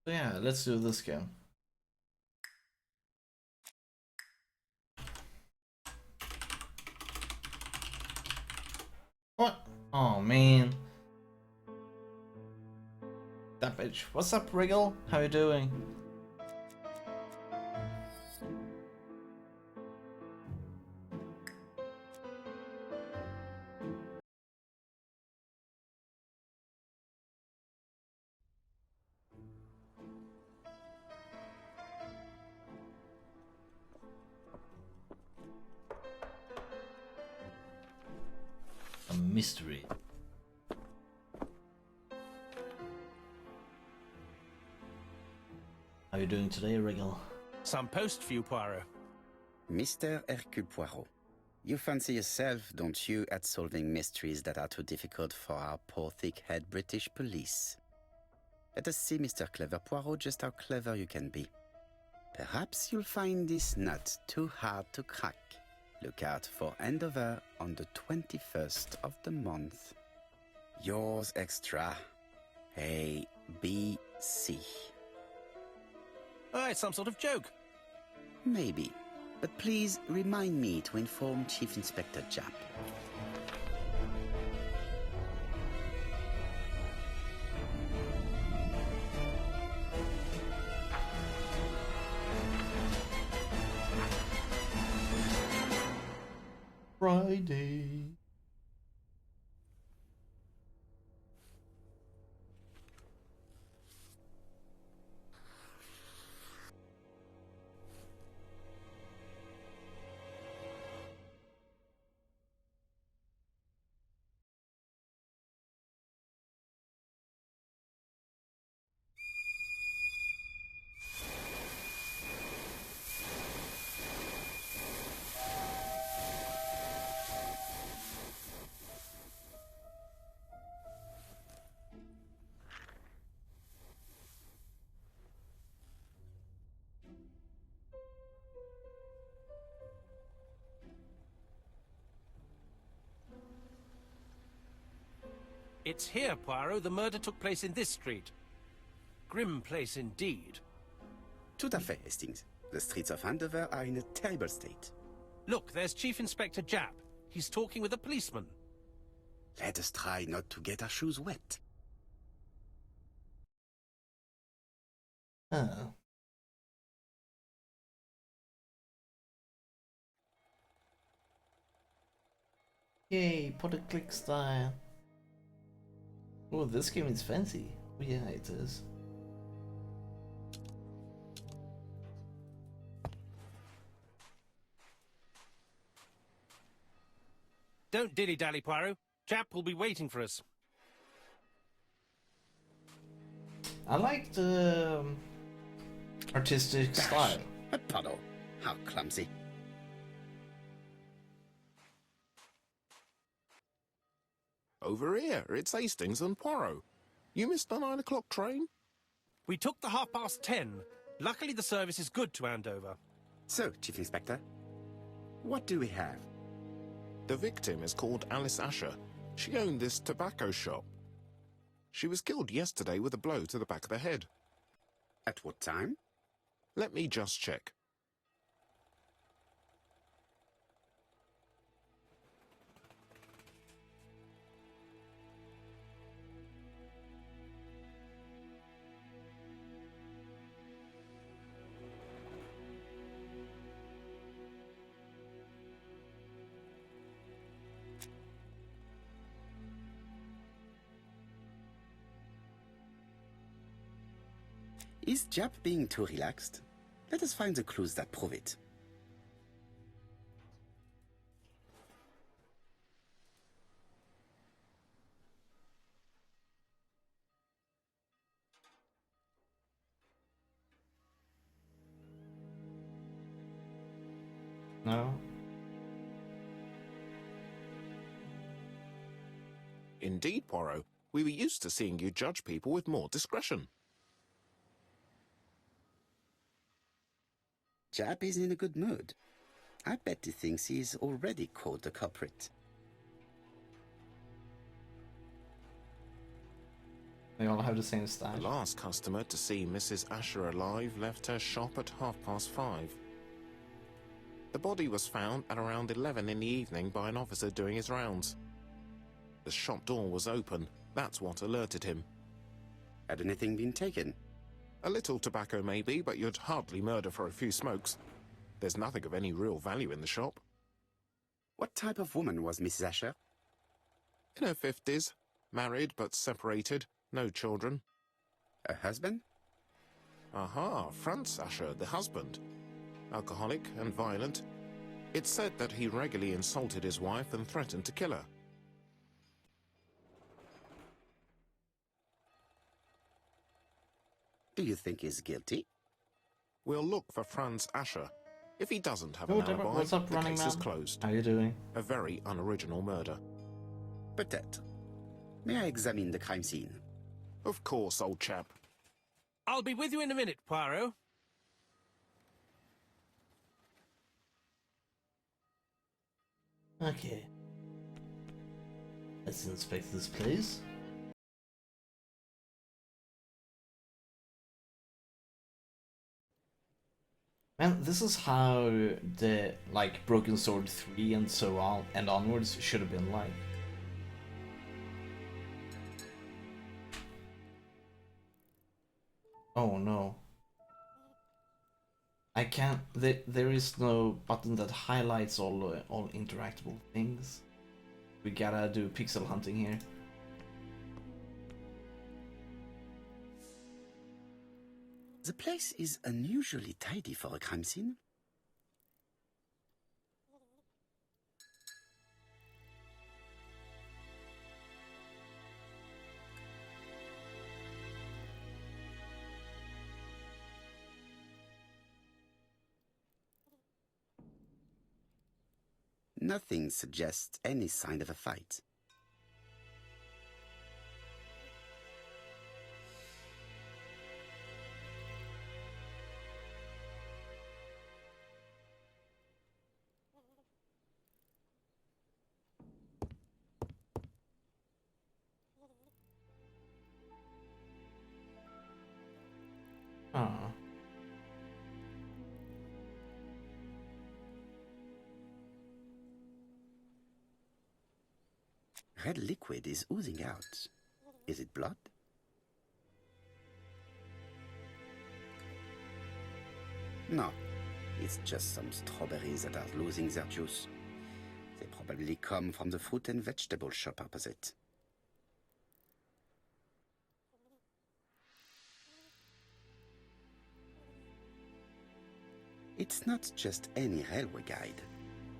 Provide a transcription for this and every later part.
So yeah, let's do this game. What? Oh man. That bitch. What's up, Wriggle? How you doing? A mystery. How you doing today, Wriggle? Some post for you, Poirot. Mr. Hercule Poirot, you fancy yourself, don't you, at solving mysteries that are too difficult for our poor thick-head British police? Let us see, Mr. Clever Poirot, just how clever you can be. Perhaps you'll find this nut too hard to crack. Look out for handover on the 21st of the month. Yours extra. A, B, C. Oh, it's some sort of joke. Maybe. But please remind me to inform Chief Inspector Japp. Friday. It's here, Poirot. The murder took place in this street. Grim place indeed. Tout à fait, Hastings. The streets of Andover are in a terrible state. Look, there's Chief Inspector Japp. He's talking with a policeman. Let us try not to get our shoes wet. Oh. Yay, put a click style. Oh, this game is fancy. Oh, yeah, it is. Don't dilly-dally, Poirot. Japp will be waiting for us. I like the artistic style. A puddle. How clumsy. Over here, it's Hastings and Poirot. You missed the 9 o'clock train? We took the 10:30. Luckily, the service is good to Andover. So, Chief Inspector, what do we have? The victim is called Alice Asher. She owned this tobacco shop. She was killed yesterday with a blow to the back of the head. At what time? Let me just check. Is Japp being too relaxed? Let us find the clues that prove it. No? Indeed, Poirot. We were used to seeing you judge people with more discretion. Japp is in a good mood. I bet he thinks he's already caught the culprit. They all have the same The stash. last customer to see Mrs. Asher alive left her shop at 5:30. The body was found at around 11 in the evening by an officer doing his rounds. The shop door was open. That's what alerted him. Had anything been taken? A little tobacco maybe, but you'd hardly murder for a few smokes. There's nothing of any real value in the shop. What type of woman was Mrs. Asher? In her 50s, married but separated, no children. Her husband? Aha, Franz Asher, the husband. Alcoholic and violent. It's said that he regularly insulted his wife and threatened to kill her. Do you think he's guilty? We'll look for Franz Asher. If he doesn't have Oh, an Deborah, alibi, what's up, the running case man? is closed. How you doing? A very unoriginal murder. Peut-être. May I examine the crime scene? Of course, old chap. I'll be with you in a minute, Poirot. Okay. Let's inspect this place. Man, this is how the like Broken Sword 3 and so on and onwards should have been like. Oh no. I can't. There is no button that highlights all interactable things. We gotta do pixel hunting here. The place is unusually tidy for a crime scene. Nothing suggests any sign of a fight. Ah. Red liquid is oozing out. Is it blood? No, it's just some strawberries that are losing their juice. They probably come from the fruit and vegetable shop opposite. It's not just any railway guide.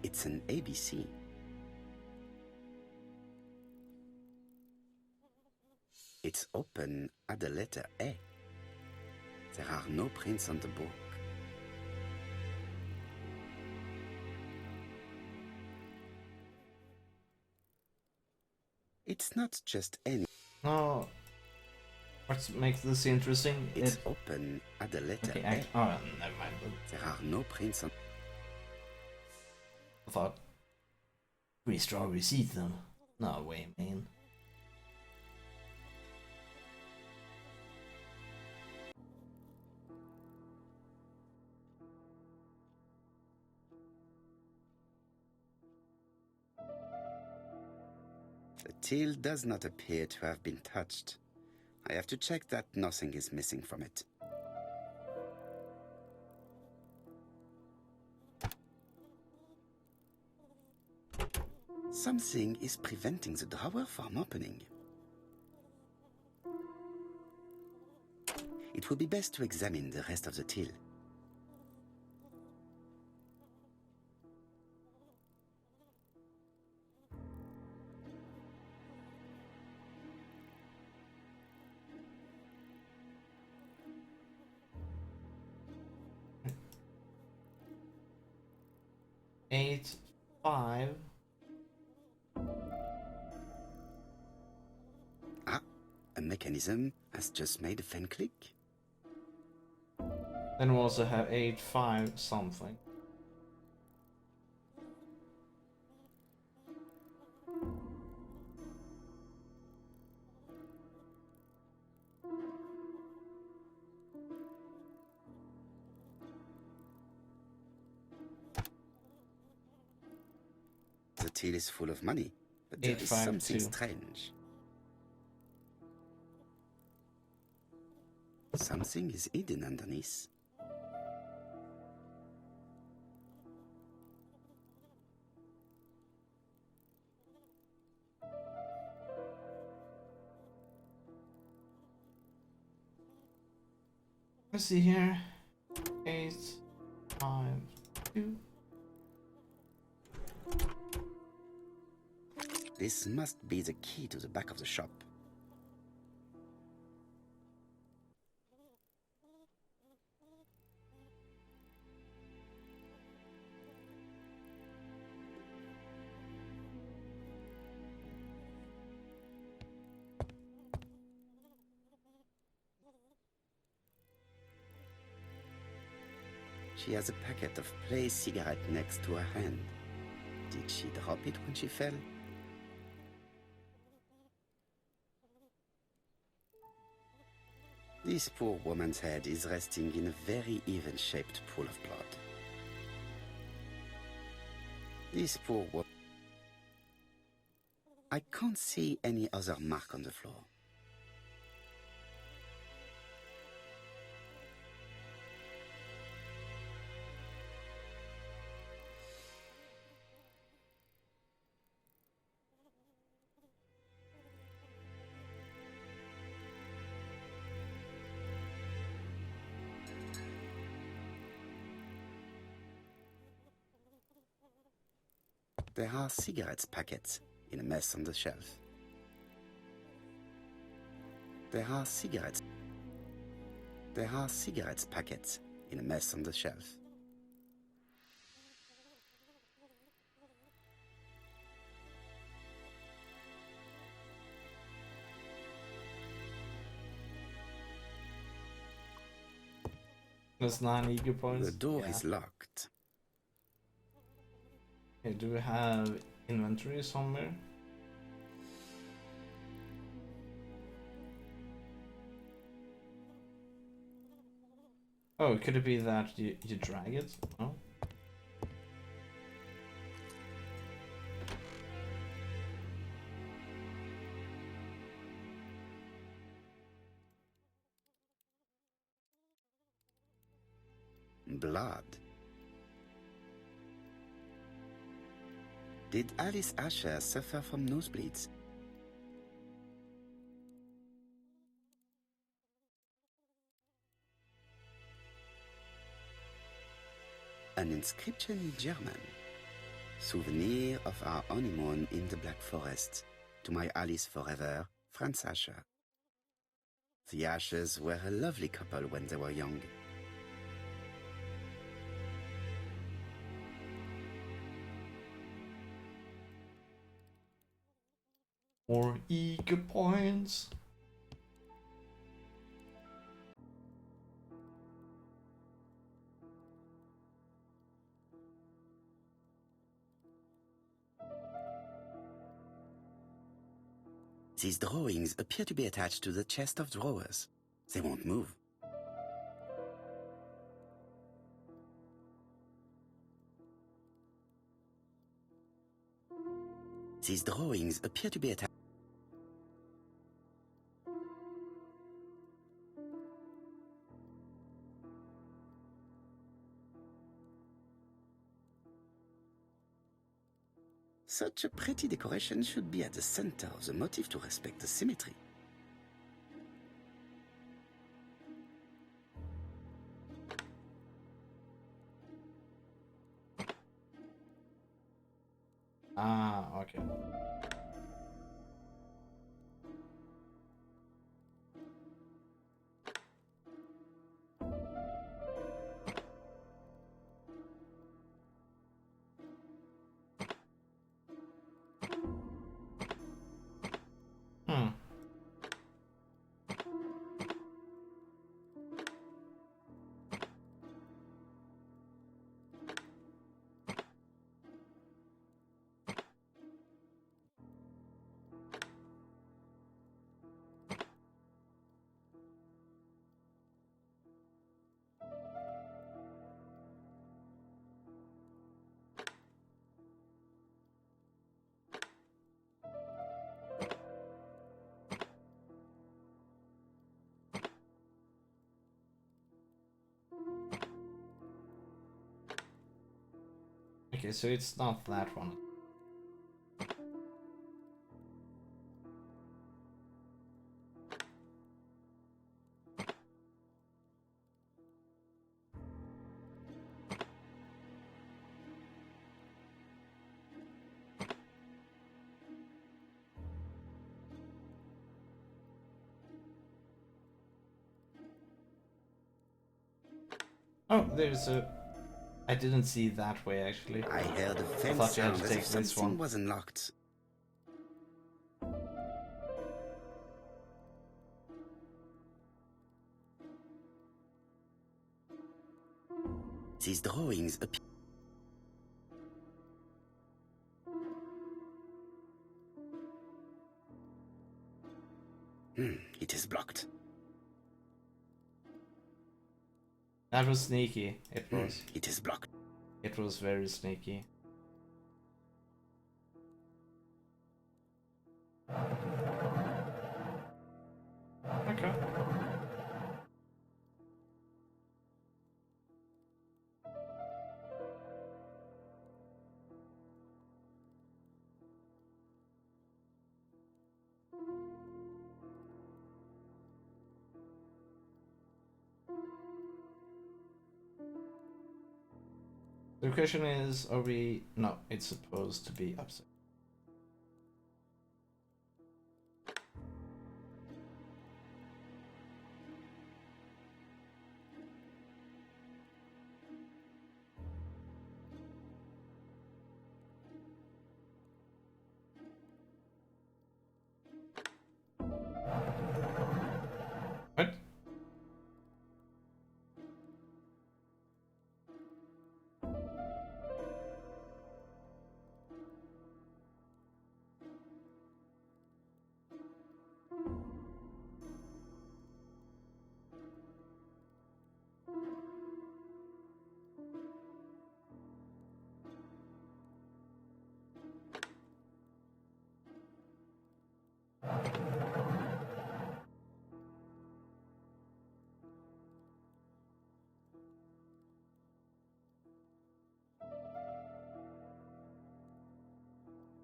It's an ABC. It's open at the letter A. There are no prints on the book. It's not just any. No. What makes this interesting? It's open at the letter Okay, A. oh, never mind. There are no prints on. I thought. 3 strawberry seeds then. No way, man. The till does not appear to have been touched. I have to check that nothing is missing from it. Something is preventing the drawer from opening. It would be best to examine the rest of the till. Eight, 5. Ah, a mechanism has just made a fan click. Then we also have 8, 5 something. till is full of money, but there is something 852. strange. Something is hidden underneath. Let's see here. 8, 5, 2. This must be the key to the back of the shop. She has a packet of Play cigarette next to her hand. Did she drop it when she fell? This poor woman's head is resting in a very even-shaped pool of blood. This poor woman... I can't see any other mark on the floor. There are cigarette packets in a mess on the shelf. There are cigarette packets in a mess on the shelf. That's 9 ego points. The door Yeah. is locked. Okay, do we have inventory somewhere? Oh, could it be that you drag it? No? Blood. Did Alice Asher suffer from nosebleeds? An inscription in German. Souvenir of our honeymoon in the Black Forest. To my Alice forever, Franz Asher. The Ashers were a lovely couple when they were young. More ego points. These drawings appear to be attached to the chest of drawers. They won't move. These drawings appear to be attached. Such a pretty decoration should be at the center of the motif to respect the symmetry. Ah, okay. Hmm. Okay, so it's not that one. Oh, there's a... I didn't see that way, actually. I heard a I faint thought you had sound to as take if this something one. was unlocked. These drawings appear... it is blocked. That was sneaky. It was. It is blocked. It was very sneaky. Okay. The question is, are we... No, it's supposed to be upside. What?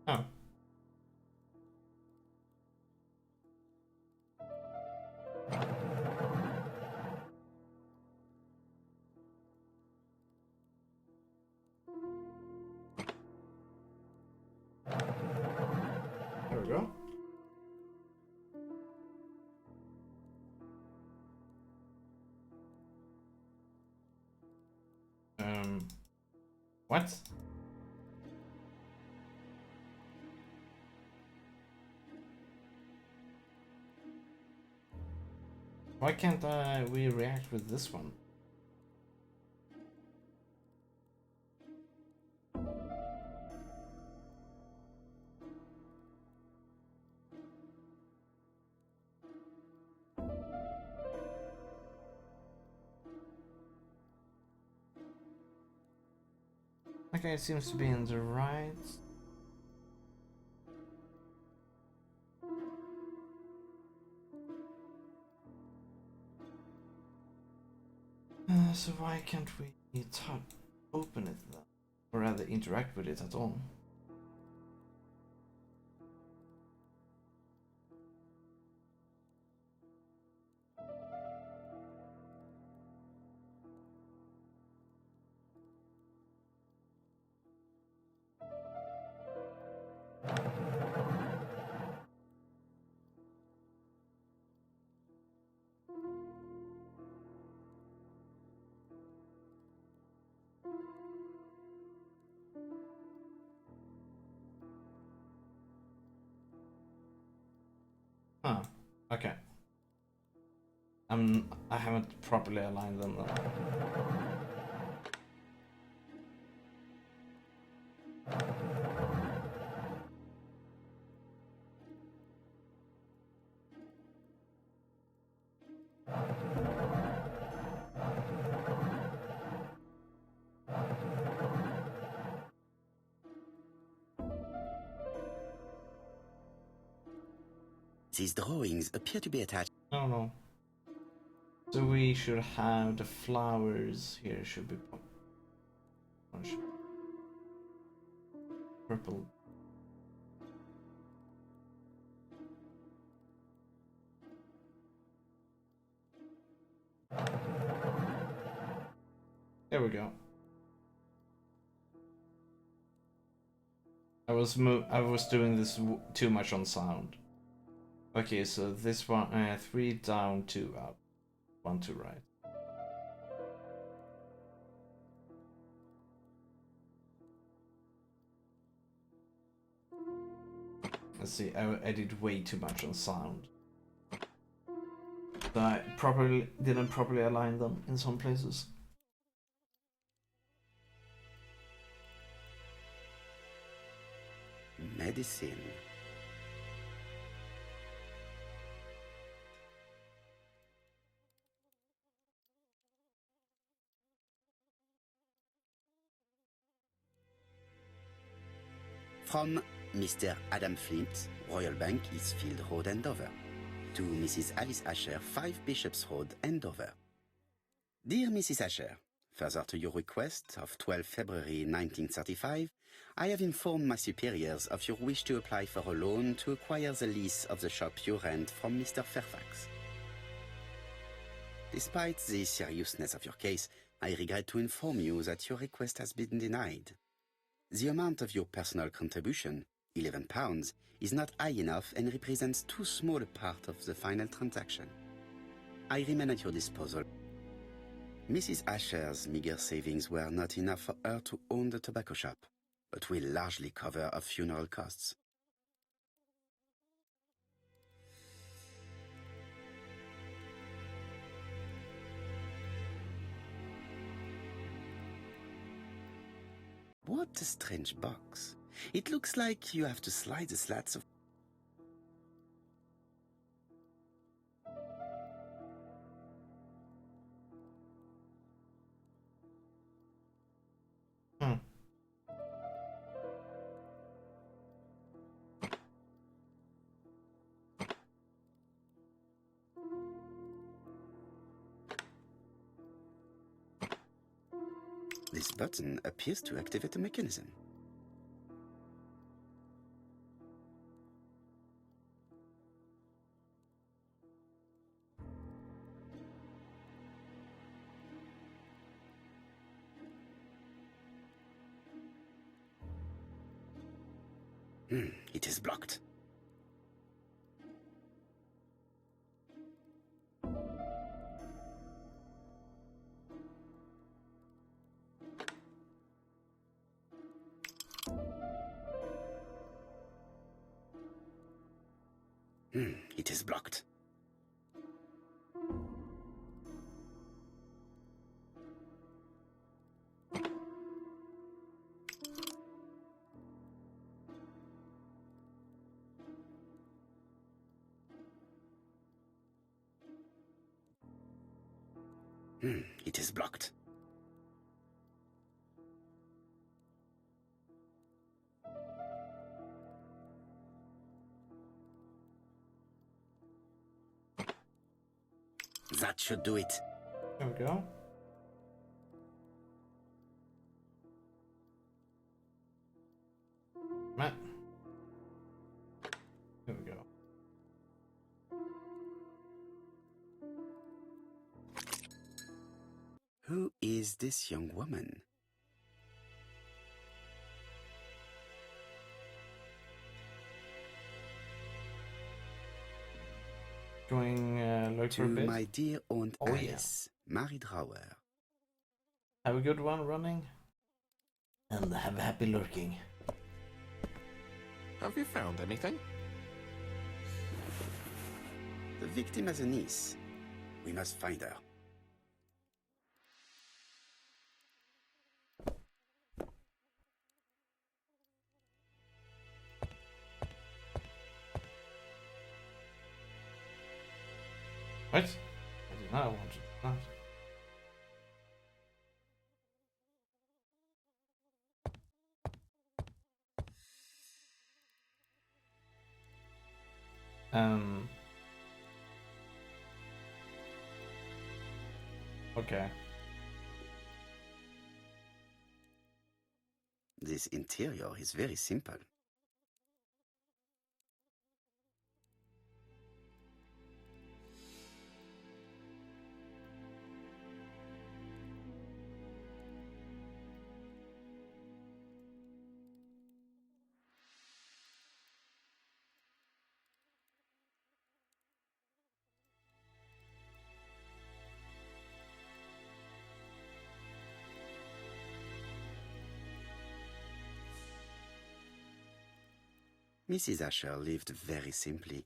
Oh. There we go. What? Why can't we react with this one? Okay, it seems to be in the right. So why can't we open it then? Or rather interact with it at all? Huh. Okay. I haven't properly aligned them though. These drawings appear to be attached. No, no. So we should have the flowers here. Should be. purple. There we go. I was doing this too much on sound. Okay, so this one, 3 down, 2 up, 1 to right. Let's see, I did way too much on sound. So I didn't properly align them in some places. Medicine. From Mr. Adam Flint, Royal Bank, Eastfield Road, Andover. To Mrs. Alice Asher, 5 Bishops Road, Andover. Dear Mrs. Asher, further to your request of 12 February 1935, I have informed my superiors of your wish to apply for a loan to acquire the lease of the shop you rent from Mr. Fairfax. Despite the seriousness of your case, I regret to inform you that your request has been denied. The amount of your personal contribution, £11, is not high enough and represents too small a part of the final transaction. I remain at your disposal. Mrs. Asher's meager savings were not enough for her to own the tobacco shop, but will largely cover her funeral costs. What a strange box. It looks like you have to slide the slats of... This button appears to activate the mechanism. It is blocked. It is blocked. It is blocked. That should do it. There we go. Right. There we go. Who is this young woman? Going look To for a bit. my dear Aunt Oh, yeah. Alice, Mary Drower. Have a good one running. And have a happy lurking. Have you found anything? The victim has a niece. We must find her. What? I did not want to do that. Okay. This interior is very simple. Mrs. Asher lived very simply.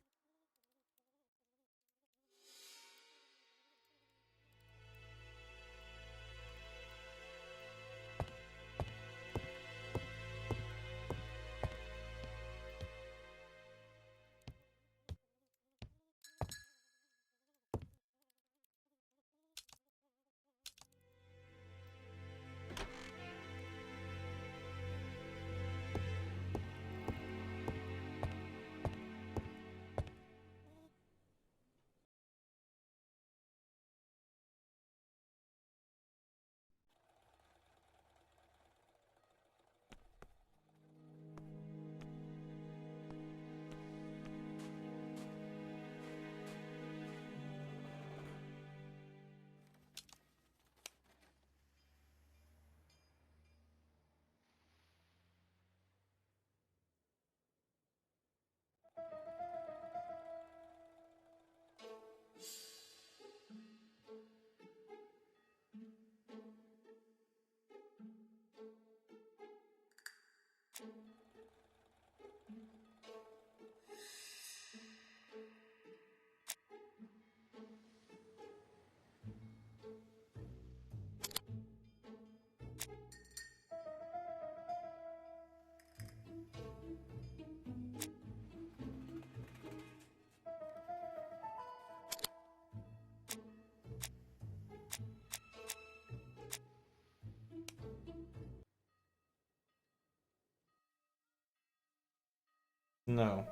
No,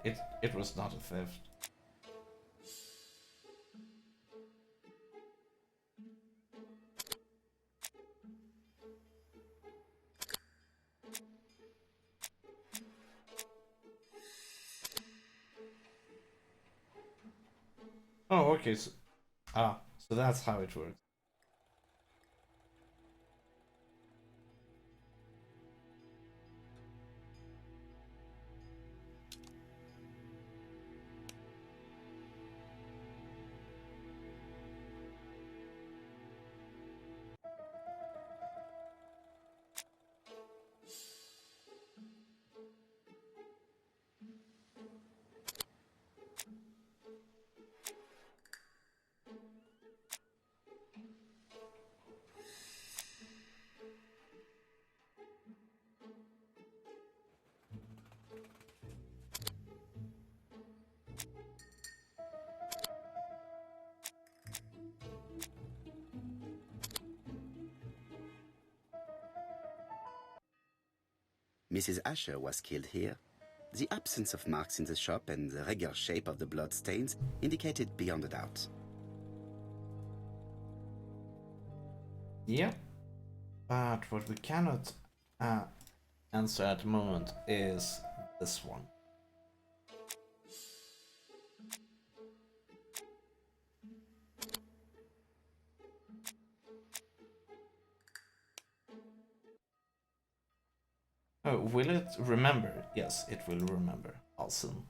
it was not a theft. Oh, okay. So that's how it works. Mrs. Asher was killed here. The absence of marks in the shop and the regular shape of the blood stains indicated beyond a doubt. Yeah, but what we cannot answer at the moment is this one. Oh, will it remember? Yes, it will remember. Awesome.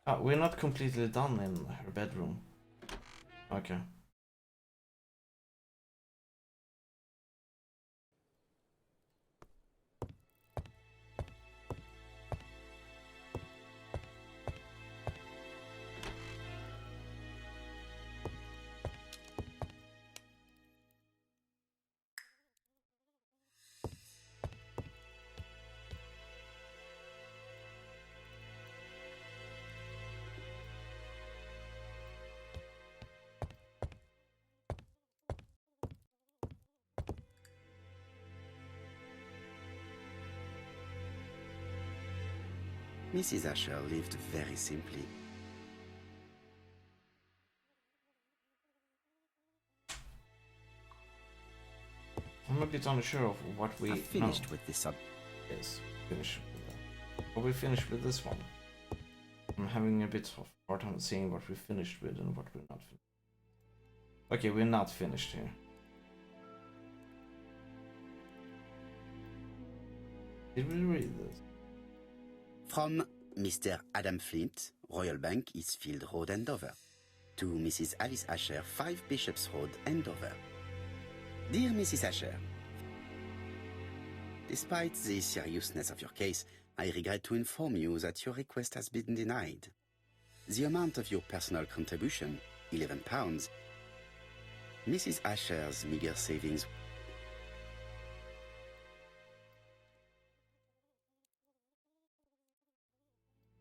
Oh, we're not completely done in her bedroom. Okay. Mrs. Asher lived very simply. I'm a bit unsure of what we I finished know. with this sub. Yes, finish with that. But we finished with this one. I'm having a bit of hard time seeing what we finished with and what we're not finished. Okay, we're not finished here. Did we read this? From Mr. Adam Flint, Royal Bank, Eastfield Road, Andover. To Mrs. Alice Asher, 5 Bishops Road, Andover. Dear Mrs. Asher, despite the seriousness of your case, I regret to inform you that your request has been denied. The amount of your personal contribution, £11, Mrs. Asher's meager savings.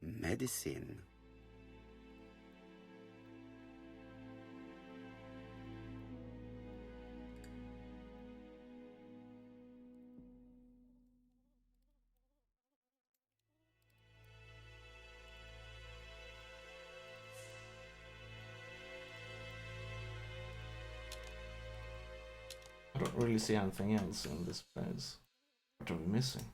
Medicine. I don't really see anything else in this place. What are we missing?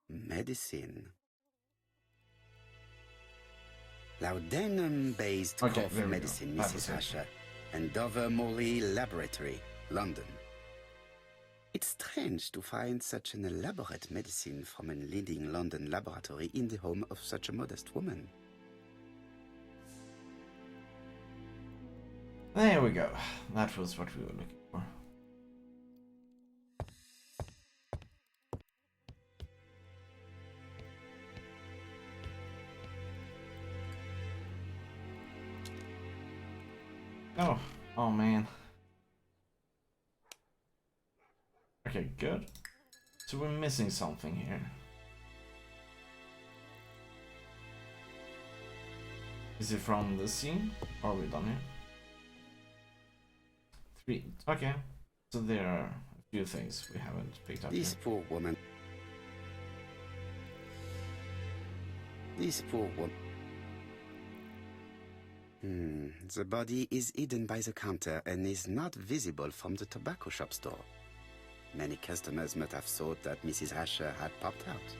Medicine. Laudanum-based Okay, cough there we go. medicine, That Mrs. was it. Asher, and Dover Morley Laboratory, London. It's strange to find such an elaborate medicine from a leading London laboratory in the home of such a modest woman. There we go. That was what we were looking for. Oh man. Okay, good. So we're missing something here. Is it from the scene? Or are we done here? 3. Okay. So there are a few things we haven't picked up This yet. poor woman. This poor woman. The body is hidden by the counter and is not visible from the tobacco shop store. Many customers must have thought that Mrs. Asher had popped out.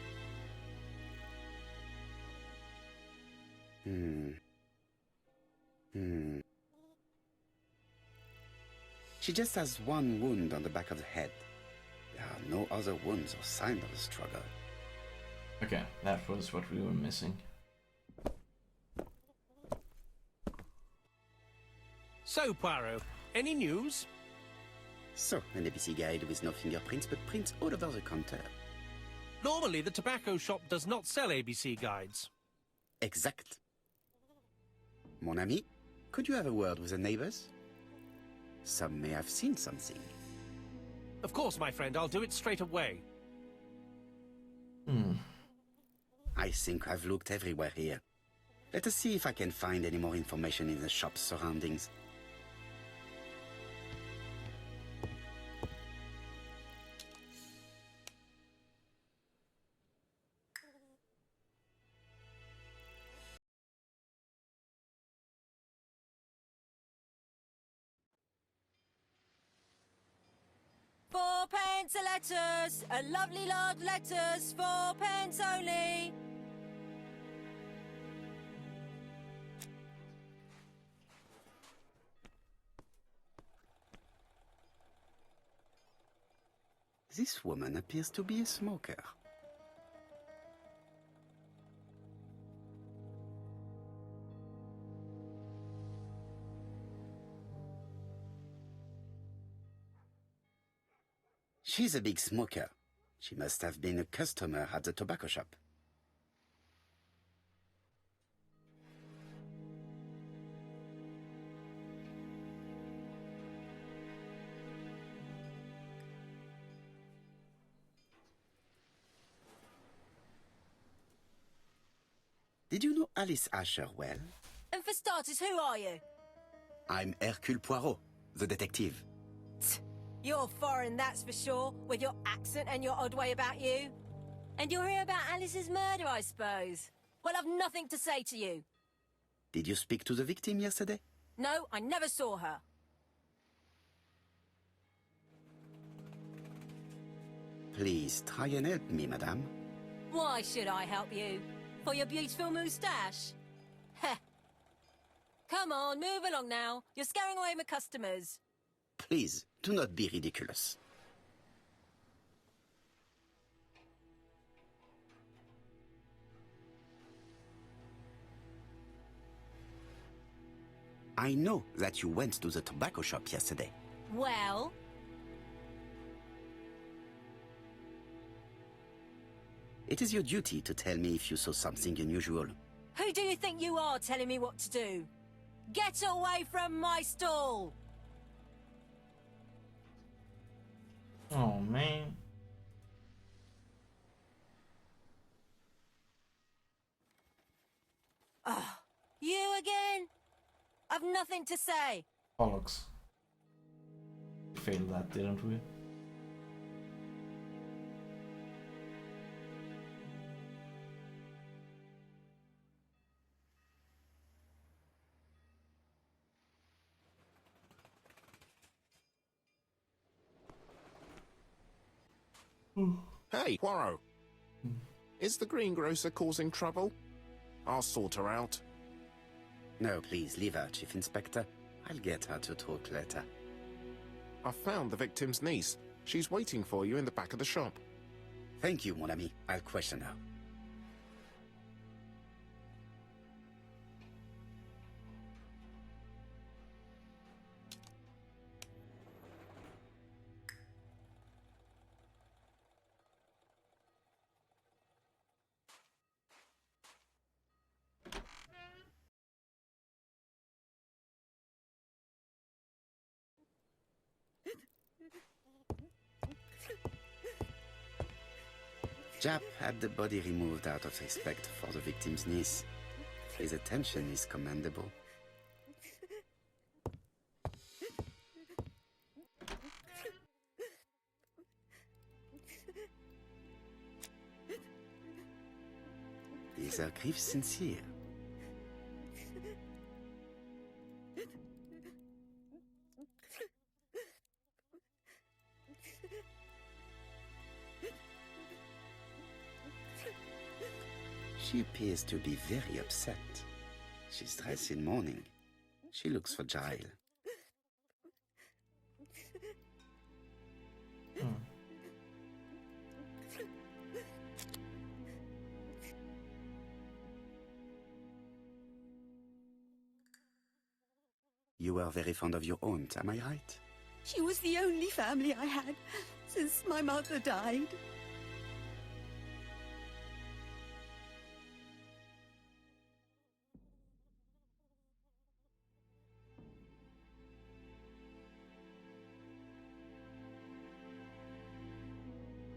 She just has one wound on the back of the head. There are no other wounds or signs of a struggle. Okay, that was what we were missing. So, Poirot, any news? So, an ABC guide with no fingerprints but prints all over the counter. Normally, the tobacco shop does not sell ABC guides. Exact. Mon ami, could you have a word with the neighbors? Some may have seen something. Of course, my friend, I'll do it straight away. I think I've looked everywhere here. Let us see if I can find any more information in the shop's surroundings. £4 a letters, a lovely large letters, 4 pence only. This woman appears to be a smoker. She's a big smoker. She must have been a customer at the tobacco shop. Did you know Alice Asher well? And for starters, who are you? I'm Hercule Poirot, the detective. You're foreign, that's for sure, with your accent and your odd way about you. And you're here about Alice's murder, I suppose. Well, I've nothing to say to you. Did you speak to the victim yesterday? No, I never saw her. Please try and help me, madame. Why should I help you? For your beautiful moustache? Heh. Come on, move along now. You're scaring away my customers. Please, do not be ridiculous. I know that you went to the tobacco shop yesterday. Well? It is your duty to tell me if you saw something unusual. Who do you think you are telling me what to do? Get away from my stall! Oh, man. You again? I've nothing to say. Bollocks. We failed that, didn't we? Hey, Poirot. Is the greengrocer causing trouble? I'll sort her out. No, please, leave her, Chief Inspector. I'll get her to talk later. I found the victim's niece. She's waiting for you in the back of the shop. Thank you, mon ami. I'll question her. Jap had the body removed out of respect for the victim's niece. His attention is commendable. Is her grief sincere? She appears to be very upset. She's dressed in mourning. She looks fragile. You were very fond of your aunt, am I right? She was the only family I had since my mother died.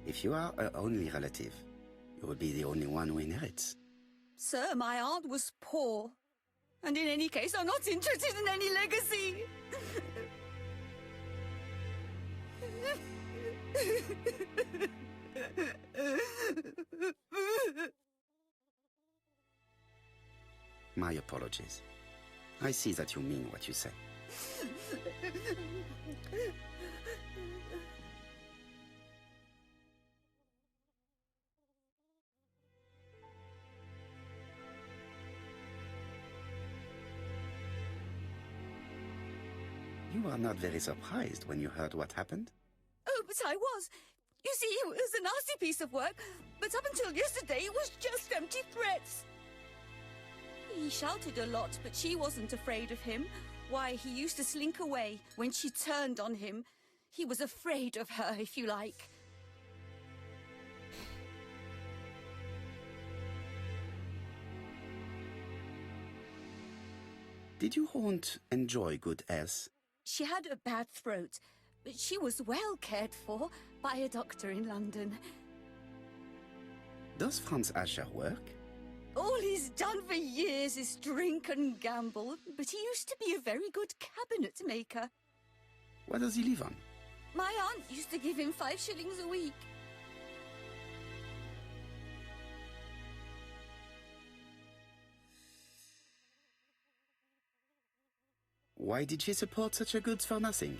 If you are her only relative, you will be the only one who inherits. Sir, my aunt was poor. And in any case, I'm not interested in any legacy. My apologies. I see that you mean what you say. You are not very surprised when you heard what happened? Oh, but I was. You see, it was a nasty piece of work, but up until yesterday, it was just empty threats. He shouted a lot, but she wasn't afraid of him. Why, he used to slink away when she turned on him. He was afraid of her, if you like. Did your aunt enjoy good health? She had a bad throat, but she was well cared for by a doctor in London. Does Franz Asher work? Oh, All he's done for years is drink and gamble, but he used to be a very good cabinet maker. What does he live on? My aunt used to give him 5 shillings a week. Why did she support such a goods for nothing?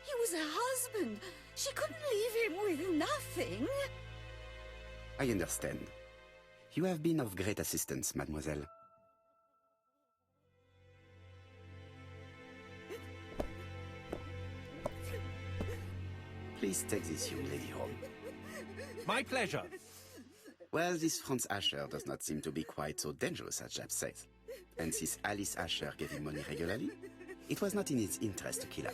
He was her husband. She couldn't leave him with nothing. I understand. You have been of great assistance, mademoiselle. Please take this young lady home. My pleasure. Well, this Franz Asher does not seem to be quite so dangerous as Jab says. And since Alice Asher gave him money regularly, it was not in his interest to kill her.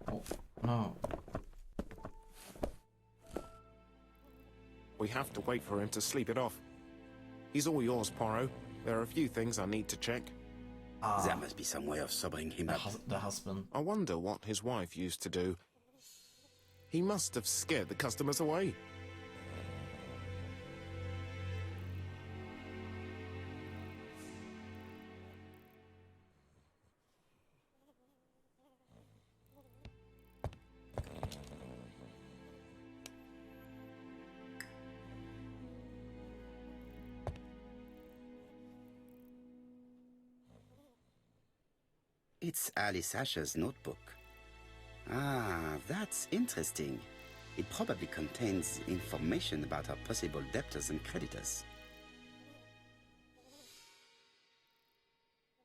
Oh, no. We have to wait for him to sleep it off. He's all yours, Poirot. There are a few things I need to check. There must be some way of sobering him up. The husband. I wonder what his wife used to do. He must have scared the customers away. It's Alice Asher's notebook. Ah, that's interesting. It probably contains information about her possible debtors and creditors.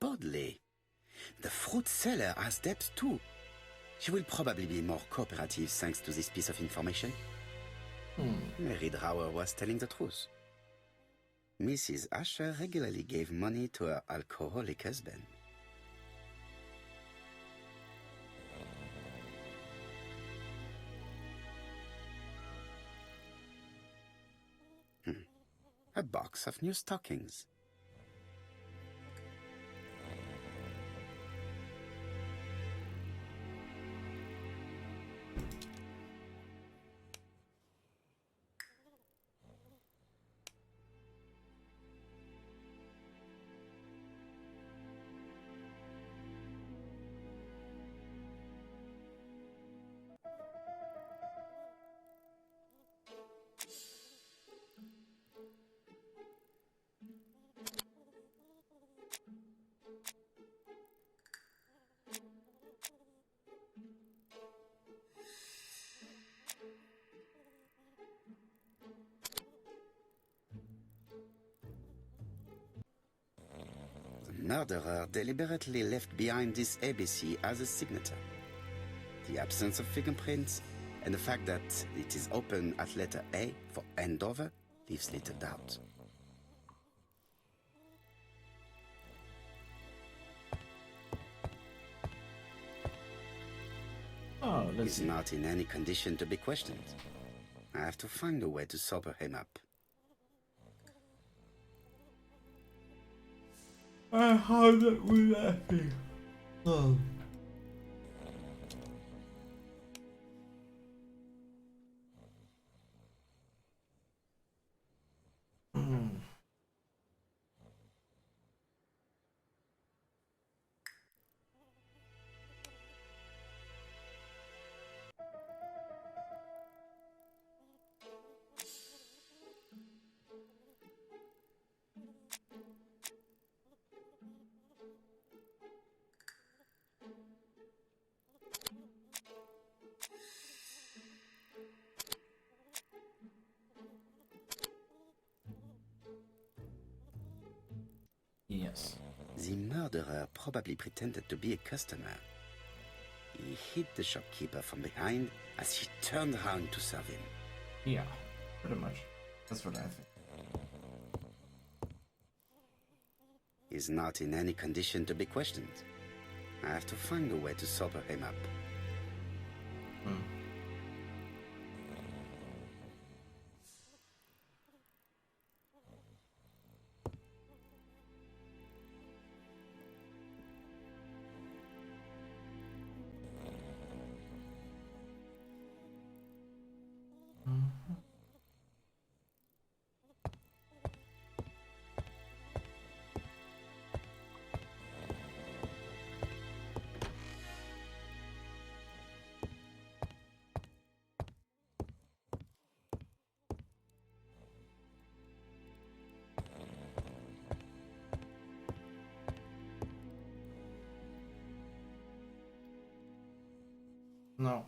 Bodley. The fruit seller has debts too. She will probably be more cooperative thanks to this piece of information. Mary Drower was telling the truth. Mrs. Asher regularly gave money to her alcoholic husband. A box of new stockings. The murderer deliberately left behind this ABC as a signature. The absence of fingerprints and the fact that it is open at letter A for Andover leaves little doubt. Oh, let's He's see. not in any condition to be questioned. I have to find a way to sober him up. How that will that be? Oh. Yes. The murderer probably pretended to be a customer. He hit the shopkeeper from behind as she turned around to serve him. Yeah, pretty much. That's what I think. He's not in any condition to be questioned. I have to find a way to sober him up. No.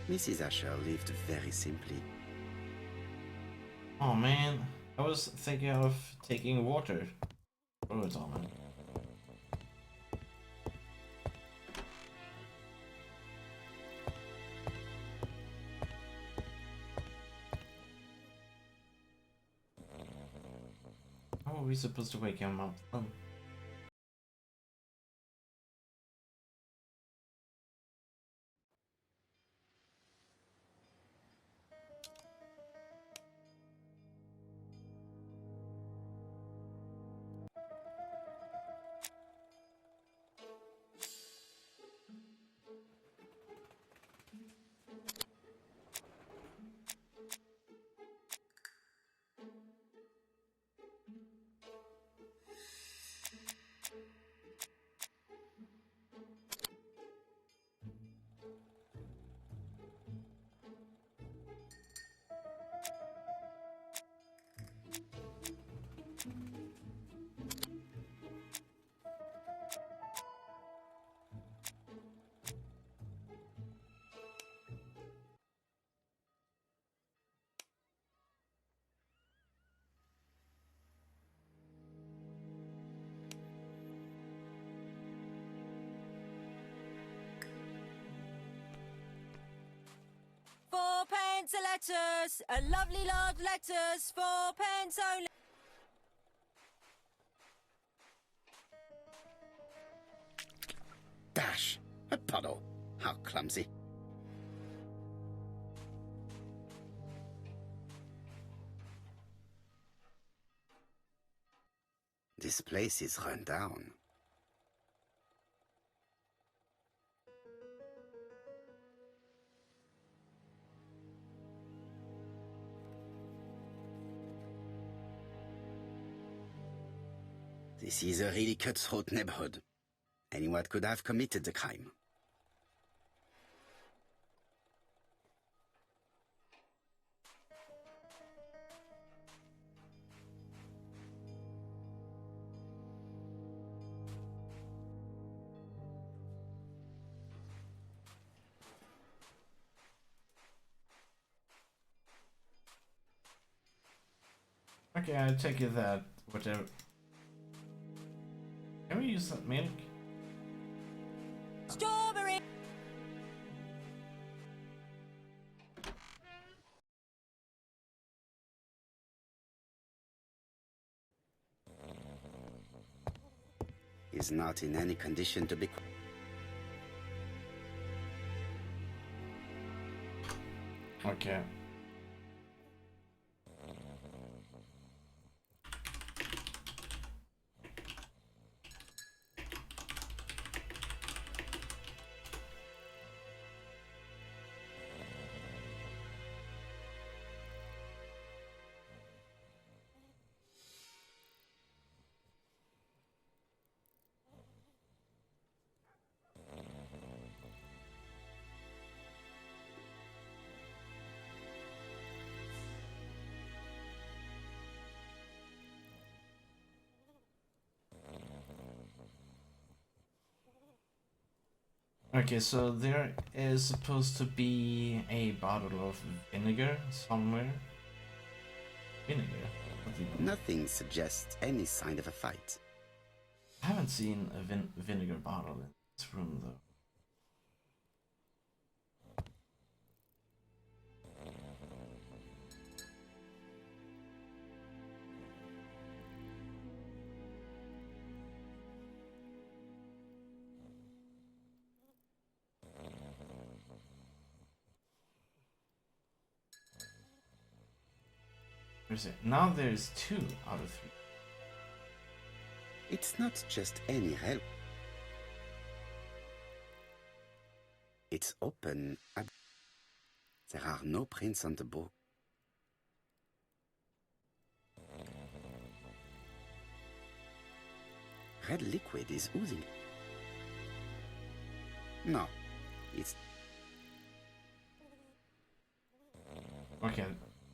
Mrs. Asher lived very simply. Oh man, I was thinking of taking water. Oh, it's all man. How are we supposed to wake him up then? Fourpence a letters, a lovely large letters, 4 pence only. Dash! A puddle! How clumsy. This place is run down. This is a really cutthroat neighborhood. Anyone could have committed the crime. Okay, I take it that whatever. Can we use that milk? Strawberry. Is not in any condition to be... Okay. Okay, so there is supposed to be a bottle of vinegar somewhere. Vinegar? What do you know? Nothing suggests any sign of a fight. I haven't seen a vinegar bottle in this room though. Where's it? Now there's 2 out of 3. It's not just any help. It's open. There are no prints on the book. Red liquid is oozing. No, it's... Okay,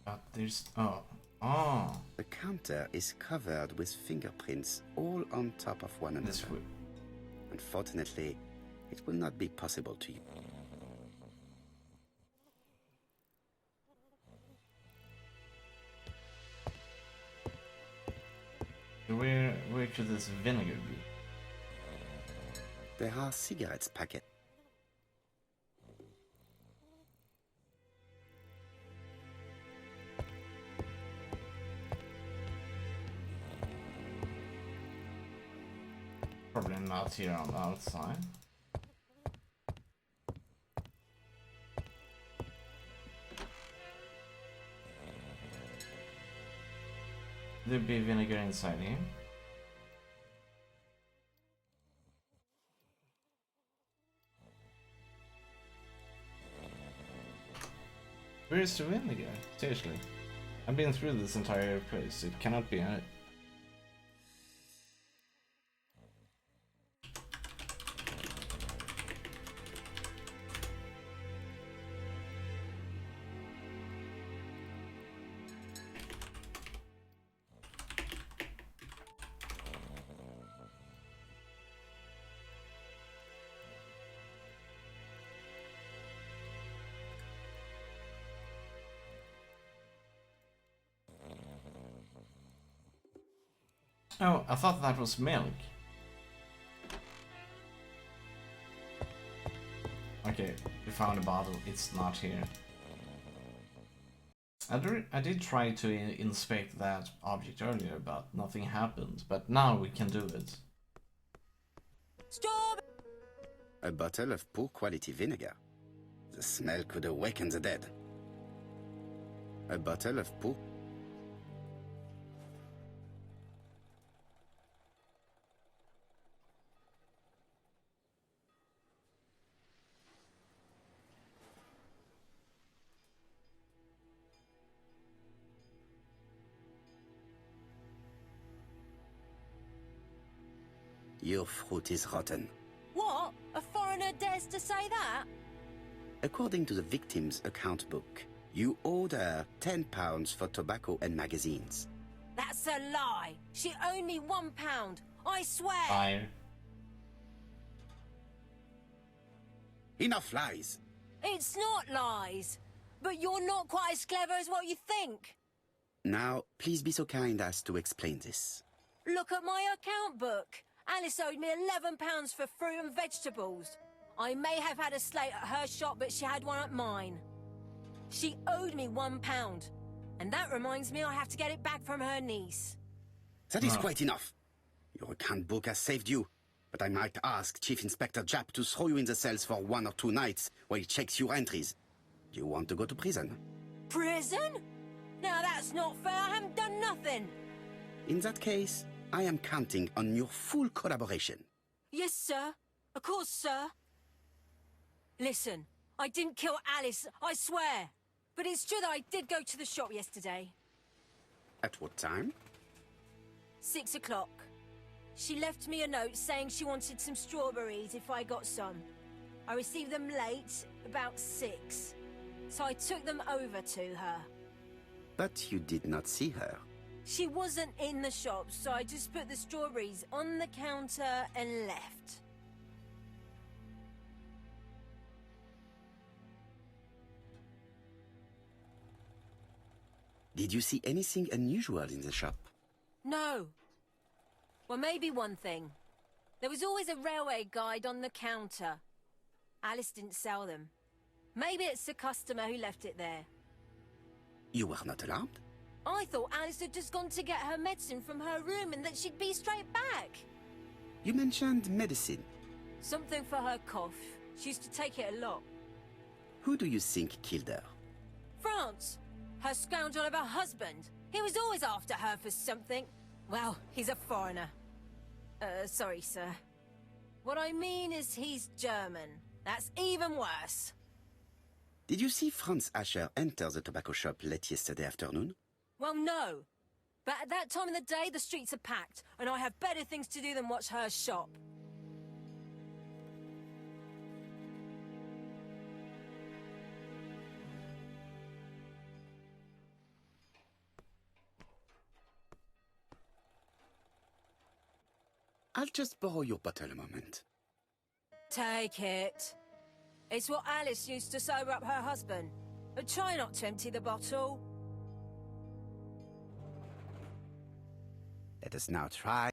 but there's... Oh, Oh, The counter is covered with fingerprints all on top of one this another. would. Unfortunately, it will not be possible to use. Where could this vinegar be? There are cigarettes packets. Probably not here on the outside. There'd be vinegar inside here. Where is the vinegar? Seriously. I've been through this entire place. It cannot be it. Oh, I thought that was milk. Okay, we found a bottle. It's not here. I did try to inspect that object earlier, but nothing happened. But now we can do it. Stop! A bottle of poor quality vinegar. The smell could awaken the dead. A bottle of poor... Your fruit is rotten. What? A foreigner dares to say that? According to the victim's account book, you owed her £10 for tobacco and magazines. That's a lie. She owed me £1. I swear. Fire. Enough lies! It's not lies. But you're not quite as clever as what you think. Now, please be so kind as to explain this. Look at my account book. Alice owed me £11 for fruit and vegetables. I may have had a slate at her shop, but she had one at mine. She owed me £1. And that reminds me I have to get it back from her niece. That is quite enough. Your account book has saved you, but I might ask Chief Inspector Japp to throw you in the cells for 1 or 2 nights while he checks your entries. Do you want to go to prison? Prison? Now that's not fair. I haven't done nothing. In that case, I am counting on your full collaboration. Yes, sir. Of course, sir. Listen, I didn't kill Alice, I swear. But it's true that I did go to the shop yesterday. At what time? 6 o'clock. She left me a note saying she wanted some strawberries if I got some. I received them late, about 6. So I took them over to her. But you did not see her. She wasn't in the shop, so I just put the strawberries on the counter and left. Did you see anything unusual in the shop? No. Well, maybe one thing. There was always a railway guide on the counter. Alice didn't sell them. Maybe it's the customer who left it there. You were not alarmed? I thought Alice had just gone to get her medicine from her room and that she'd be straight back. You mentioned medicine. Something for her cough. She used to take it a lot. Who do you think killed her? France. Her scoundrel of a husband. He was always after her for something. Well, he's a foreigner. Sorry, sir. What I mean is he's German. That's even worse. Did you see Franz Asher enter the tobacco shop late yesterday afternoon? Well, no. But at that time of the day, the streets are packed, and I have better things to do than watch her shop. I'll just borrow your bottle a moment. Take it. It's what Alice used to sober up her husband. But try not to empty the bottle. Let us now try.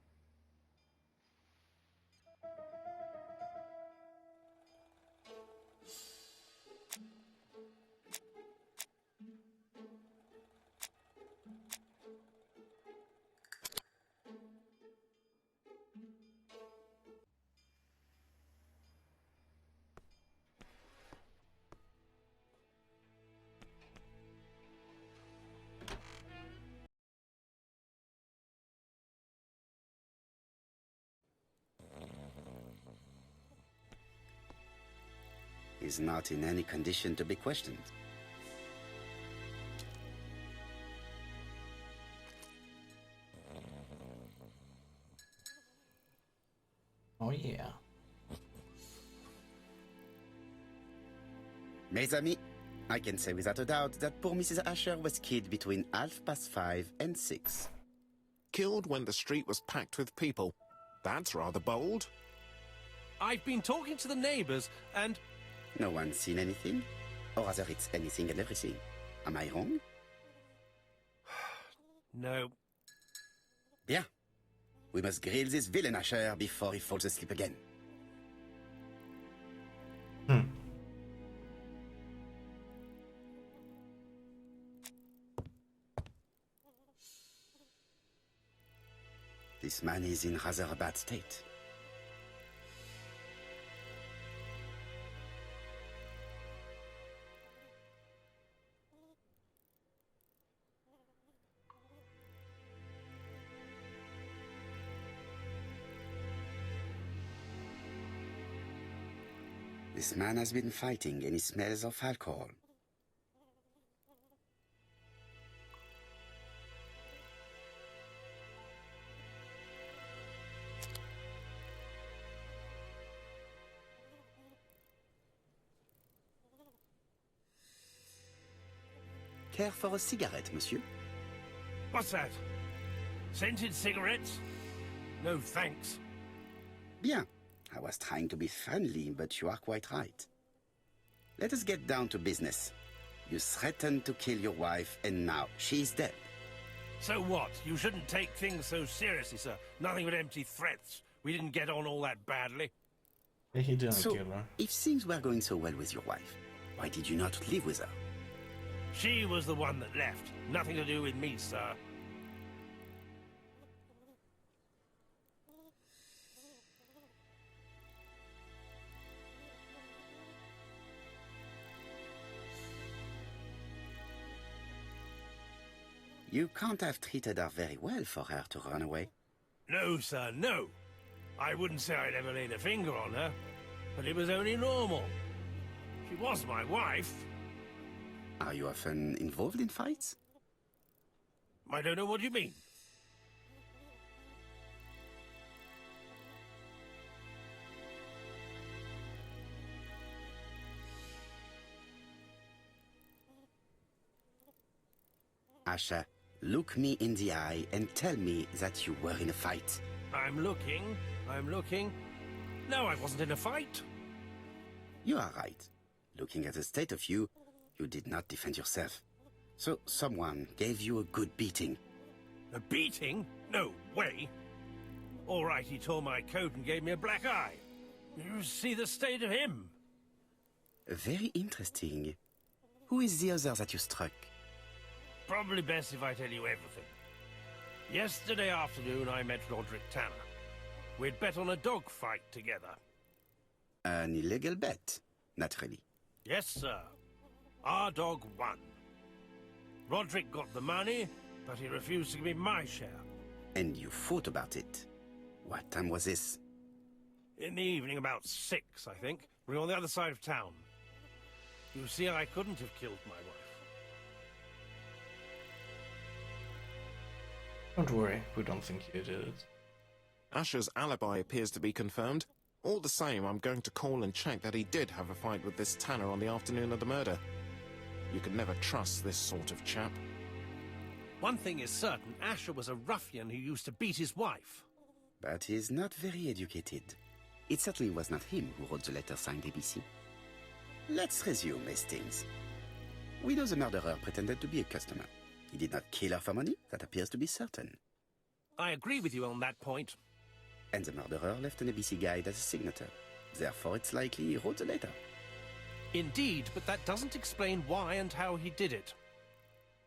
Is not in any condition to be questioned. Oh yeah. Mes amis, I can say without a doubt that poor Mrs. Asher was killed between 5:30 and 6. Killed when the street was packed with people. That's rather bold. I've been talking to the neighbours, and No one's seen anything? Or rather, it's anything and everything. Am I wrong? no. Bien. We must grill this villain Asher before he falls asleep again. This man is in rather a bad state. This man has been fighting and he smells of alcohol. Care for a cigarette, monsieur? What's that? Scented cigarettes? No thanks. Bien. I was trying to be friendly, but you are quite right. Let us get down to business. You threatened to kill your wife, and now she's dead. So what? You shouldn't take things so seriously, sir. Nothing but empty threats. We didn't get on all that badly. He didn't So, kill her. if things were going so well with your wife, why did you not live with her? She was the one that left. Nothing to do with me, sir. You can't have treated her very well for her to run away. No, sir, no. I wouldn't say I'd ever laid a finger on her, but it was only normal. She was my wife. Are you often involved in fights? I don't know what you mean. Asher, look me in the eye and tell me that you were in a fight. I'm looking. No, I wasn't in a fight. You are right. Looking at the state of you, you did not defend yourself. So someone gave you a good beating. A beating? No way. All right, he tore my coat and gave me a black eye. You see the state of him. Very interesting. Who is the other that you struck? Probably best if I tell you everything. Yesterday afternoon, I met Roderick Tanner. We'd bet on a dog fight together. An illegal bet, naturally. Yes, sir. Our dog won. Roderick got the money, but he refused to give me my share. And you fought about it. What time was this? In the evening, about 6, I think. We were on the other side of town. You see, I couldn't have killed my wife. Don't worry, we don't think you did it. Asher's alibi appears to be confirmed. All the same, I'm going to call and check that he did have a fight with this Tanner on the afternoon of the murder. You can never trust this sort of chap. One thing is certain, Asher was a ruffian who used to beat his wife. but he's not very educated. It certainly was not him who wrote the letter signed ABC. Let's resume, Hastings. We know the murderer pretended to be a customer. He did not kill her for money, that appears to be certain. I agree with you on that point. And the murderer left an ABC guide as a signature. Therefore, it's likely he wrote the letter. Indeed, but that doesn't explain why and how he did it.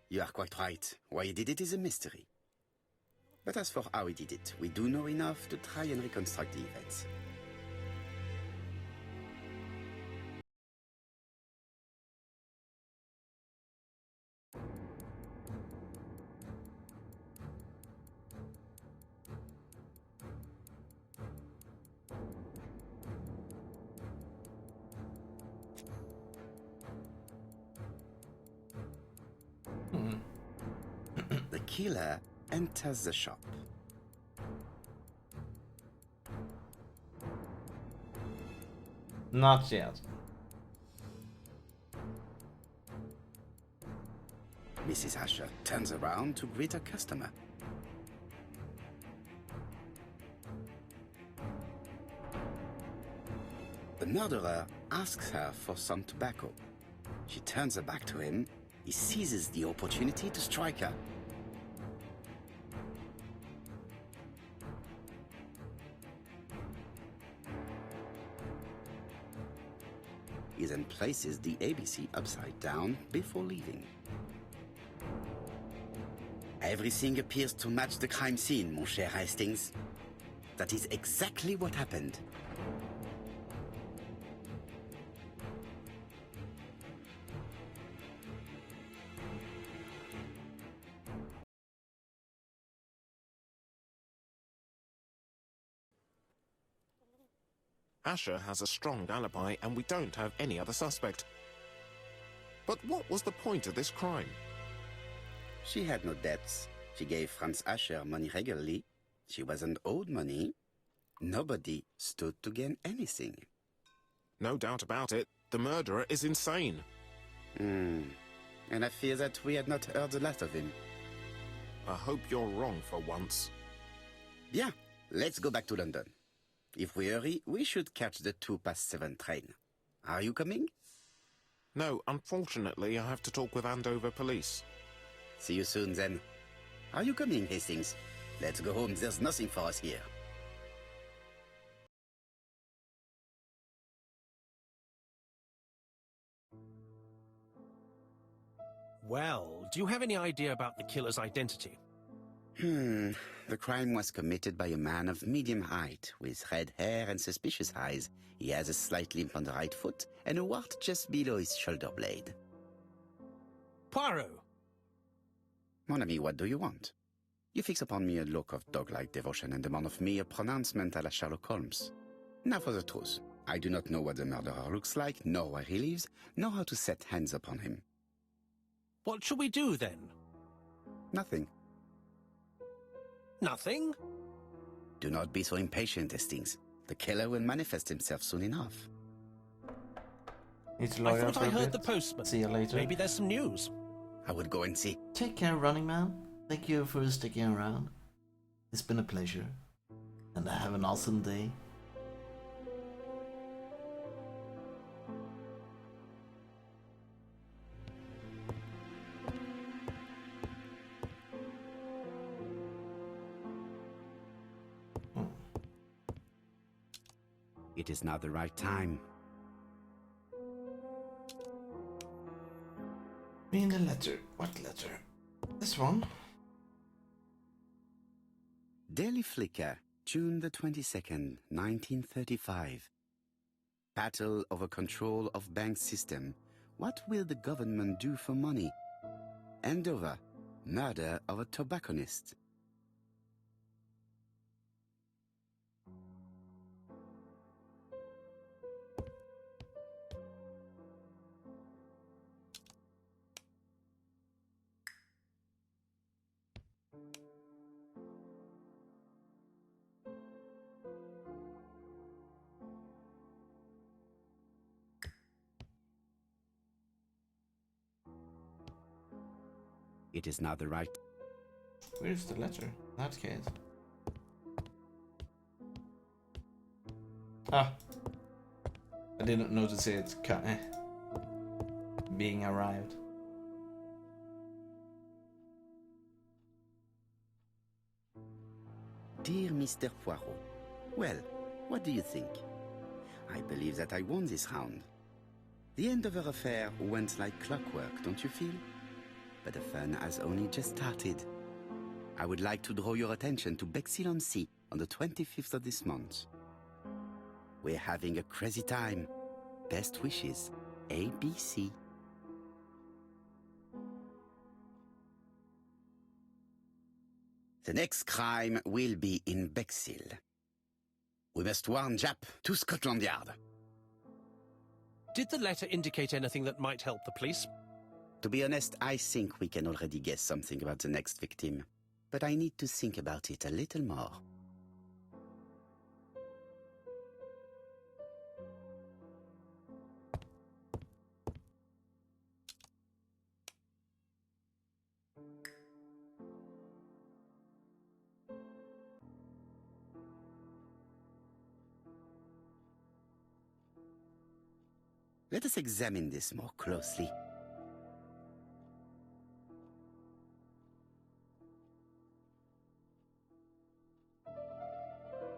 You are quite right. Why he did it is a mystery. But as for how he did it, we do know enough to try and reconstruct the events. The killer enters the shop. Not yet. Mrs. Asher turns around to greet a customer. The murderer asks her for some tobacco. She turns her back to him. He seizes the opportunity to strike her. He then places the ABC upside down before leaving. Everything appears to match the crime scene, mon cher Hastings. That is exactly what happened. Asher has a strong alibi and we don't have any other suspect. But what was the point of this crime? She had no debts. She gave Franz Asher money regularly. She wasn't owed money. Nobody stood to gain anything. No doubt about it, the murderer is insane. And I fear that we had not heard the last of him. I hope you're wrong for once. Bien, let's go back to London. If we hurry, we should catch the 7:02 train. Are you coming? No, unfortunately, I have to talk with Andover police. See you soon, then. Are you coming, Hastings? Let's go home. There's nothing for us here. Well, do you have any idea about the killer's identity? The crime was committed by a man of medium height, with red hair and suspicious eyes. He has a slight limp on the right foot and a wart just below his shoulder blade. Poirot! Mon ami, what do you want? You fix upon me a look of dog-like devotion and demand of me a pronouncement à la Sherlock Holmes. Now for the truth. I do not know what the murderer looks like, nor where he lives, nor how to set hands upon him. What shall we do, then? Nothing. Nothing? Do not be so impatient, Hastings. The killer will manifest himself soon enough. Need to I log out thought for I a heard bit. the postman. See you later. Maybe there's some news. I would go and see. Take care, running man. Thank you for sticking around. It's been a pleasure. And have an awesome day. It is now the right time. Read the letter. What letter? This one. Daily Flicker, June the 22nd, 1935. Battle over control of bank system. What will the government do for money? Andover, murder of a tobacconist. It is now the right. Where's the letter? In that case. Ah. I didn't notice it being arrived. Dear Mr. Poirot, well, what do you think? I believe that I won this round. The end of our affair went like clockwork, don't you feel? But the fun has only just started. I would like to draw your attention to Bexhill-on-Sea on the 25th of this month. We're having a crazy time. Best wishes, ABC. The next crime will be in Bexhill. We must warn Jap to Scotland Yard. Did the letter indicate anything that might help the police? To be honest, I think we can already guess something about the next victim. But I need to think about it a little more. Let us examine this more closely.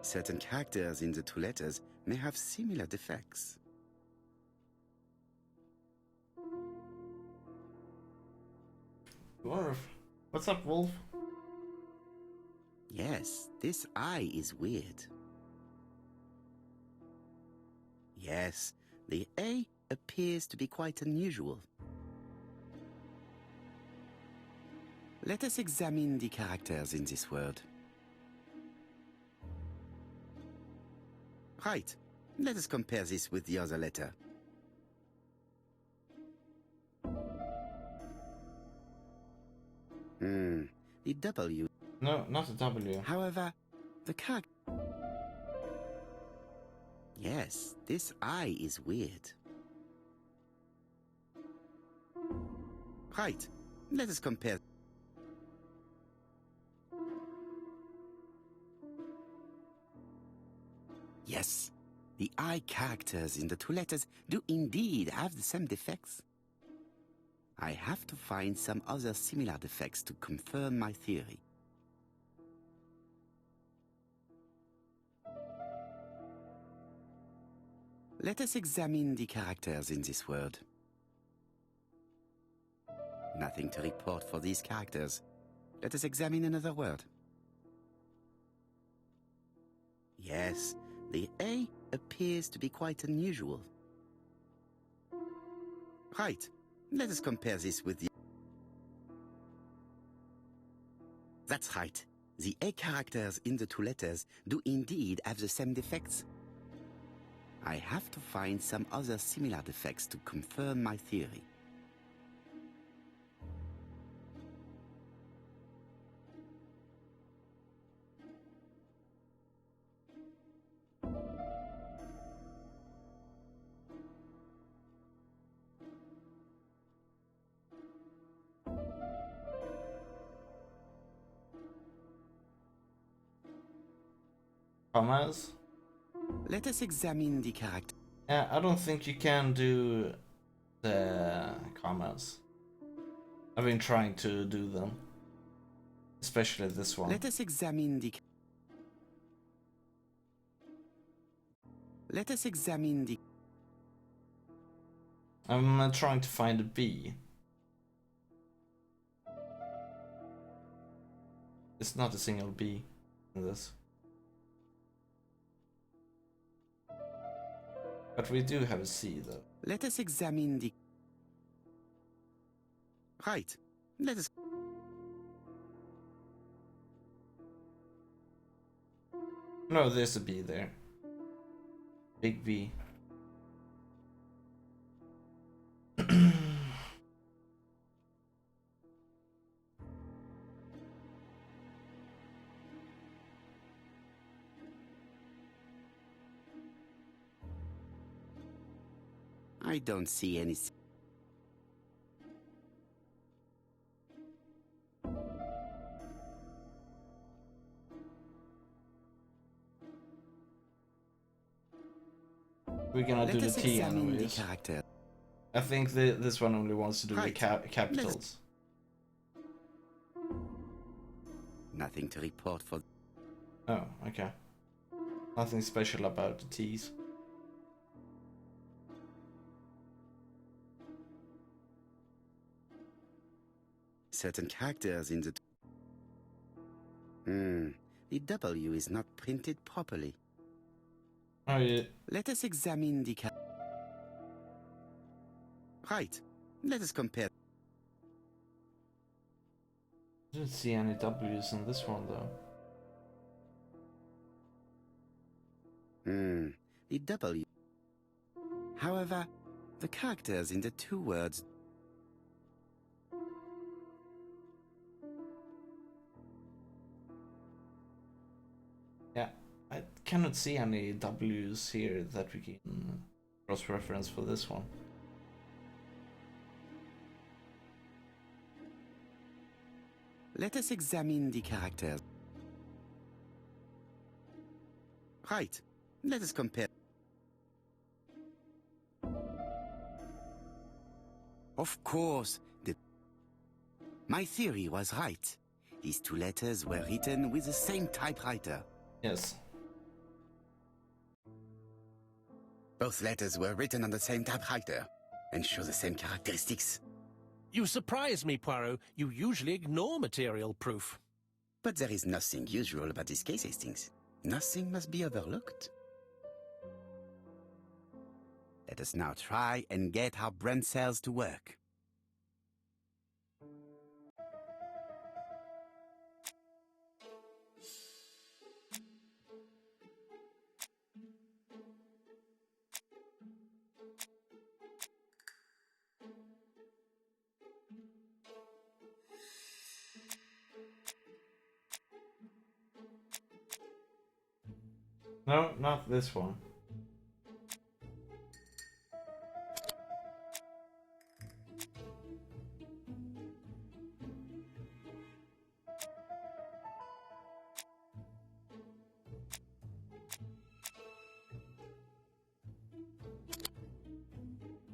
Certain characters in the two letters may have similar defects. What's up, Wolf? Yes, this I is weird. Yes, the A appears to be quite unusual. Let us examine the characters in this word. Right. Let us compare this with the other letter. The W. No, not a W. However, the character... Yes, this I is weird. Right. Let us compare... Yes, the I characters in the two letters do indeed have the same defects. I have to find some other similar defects to confirm my theory. Let us examine the characters in this word. Nothing to report for these characters. Let us examine another word. Yes, the A appears to be quite unusual. Right. Let us compare this with the... That's right. The A characters in the two letters do indeed have the same defects. I have to find some other similar defects to confirm my theory. Commas? Let us examine the character. Yeah, I don't think you can do the commas. I've been trying to do them. Especially this one. Let us examine the... Let us examine the... I'm trying to find a B. It's not a single B in this. But we do have a C though. Let us examine the... Right. Let us... No, there's a B there. Big B. I don't see any... We're gonna Let do the us T examine the anyways. character. I think this one only wants to do the Right. capitals. Nothing to report for. Oh, okay. Nothing special about the T's. Certain characters in the. The W is not printed properly. Oh, yeah. Let us examine the Right. Let us compare. I didn't see any W's in this one though. The W. However, the characters in the two words. Yeah, I cannot see any W's here that we can cross-reference for this one. Let us examine the characters. Right. Let us compare. Of course, my theory was right. These two letters were written with the same typewriter. Yes. Both letters were written on the same typewriter and show the same characteristics. You surprise me, Poirot. You usually ignore material proof. But there is nothing usual about this case, Hastings. Nothing must be overlooked. Let us now try and get our brain cells to work. No, not this one.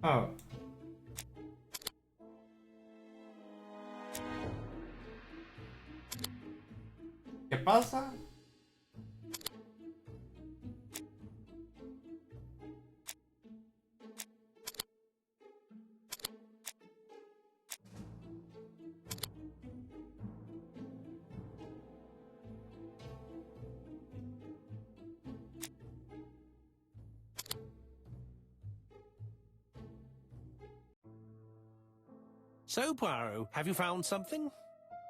Oh. ¿Qué pasa? So, Poirot, have you found something?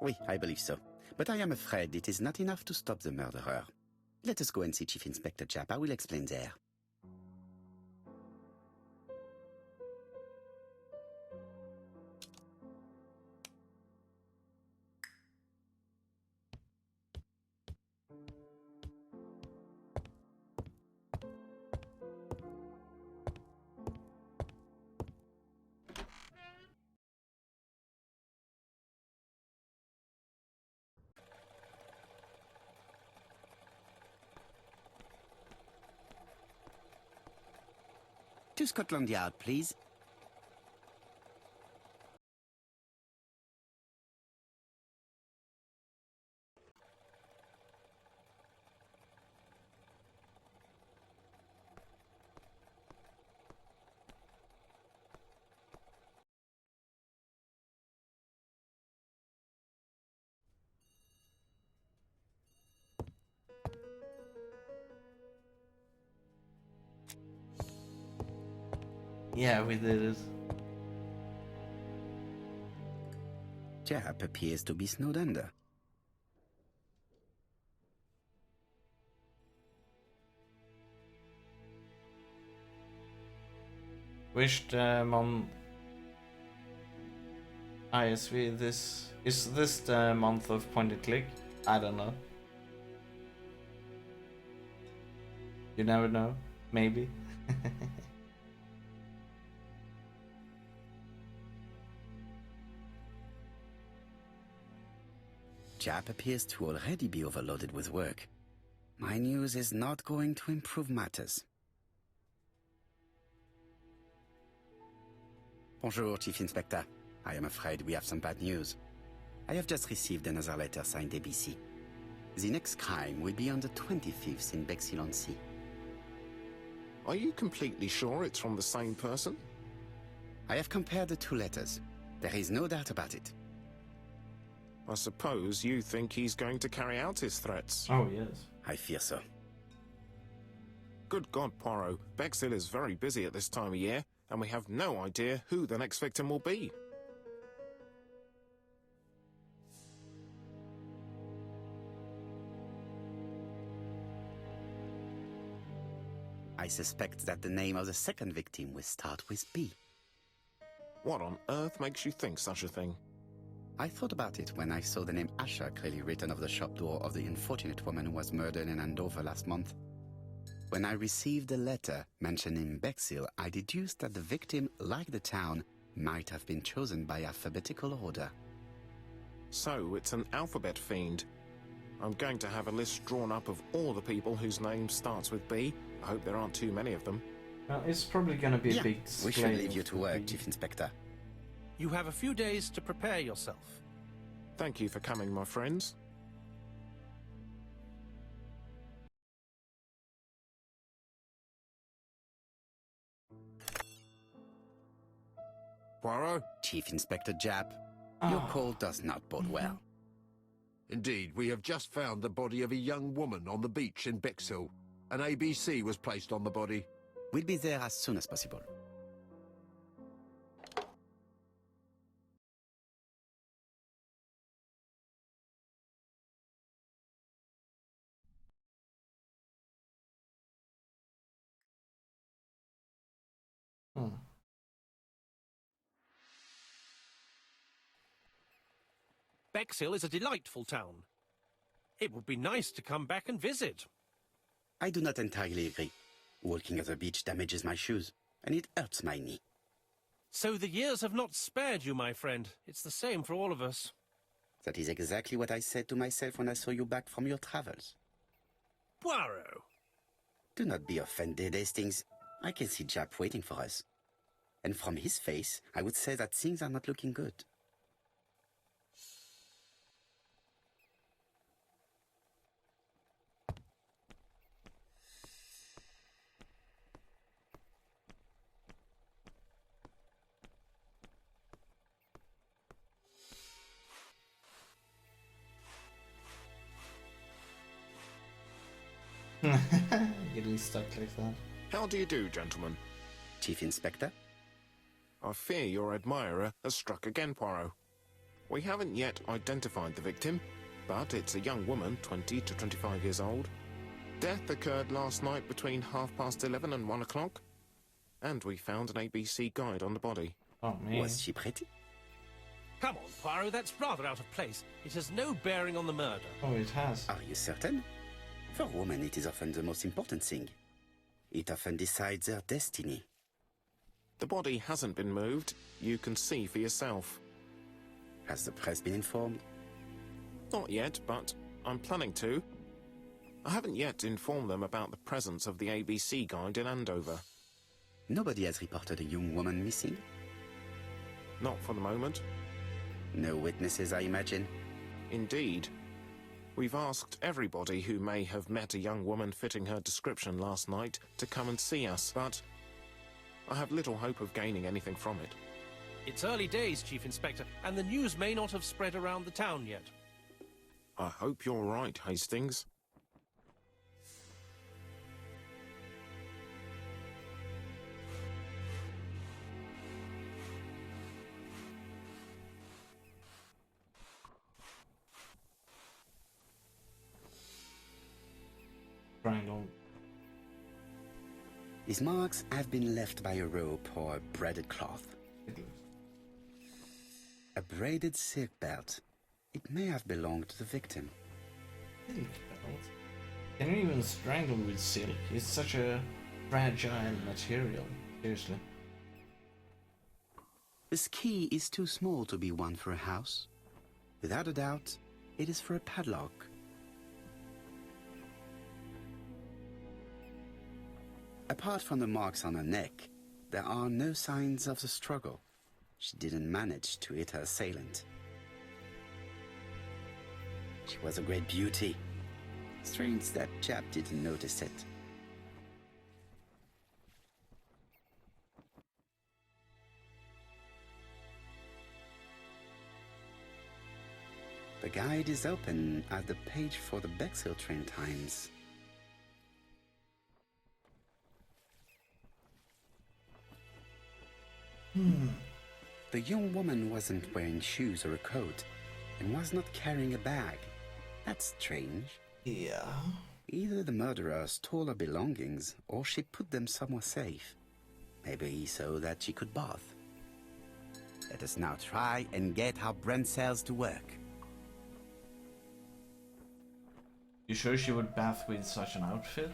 Oui, I believe so. But I am afraid it is not enough to stop the murderer. Let us go and see Chief Inspector Japp. I will explain there. To Scotland Yard, please. Yeah, we did it. Japp appears to be snowed under. Wished on ISV this is this the month of point and click? I don't know. You never know. Maybe. Japp appears to already be overloaded with work. My news is not going to improve matters. Bonjour, Chief Inspector. I am afraid we have some bad news. I have just received another letter signed ABC. The next crime will be on the 25th in Bexhill-on-Sea. Are you completely sure it's from the same person? I have compared the two letters. There is no doubt about it. I suppose you think he's going to carry out his threats. Oh, yes. I fear so. Good God, Poirot. Bexhill is very busy at this time of year, and we have no idea who the next victim will be. I suspect that the name of the second victim will start with B. What on earth makes you think such a thing? I thought about it when I saw the name Asher clearly written over the shop door of the unfortunate woman who was murdered in Andover last month. When I received a letter mentioning Bexhill, I deduced that the victim, like the town, might have been chosen by alphabetical order. So, it's an alphabet fiend. I'm going to have a list drawn up of all the people whose name starts with B. I hope there aren't too many of them. Well, it's probably gonna be a big we display should leave you of to work, the- Chief Inspector. You have a few days to prepare yourself. Thank you for coming, my friends. Poirot? Chief Inspector Japp, your Ah. call does not bode well. Indeed, we have just found the body of a young woman on the beach in Bexhill. An ABC was placed on the body. We'll be there as soon as possible. Hmm. Bexhill is a delightful town. It would be nice to come back and visit. I do not entirely agree. Walking at the beach damages my shoes, and it hurts my knee. So the years have not spared you, my friend. It's the same for all of us. That is exactly what I said to myself when I saw you back from your travels. Poirot! Do not be offended, Hastings. I can see Japp waiting for us. And from his face, I would say that things are not looking good. Getting stuck like that. How do you do, gentlemen? Chief Inspector? I fear your admirer has struck again, Poirot. We haven't yet identified the victim, but it's a young woman, 20 to 25 years old. Death occurred last night between 11:30 and 1 o'clock, and we found an ABC guide on the body. Oh man. Was she pretty? Come on, Poirot, that's rather out of place. It has no bearing on the murder. Oh, it has. Are you certain? For women, it is often the most important thing. It often decides their destiny. The body hasn't been moved. You can see for yourself. Has the press been informed? Not yet, but I'm planning to. I haven't yet informed them about the presence of the ABC guide in Andover. Nobody has reported a young woman missing? Not for the moment. No witnesses, I imagine. Indeed. We've asked everybody who may have met a young woman fitting her description last night to come and see us, but I have little hope of gaining anything from it. It's early days, Chief Inspector, and the news may not have spread around the town yet. I hope you're right, Hastings. Triangle. His marks have been left by a rope or a braided cloth. A braided silk belt. It may have belonged to the victim. Silk belt. Can you even strangle with silk? It's such a fragile material. Seriously. This key is too small to be one for a house. Without a doubt, it is for a padlock. Apart from the marks on her neck, there are no signs of the struggle. she didn't manage to hit her assailant. She was a great beauty. Strange that chap didn't notice it. The guide is open at the page for the Bexhill train times. The young woman wasn't wearing shoes or a coat and was not carrying a bag. That's strange. Yeah. Either the murderer stole her belongings or she put them somewhere safe. Maybe so that she could bath. Let us now try and get our brain cells to work. You sure she would bath with such an outfit?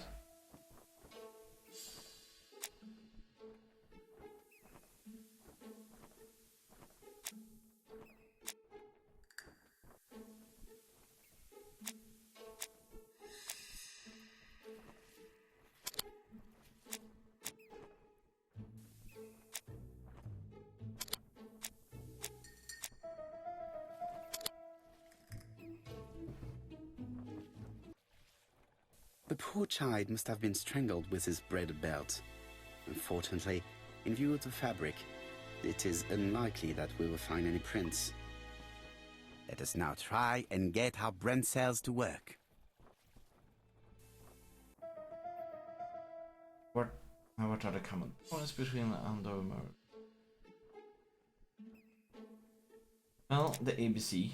The poor child must have been strangled with his braided belt. Unfortunately, in view of the fabric, it is unlikely that we will find any prints. Let us now try and get our brain cells to work. What are the common points between Ando and Murder? Well, the ABC.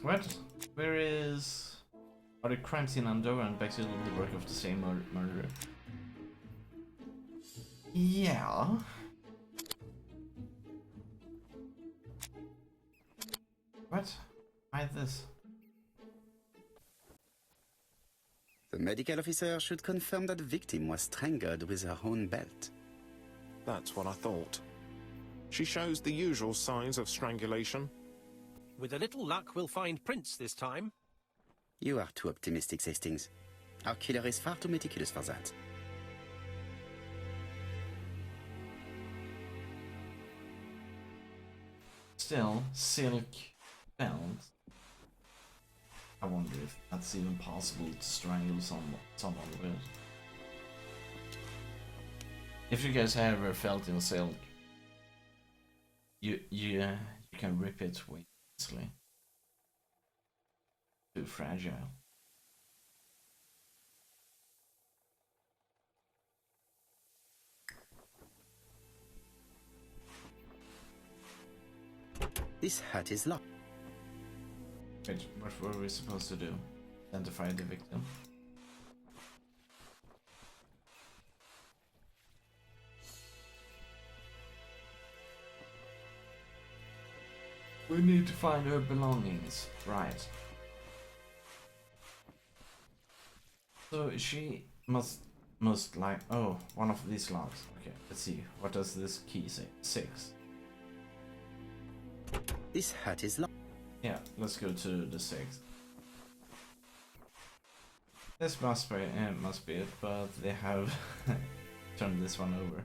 What? Where is... Are the crimes in Andorra and Bexhill the work of the same murderer? Yeah. What? Why this? The medical officer should confirm that the victim was strangled with her own belt. That's what I thought. She shows the usual signs of strangulation. With a little luck, we'll find prints this time. You are too optimistic, Hastings. Our killer is far too meticulous for that. Still, silk belt. I wonder if that's even possible to strangle someone with. If you guys have ever felt in silk, you can rip it way easily. Too fragile. This hut is locked. Wait, what were we supposed to do? Identify the victim? We need to find her belongings. Right. So she must like... Oh, one of these locks. Okay, let's see. What does this key say? 6. This hut is locked. Yeah, let's go to the 6th. This must be it, but they have turned this one over.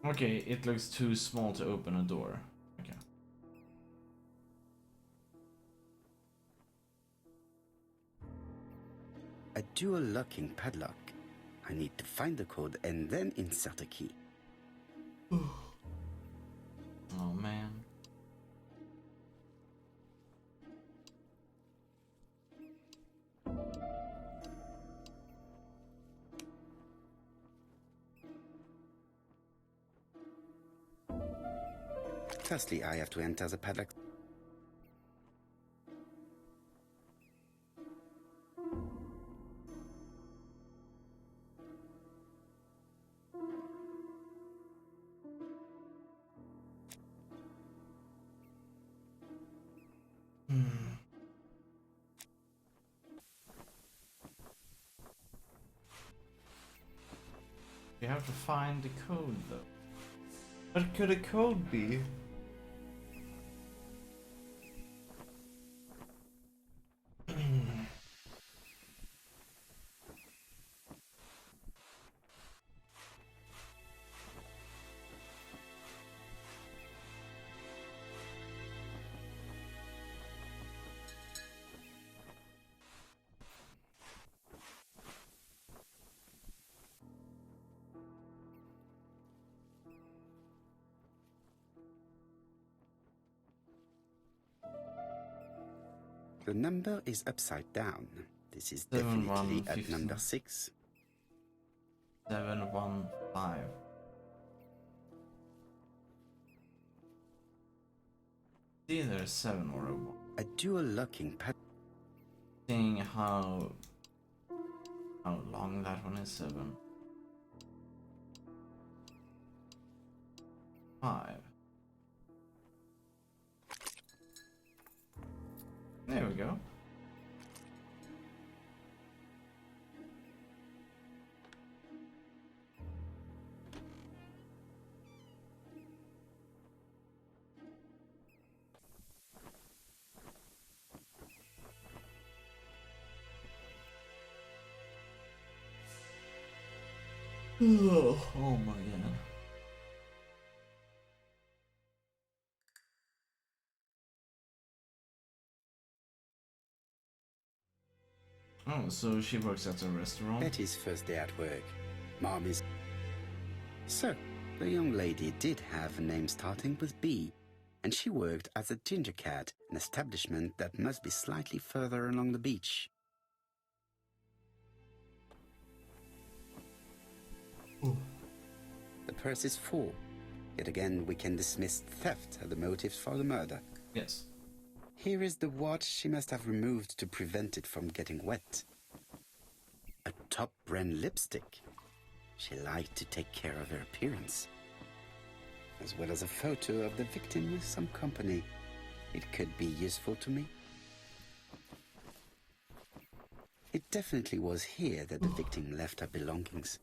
Okay, it looks too small to open a door. Okay. A dual locking padlock. I need to find the code and then insert a key. Oh man. Firstly, I have to enter the padlock. You have to find the code though. What could a code be? The number is upside down. This is 7, definitely 1, at 15. number 6. 715. It's either a 7 or a 1. A dual locking pad. Seeing how long that one is. 7. 5. There we go. Oh my god. Oh, so she works at a restaurant? Betty's first day at work. Mom is... So, the young lady did have a name starting with B, and she worked as a Ginger Cat, an establishment that must be slightly further along the beach. Ooh. The purse is full. Yet again, we can dismiss theft as the motive for the murder. Yes. Here is the watch she must have removed to prevent it from getting wet. A top brand lipstick. She liked to take care of her appearance. As well as a photo of the victim with some company. It could be useful to me. It definitely was here that the victim left her belongings.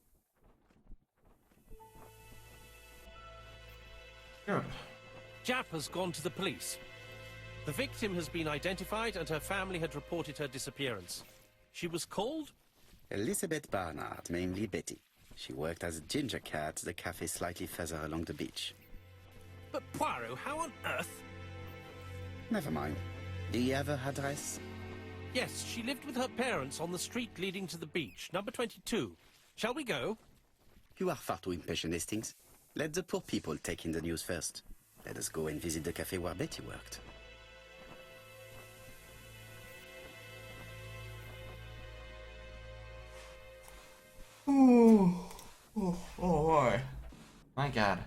Good. Jap has gone to the police. The victim has been identified and her family had reported her disappearance. She was called? Elizabeth Barnard, mainly Betty. She worked as a Ginger Cat at the cafe slightly further along the beach. But Poirot, how on earth? Never mind. Do you have her address? Yes, she lived with her parents on the street leading to the beach, number 22. Shall we go? You are far too impatient, Hastings. Let the poor people take in the news first. Let us go and visit the cafe where Betty worked. Oh boy. My god.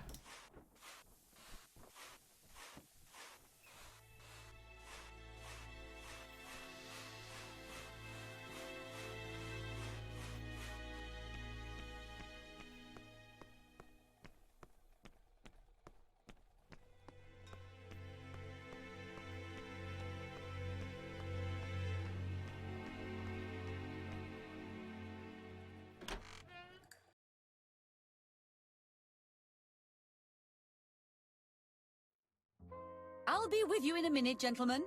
I'll be with you in a minute, gentlemen.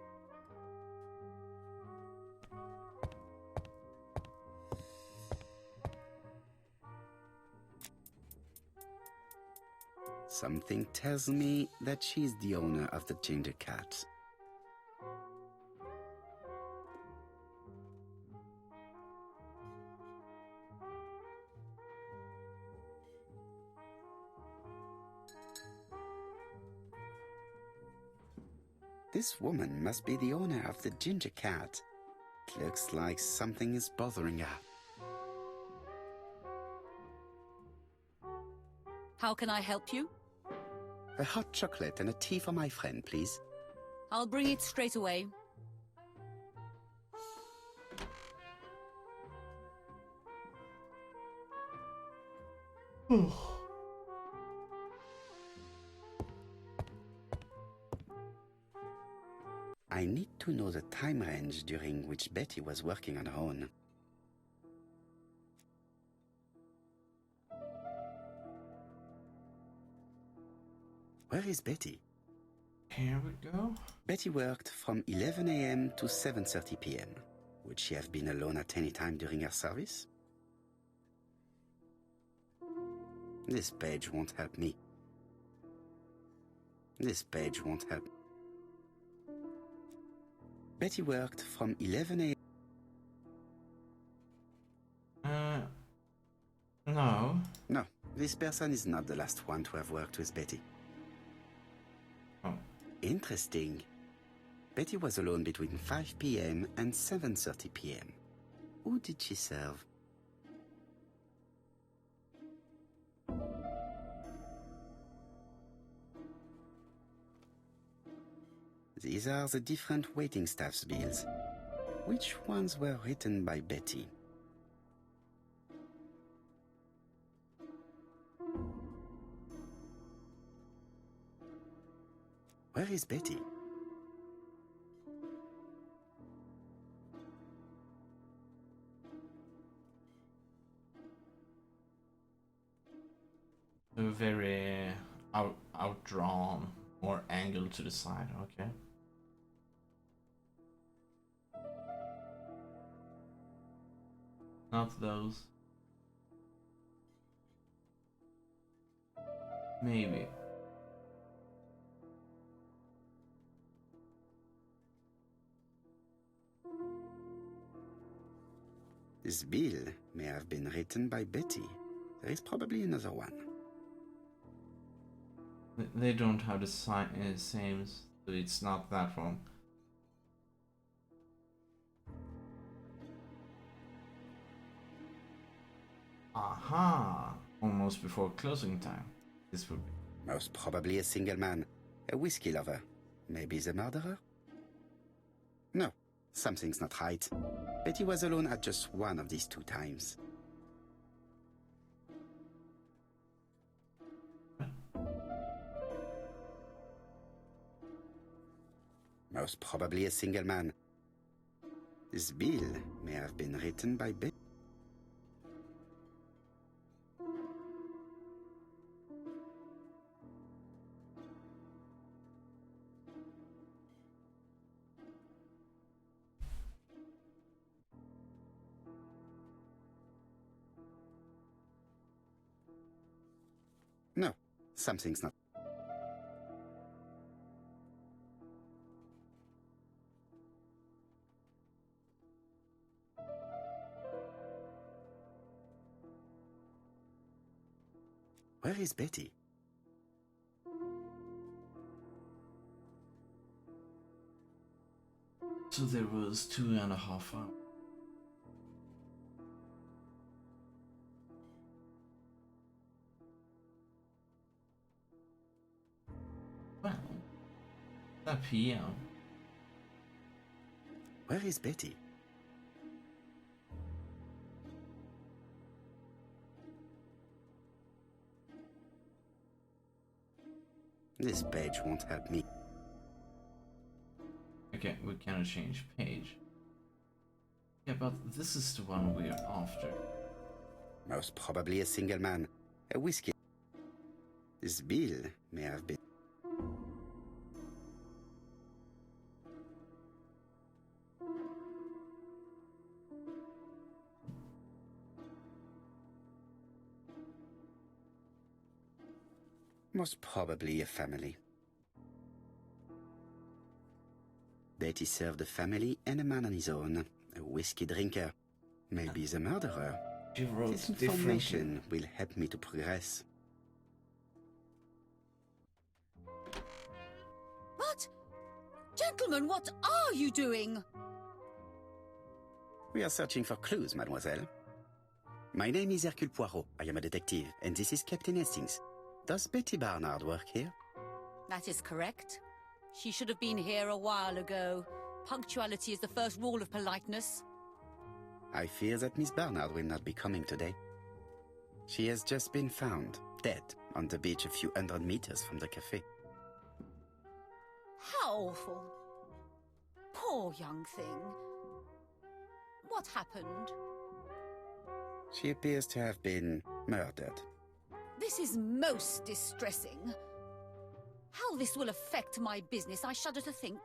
Something tells me that she's the owner of the Ginger Cat. This woman must be the owner of the Ginger Cat. It looks like something is bothering her. How can I help you? A hot chocolate and a tea for my friend, please. I'll bring it straight away. I need to know the time range during which Betty was working on her own. Where is Betty? Here we go. Betty worked from 11 a.m. to 7:30 p.m. Would she have been alone at any time during her service? This page won't help me. This page won't help. Betty worked from 11 a.m. No. No, this person is not the last one to have worked with Betty. Oh. Interesting. Betty was alone between 5 p.m. and 7:30 p.m. Who did she serve? These are the different waiting staff's bills. Which ones were written by Betty? Where is Betty? Very outdrawn, more angled to the side, okay. Not those. Maybe. This bill may have been written by Betty. There is probably another one. They don't have the same, so it's not that one. Aha! Almost before closing time. This would be. Most probably a single man, a whiskey lover. Maybe the murderer? No, something's not right. Betty was alone at just one of these two times. Most probably a single man. This bill may have been written by Betty. No, something's not. Where is Betty? So there was 2.5 hours. Well, that PM. Where is Betty? This page won't help me. Okay, we cannot change page. Yeah, but this is the one we're after. Most probably a single man, a whiskey. This bill may have been. Most probably a family. Betty served a family and a man on his own, a whiskey drinker. Maybe the murderer. She wrote This differently. information will help me to progress. What? Gentlemen, what are you doing? We are searching for clues, mademoiselle. My name is Hercule Poirot. I am a detective, and this is Captain Hastings. Does Betty Barnard work here? That is correct. She should have been here a while ago. Punctuality is the first rule of politeness. I fear that Miss Barnard will not be coming today. She has just been found, dead, on the beach a few hundred meters from the cafe. How awful. Poor young thing. What happened? She appears to have been murdered. This is most distressing. How this will affect my business, I shudder to think.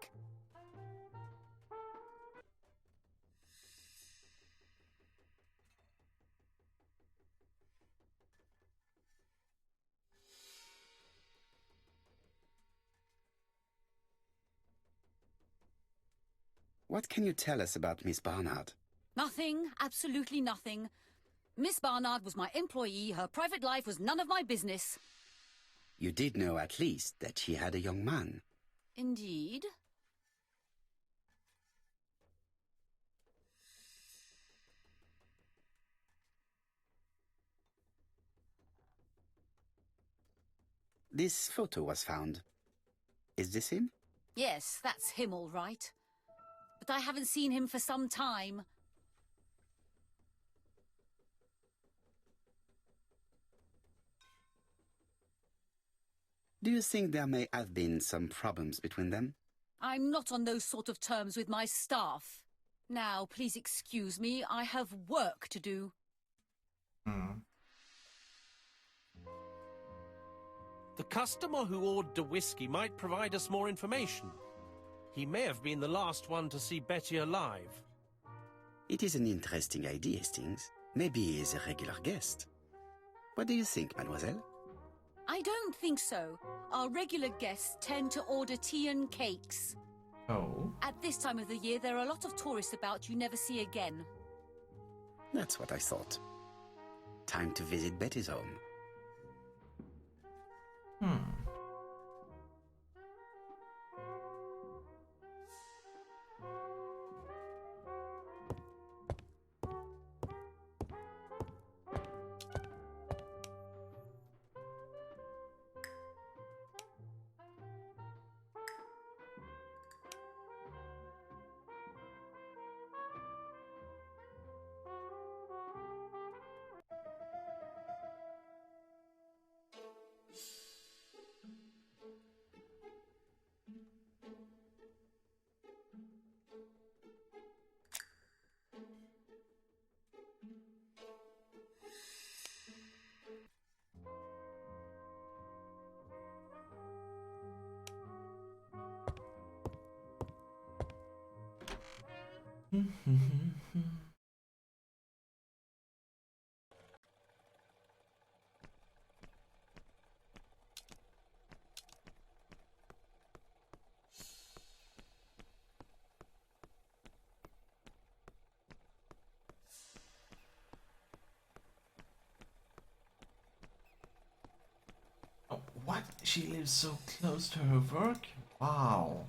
What can you tell us about Miss Barnard? Nothing, absolutely nothing. Miss Barnard was my employee. Her private life was none of my business. You did know at least that she had a young man. Indeed. This photo was found. Is this him? Yes, that's him all right. But I haven't seen him for some time. Do you think there may have been some problems between them? I'm not on those sort of terms with my staff. Now, please excuse me, I have work to do. The customer who ordered the whiskey might provide us more information. He may have been the last one to see Betty alive. It is an interesting idea, Hastings. Maybe he is a regular guest. What do you think, mademoiselle? I don't think so. Our regular guests tend to order tea and cakes. Oh. At this time of the year, there are a lot of tourists about you never see again. That's what I thought. Time to visit Betty's home. Oh, what? She lives so close to her work? Wow.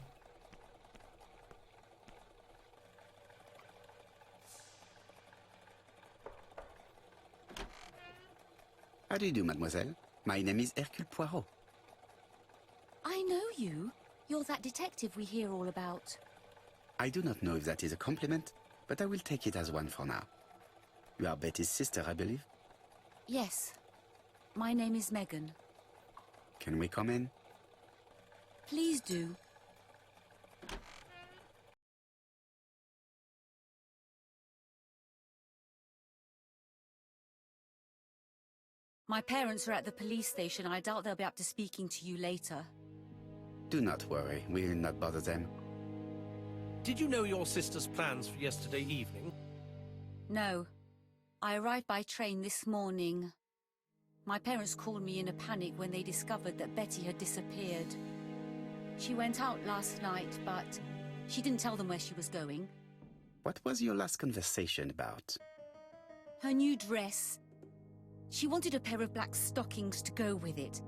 How do you do, mademoiselle? My name is Hercule Poirot. I know you. You're that detective we hear all about. I do not know if that is a compliment, but I will take it as one for now. You are Betty's sister, I believe? Yes. My name is Megan. Can we come in? Please do. My parents are at the police station. I doubt they'll be up to speaking to you later. Do not worry, we will not bother them. Did you know your sister's plans for yesterday evening? No. I arrived by train this morning. My parents called me in a panic when they discovered that Betty had disappeared. She went out last night, but she didn't tell them where she was going. What was your last conversation about? Her new dress. She wanted a pair of black stockings to go with it.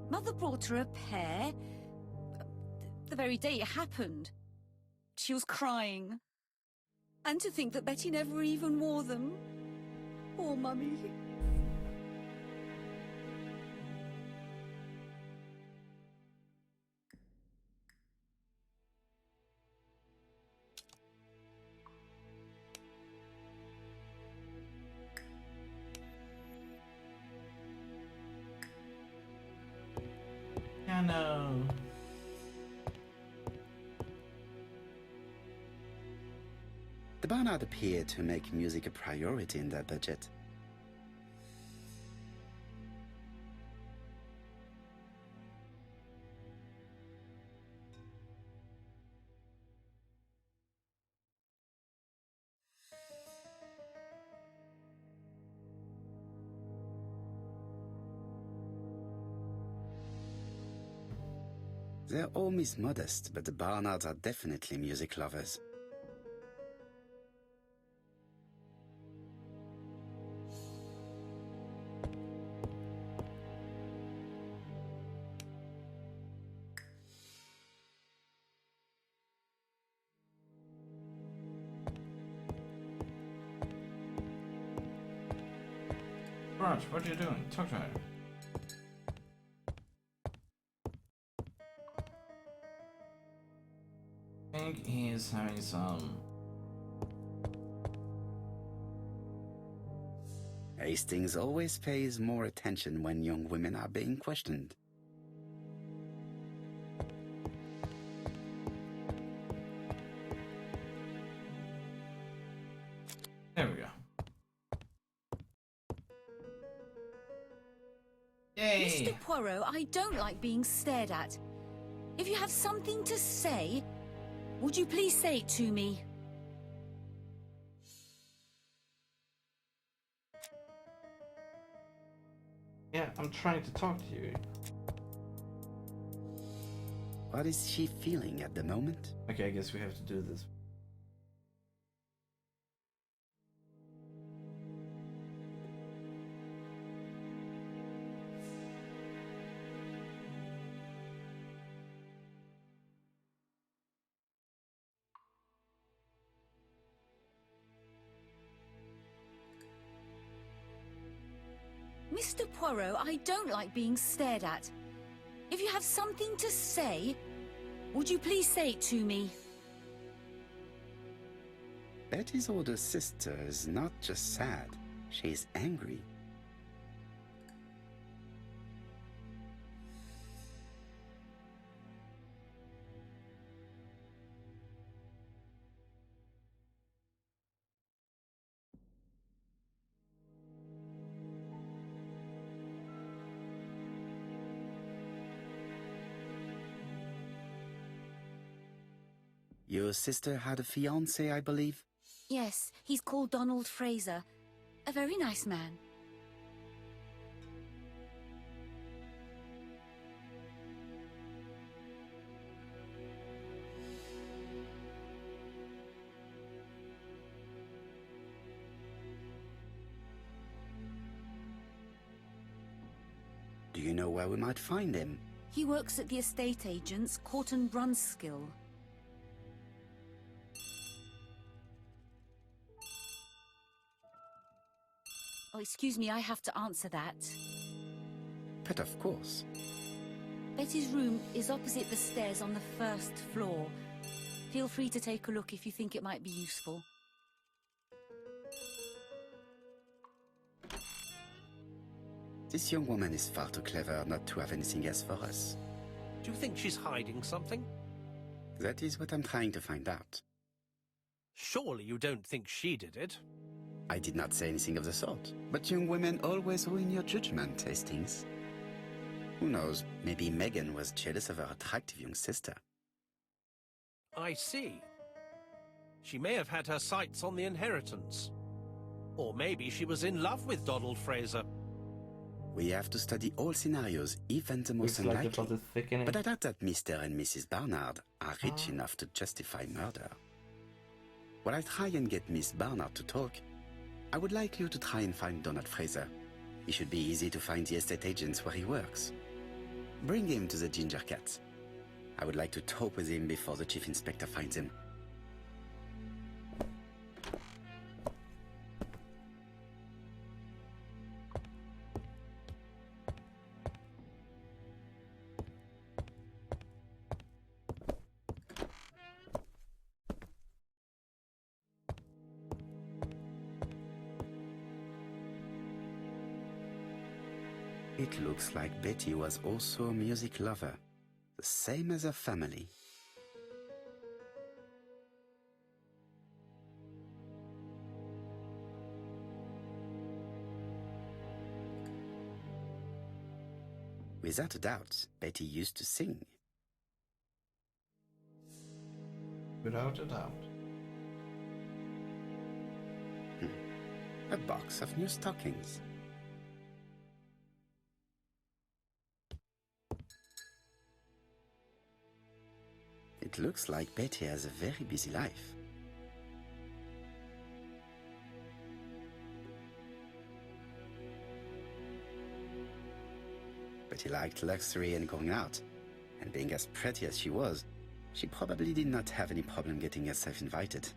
Mother brought her a pair. The very day it happened. She was crying. And to think that Betty never even wore them. Poor Mummy. piano. The Barnard appeared to make music a priority in their budget. Their home is modest, but the Barnards are definitely music lovers. Raj, what are you doing? Talk to her. I think he's having some... Hastings always pays more attention when young women are being questioned. There we go. Yay! Mr. Poirot, I don't like being stared at. If you have something to say, would you please say it to me? Yeah, I'm trying to talk to you. What is she feeling at the moment? Okay, I guess we have to do this. Mr. Poirot, I don't like being stared at. If you have something to say, would you please say it to me? Betty's older sister is not just sad, she's angry. Your sister had a fiancé, I believe? Yes, he's called Donald Fraser. A very nice man. Do you know where we might find him? He works at the estate agent's, Court and Brunskill. Oh, excuse me, I have to answer that. But of course. Betty's room is opposite the stairs on the first floor. Feel free to take a look if you think it might be useful. This young woman is far too clever not to have anything else for us. Do you think she's hiding something? That is what I'm trying to find out. Surely you don't think she did it? I did not say anything of the sort. But young women always ruin your judgment, Hastings. Who knows, maybe Megan was jealous of her attractive young sister. I see. She may have had her sights on the inheritance. Or maybe she was in love with Donald Fraser. We have to study all scenarios, even the most Looks like the unlikely. plot is thickening. But I doubt that Mr. and Mrs. Barnard are rich enough to justify murder. While I try and get Miss Barnard to talk, I would like you to try and find Donald Fraser. It should be easy to find the estate agents where he works. Bring him to the Ginger Cat. I would like to talk with him before the Chief Inspector finds him. It looks like Betty was also a music lover. same as her family. Without a doubt, Betty used to sing. Without a doubt. A box of new stockings. It looks like Betty has a very busy life. Betty liked luxury and going out, and being as pretty as she was, she probably did not have any problem getting herself invited.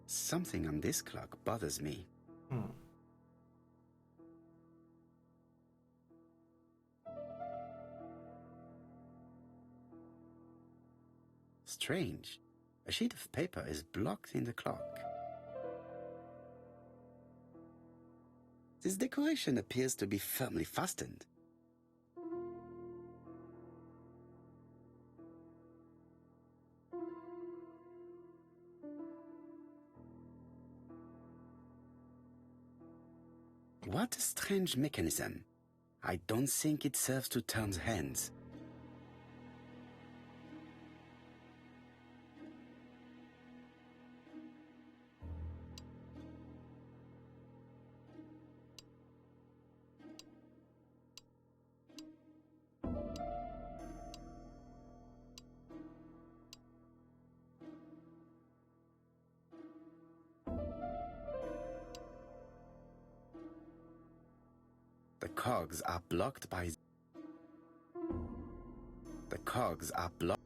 Something on this clock bothers me. Strange. A sheet of paper is blocked in the clock. This decoration appears to be firmly fastened. What a strange mechanism. I don't think it serves to turn the hands. The cogs are blocked by... The cogs are blocked...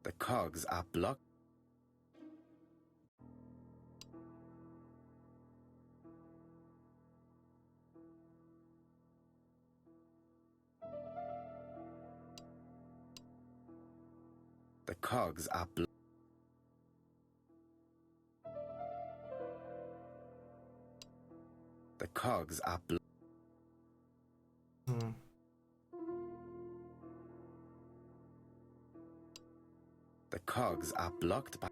The cogs are blocked... The cogs are blocked... The cogs are blocked... The cogs are blocked by...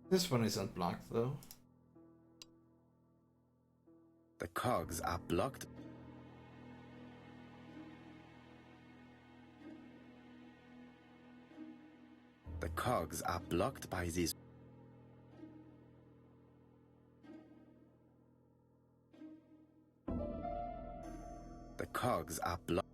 This one isn't blocked though. The cogs are blocked... The cogs are blocked by these... The cogs are blocked...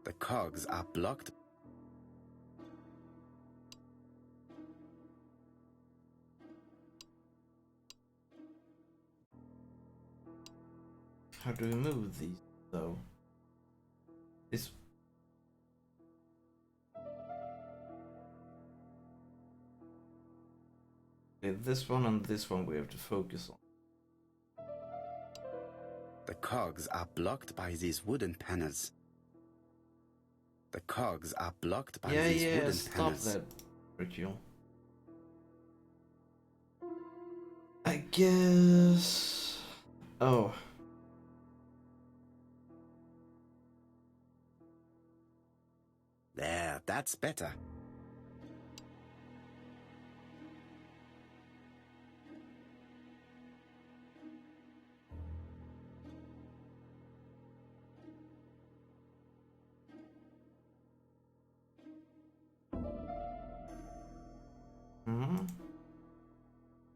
The cogs are blocked... How do we move these though? This... Okay, this one and this one we have to focus on. The cogs are blocked by these wooden panels. The cogs are blocked by these wooden stop panels. that, Hercule. I guess... Oh. There, that's better.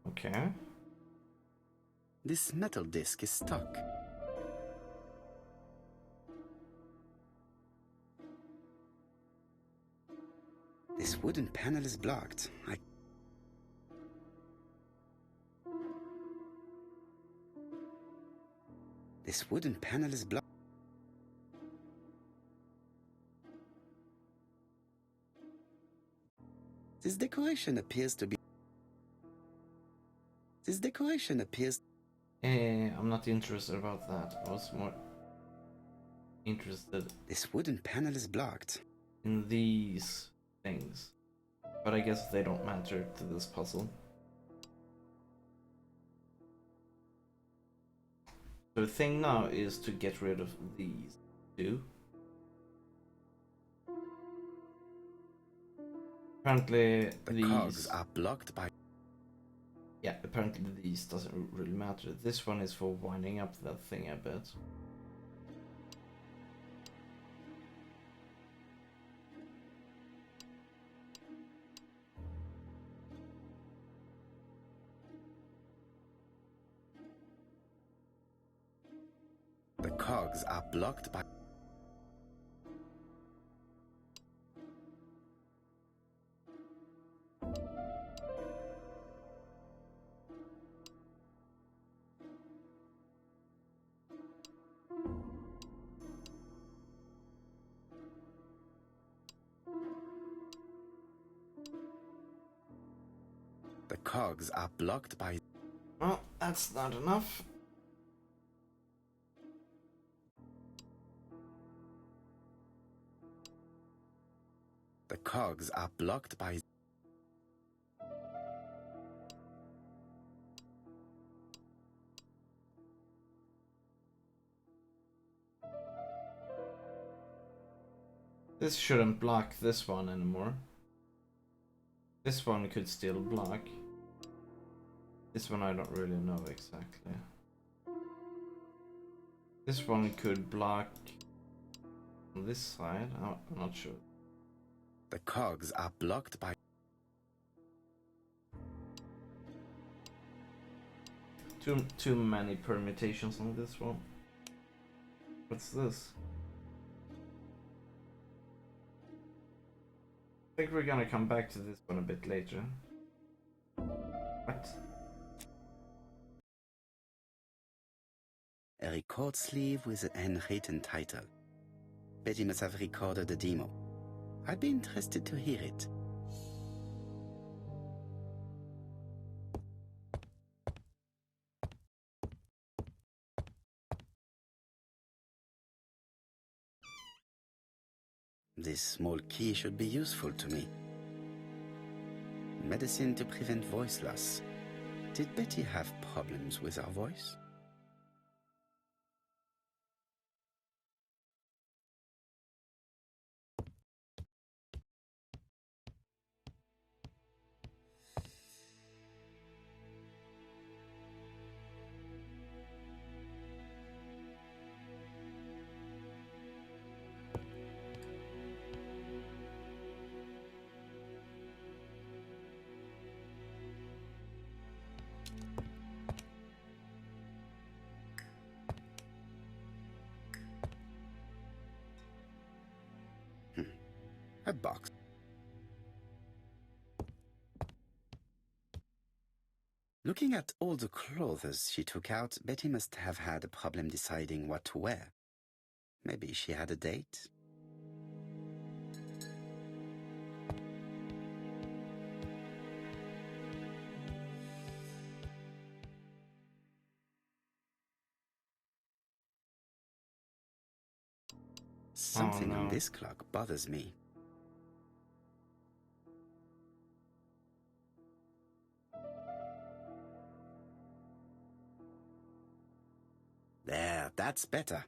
Okay. This metal disc is stuck. This wooden panel is blocked. This wooden panel is blocked. This decoration appears to be... This decoration appears... I'm not interested about that. I was more interested This wooden panel is blocked. in these things. But I guess they don't matter to this puzzle. So the thing now is to get rid of these two. Apparently The cogs are blocked by... Yeah, apparently these doesn't really matter. This one is for winding up that thing a bit. The cogs are blocked by... The cogs are blocked by... Well, that's not enough. The cogs are blocked by... This shouldn't block this one anymore. This one could still block. This one I don't really know exactly. This one could block on this side. I'm not sure. The cogs are blocked by... Too many permutations on this one. What's this? I think we're gonna come back to this one a bit later. What? A record sleeve with a handwritten title. Betty must have recorded the demo. I'd be interested to hear it. This small key should be useful to me. Medicine to prevent voice loss. Did Betty have problems with her voice? A box. Looking at all the clothes she took out, Betty must have had a problem deciding what to wear. Maybe she had a date? Something on this clock bothers me. There, that's better.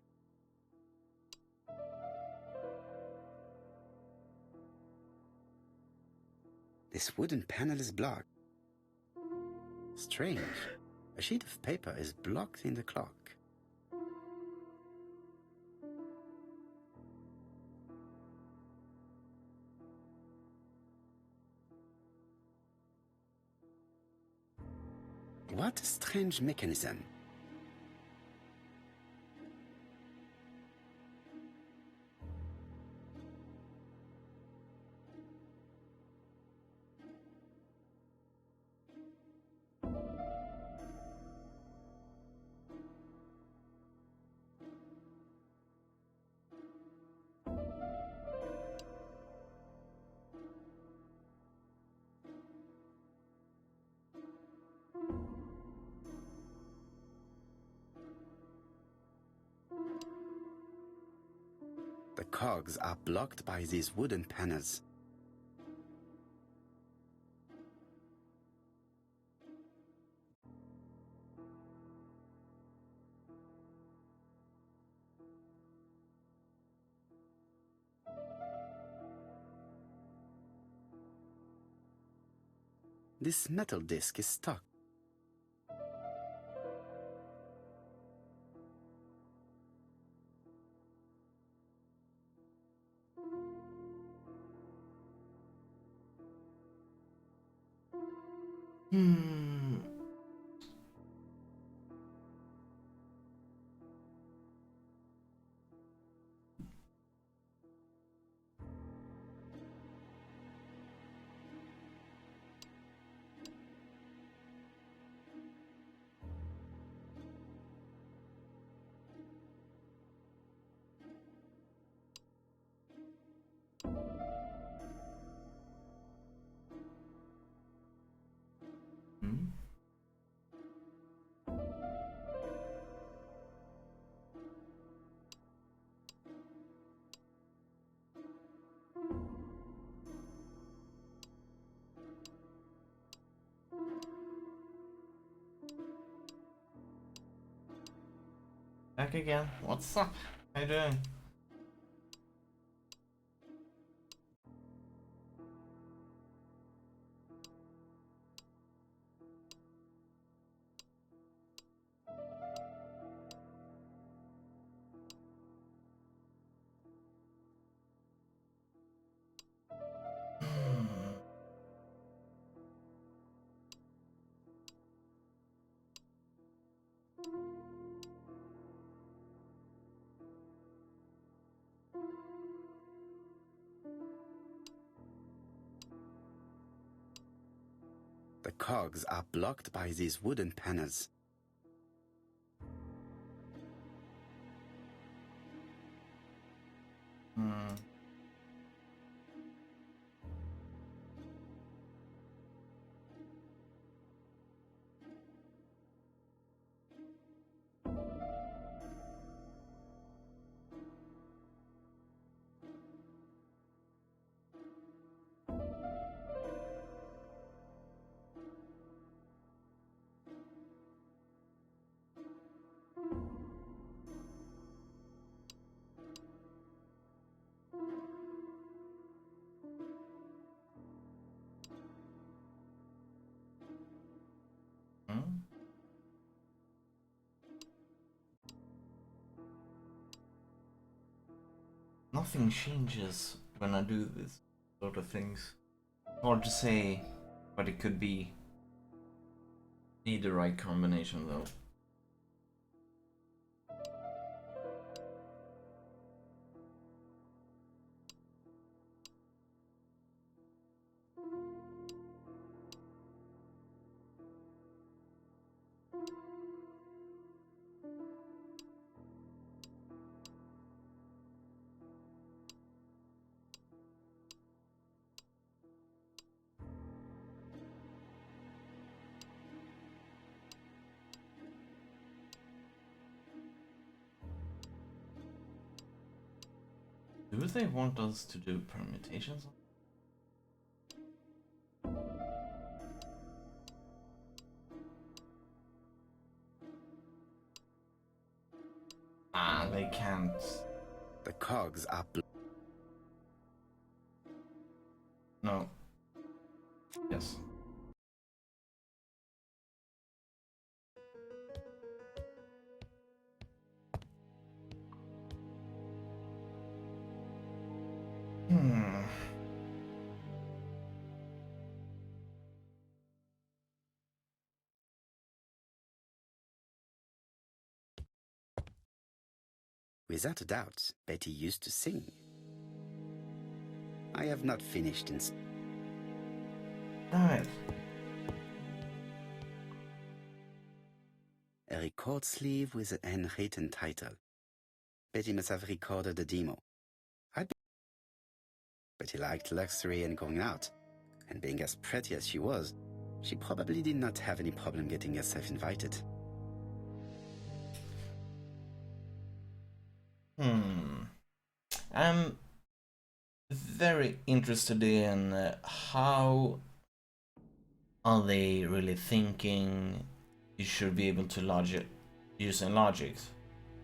This wooden panel is blocked. Strange. A sheet of paper is blocked in the clock. What a strange mechanism. cogs are blocked by these wooden panels. This metal disc is stuck. Back again. What's up? How you doing? The cogs are blocked by these wooden panels. Nothing changes when I do this sort of things. Hard to say, but it could be the right combination though. Do they want us to do permutations? Ah, they can't. The cogs are No. Yes. Without a doubt, Betty used to sing. I have not finished in... Damn it. A record sleeve with an unwritten title. Betty must have recorded a demo. Betty liked luxury and going out, and being as pretty as she was, she probably did not have any problem getting herself invited. I'm very interested in how are they really thinking you should be able to using logic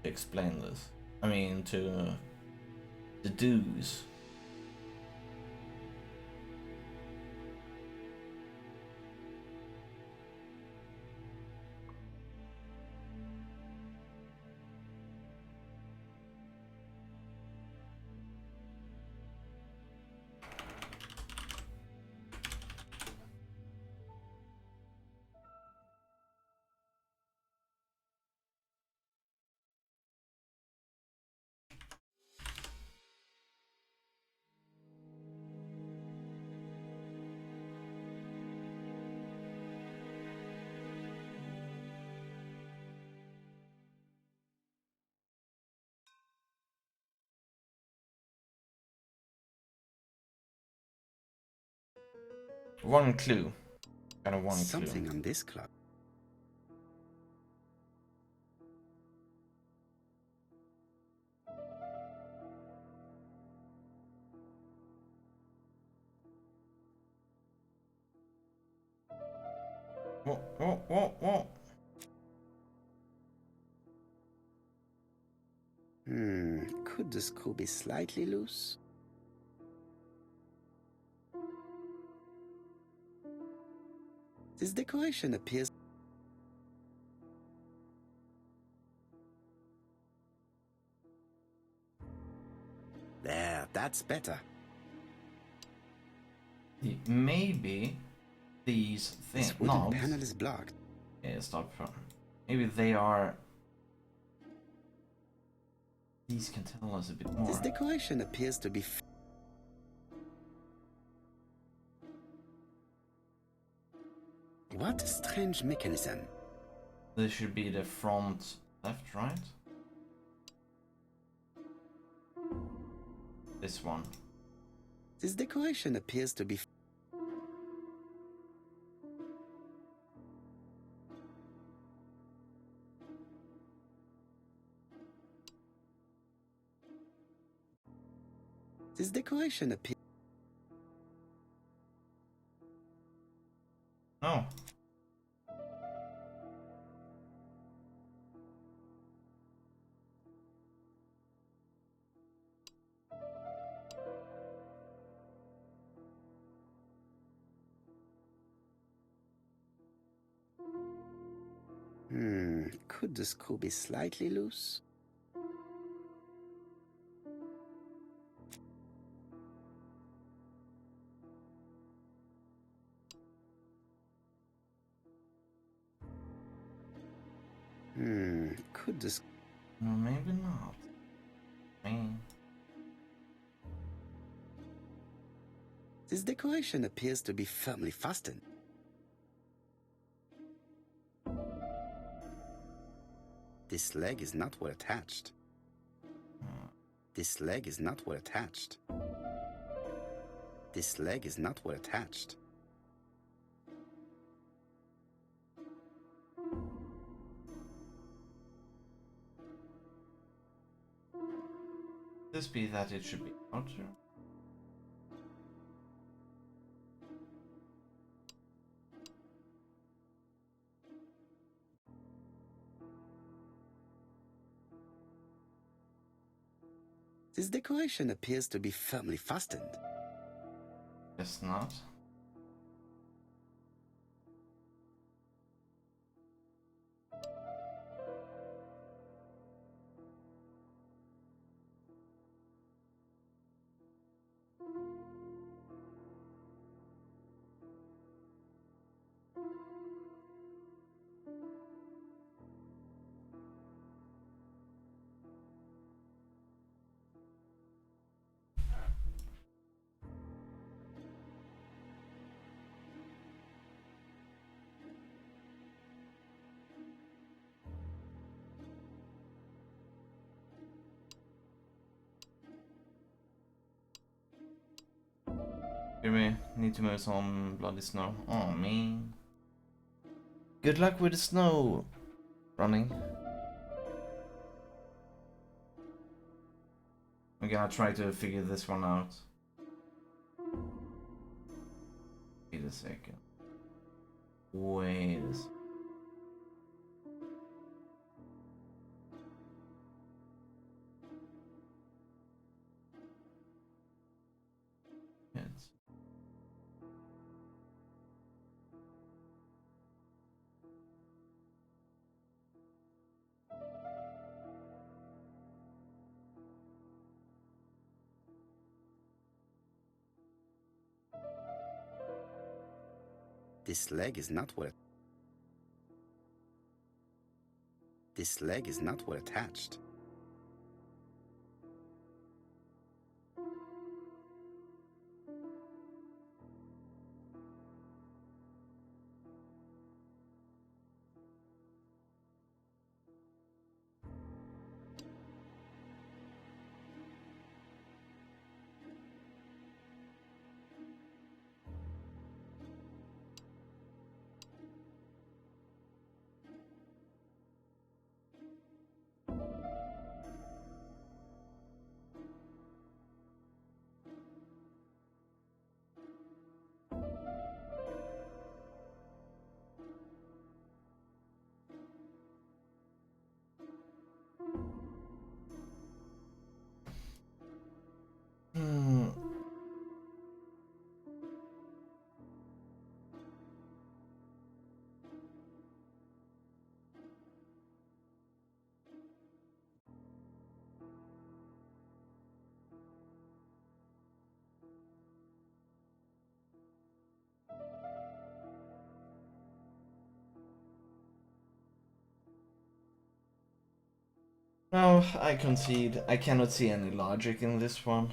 to explain this. I mean, to deduce. One clue. Kind of one Something clue. on this clock. Whoa. Could the screw be slightly loose? This decoration appears... There, that's better. Maybe these things. This wooden panel is blocked. Yeah, stop. Maybe they are. These can tell us a bit more. This decoration appears to be... What a strange mechanism. This should be the front left, right? This one. This decoration appears to be... This decoration appears... No. Could the screw be slightly loose? Could the... No, maybe not. This decoration appears to be firmly fastened. This leg is not well attached. This leg is not well attached. This leg is not well attached. This be that it should be outer. This decoration appears to be firmly fastened. Guess not. We need to move some bloody snow. Oh man. Good luck with the snow running. I'm gonna try to figure this one out. Wait a second. Wait a second. It's... This leg is not well. This leg is not well attached. Hmm. No, I concede. I cannot see any logic in this one.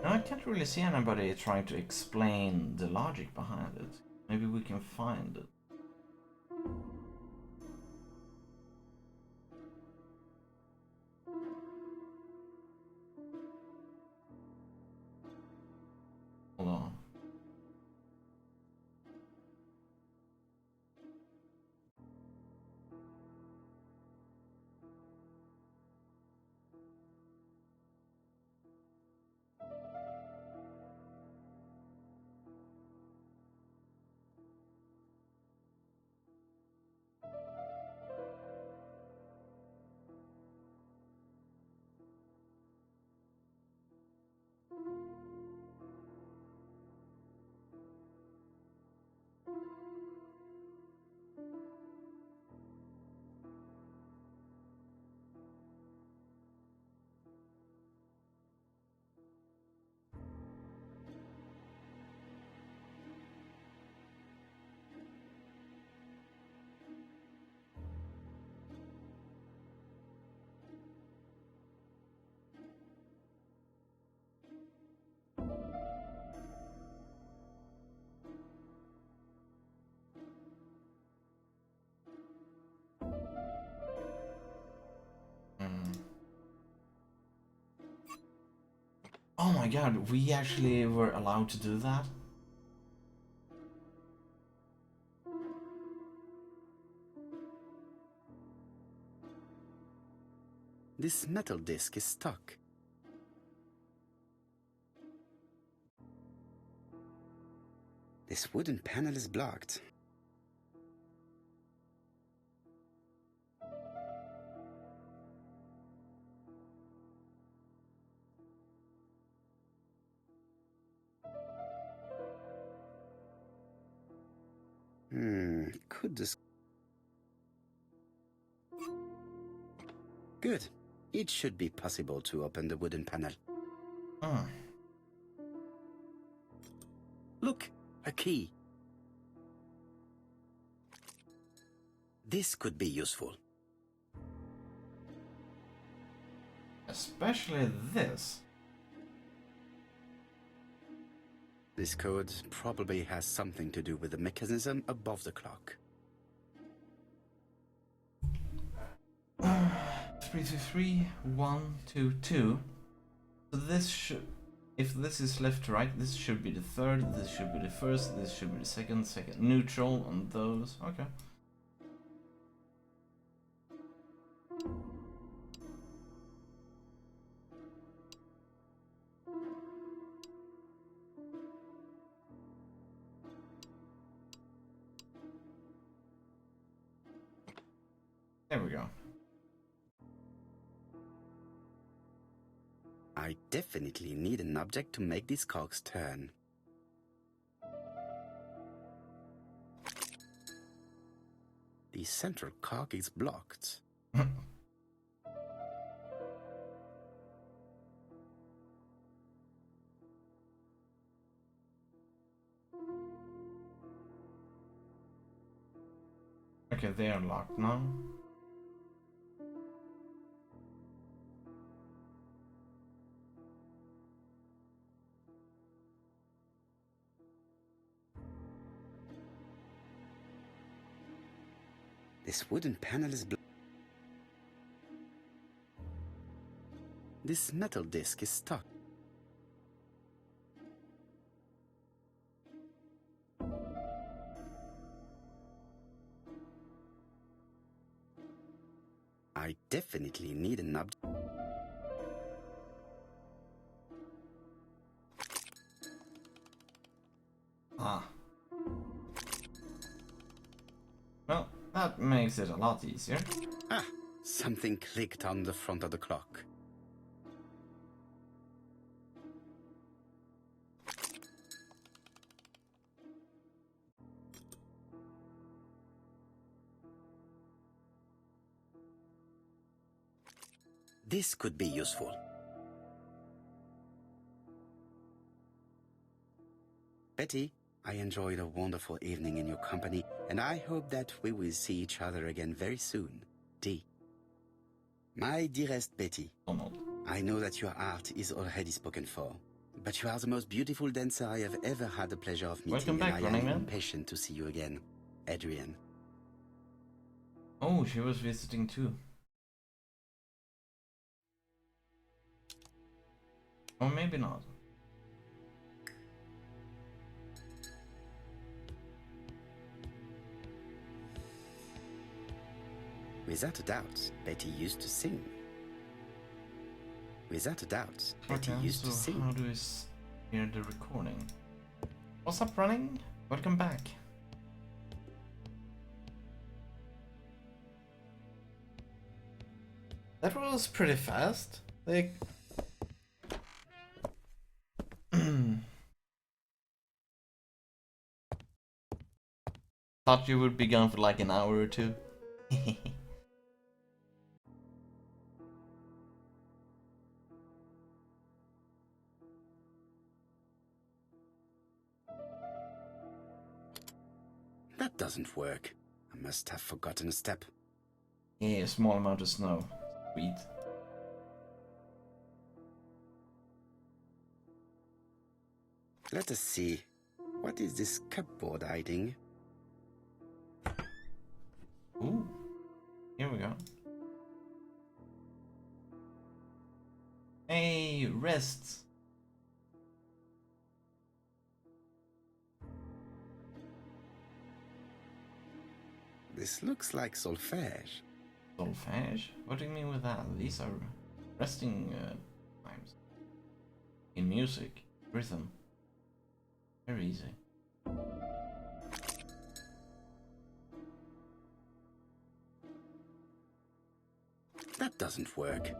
No, I can't really see anybody trying to explain the logic behind it. Maybe we can find it. Hold on. Oh my god, we actually were allowed to do that? This metal disc is stuck. This wooden panel is blocked. Could this... Good. It should be possible to open the wooden panel. Look, a key. This could be useful. Especially this. This code probably has something to do with the mechanism above the clock. 333 122. So this should, if this is left to right, this should be the third, this should be the first, this should be the second neutral on those. Okay. There we go. I definitely need an object to make these cogs turn. The central cog is blocked. Okay, they are locked now. This wooden panel is blocked. This metal disc is stuck. I definitely need an object. Ah. Well, that makes it a lot easier. Ah, something clicked on the front of the clock. This could be useful. Betty, I enjoyed a wonderful evening in your company, and I hope that we will see each other again very soon. D. My dearest Betty, Donald. I know that your art is already spoken for, but you are the most beautiful dancer I have ever had the pleasure of meeting, Welcome back, and I Running am Man. impatient to see you again. Adrian. Oh, she was visiting too. Or maybe not. Without a doubt, Betty used to sing. Without a doubt, Betty Okay, used so to sing. how do we hear the recording? What's up, Running? Welcome back. That was pretty fast. Like... Thought you would be gone for like an hour or two. That doesn't work. I must have forgotten a step. Yeah, a small amount of snow. Sweet. Let us see. What is this cupboard hiding? Ooh. Here we go. Hey, rests. This looks like solfège. Solfège? What do you mean with that? These are resting times. In music, rhythm. Very easy. That doesn't work.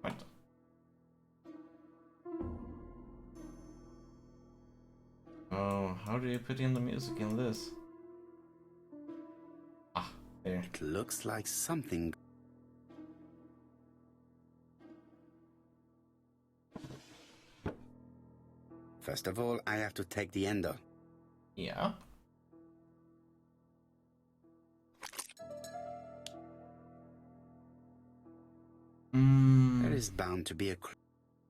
What? Oh, how do you put in the music in this? Ah, there. It looks like something. First of all, I have to take the ender. Yeah. There is bound to be a.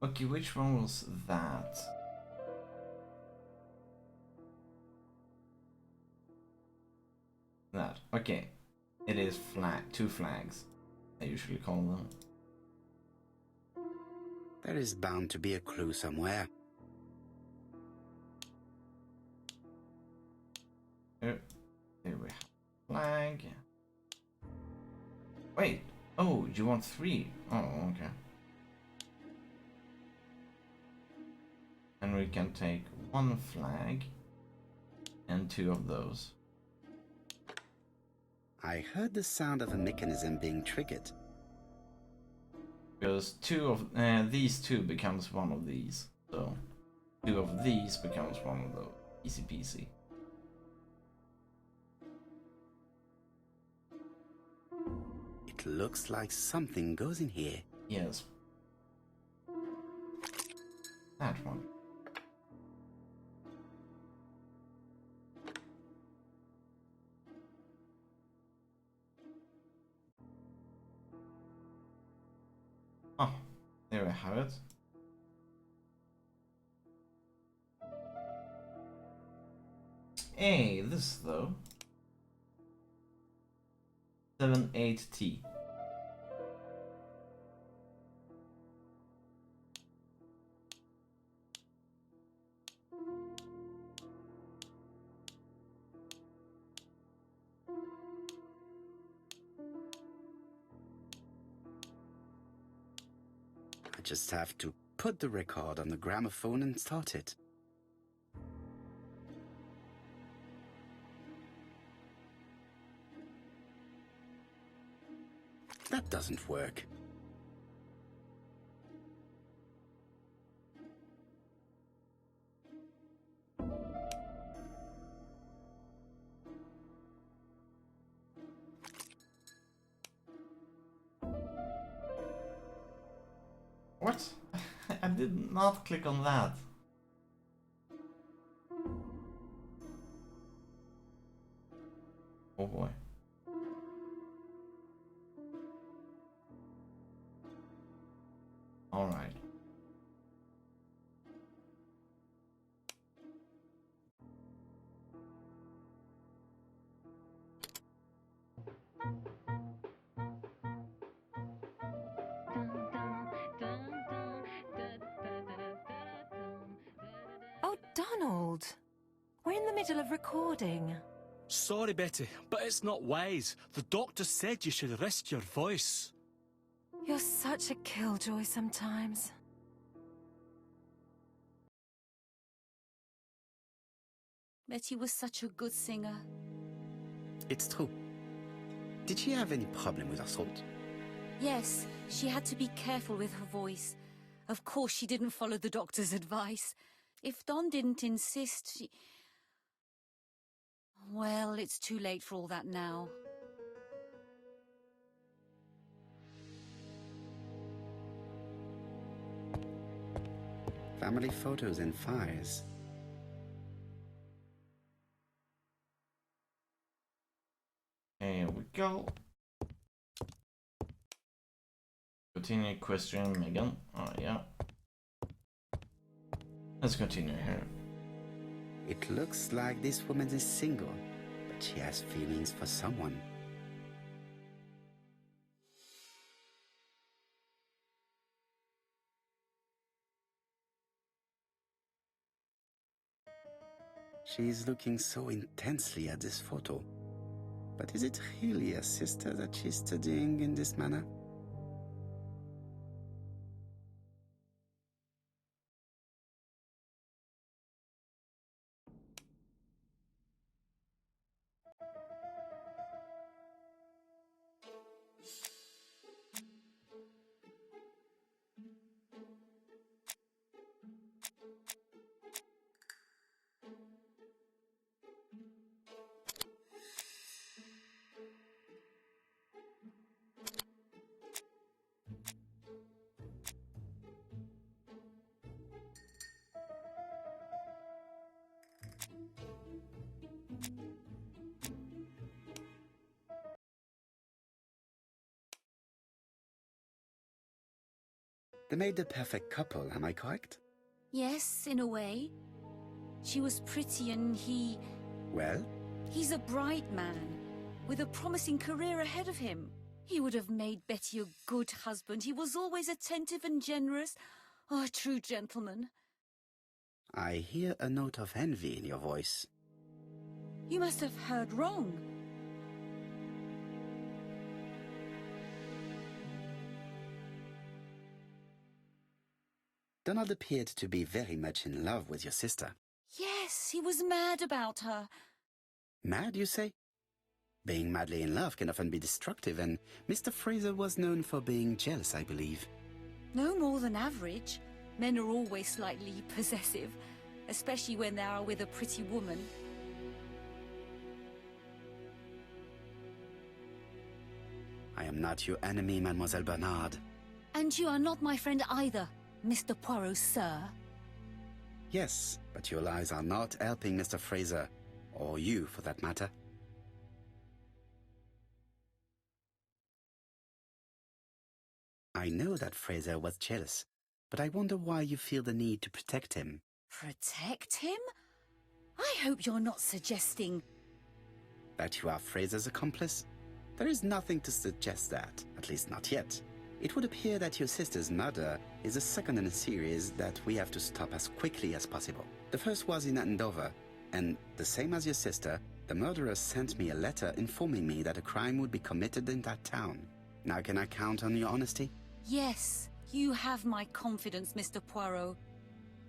Okay, which one was that? That. Okay. It is two flags. I usually call them. There is bound to be a clue somewhere. There we have flag. Wait. Oh, you want 3? Oh, okay. And we can take 1 flag and 2 of those. I heard the sound of a mechanism being triggered. Because 2 of these 2 becomes 1 of these. So 2 of these becomes 1 of those. Easy peasy. It looks like something goes in here. Yes. That one. Oh, there we have it. Hey, this though. 78T. I just have to put the record on the gramophone and start it. That doesn't work. What? I did not click on that. Oh boy. All right. Oh, Donald. We're in the middle of recording. Sorry, Betty, but it's not wise. The doctor said you should rest your voice. You're such a killjoy sometimes. Betty was such a good singer. It's true. Did she have any problem with her throat? Yes, she had to be careful with her voice. Of course, she didn't follow the doctor's advice. If Don didn't insist, she... Well, it's too late for all that now. Family photos and files. Here we go. Continue question Megan. Oh yeah. Let's continue here. It looks like this woman is single, but she has feelings for someone. She's looking so intensely at this photo. But is it really a sister that she's studying in this manner? They made the perfect couple, am I correct? Yes, in a way. She was pretty and he... Well? He's a bright man, with a promising career ahead of him. He would have made Betty a good husband. He was always attentive and generous. Oh, a true gentleman. I hear a note of envy in your voice. You must have heard wrong. Donald appeared to be very much in love with your sister. Yes, he was mad about her. Mad, you say? Being madly in love can often be destructive, and Mr. Fraser was known for being jealous, I believe. No more than average. Men are always slightly possessive, especially when they are with a pretty woman. I am not your enemy, Mademoiselle Bernard. And you are not my friend either, Mr. Poirot, sir. Yes, but your lies are not helping Mr. Fraser, or you for that matter. I know that Fraser was jealous, but I wonder why you feel the need to protect him. Protect him? I hope you're not suggesting... That you are Fraser's accomplice? There is nothing to suggest that, at least not yet. It would appear that your sister's murder is the second in a series that we have to stop as quickly as possible. The first was in Andover, and the same as your sister, the murderer sent me a letter informing me that a crime would be committed in that town. Now can I count on your honesty? Yes, you have my confidence, Mr. Poirot.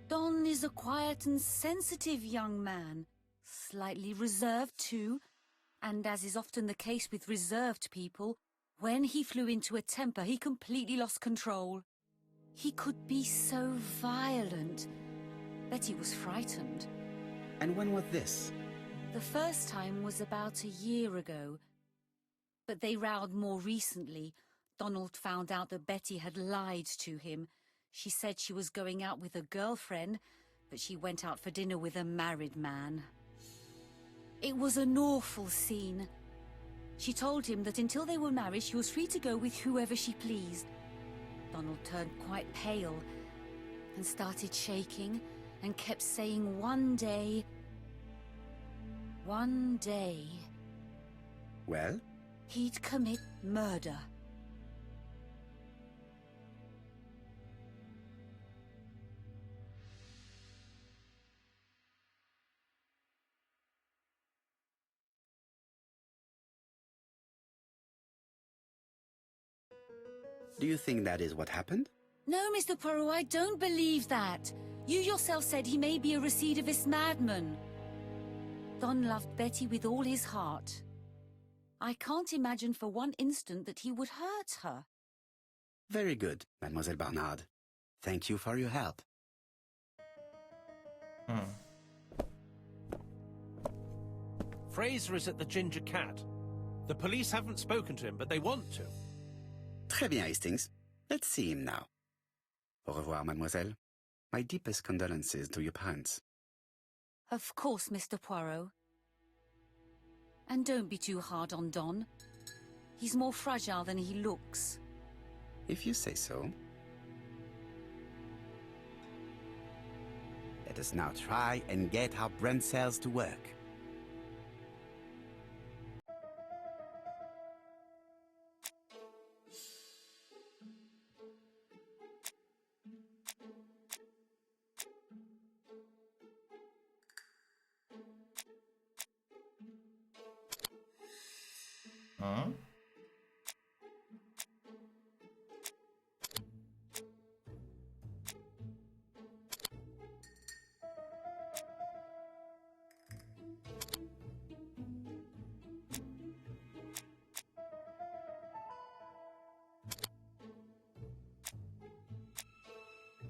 Don is a quiet and sensitive young man, slightly reserved too, and as is often the case with reserved people, when he flew into a temper, he completely lost control. He could be so violent. Betty was frightened. And when was this? The first time was about a year ago. But they rowed more recently. Donald found out that Betty had lied to him. She said she was going out with a girlfriend, but she went out for dinner with a married man. It was an awful scene. She told him that until they were married, she was free to go with whoever she pleased. Donald turned quite pale and started shaking and kept saying one day... Well? He'd commit murder. Do you think that is what happened? No, Mr. Poirot, I don't believe that. You yourself said he may be a recidivist madman. Don loved Betty with all his heart. I can't imagine for one instant that he would hurt her. Very good, Mademoiselle Barnard. Thank you for your help. Fraser is at the Ginger Cat. The police haven't spoken to him, but they want to. Très bien, Hastings. Let's see him now. Au revoir, mademoiselle. My deepest condolences to your parents. Of course, Mr. Poirot. And don't be too hard on Don. He's more fragile than he looks. If you say so. Let us now try and get our brain cells to work.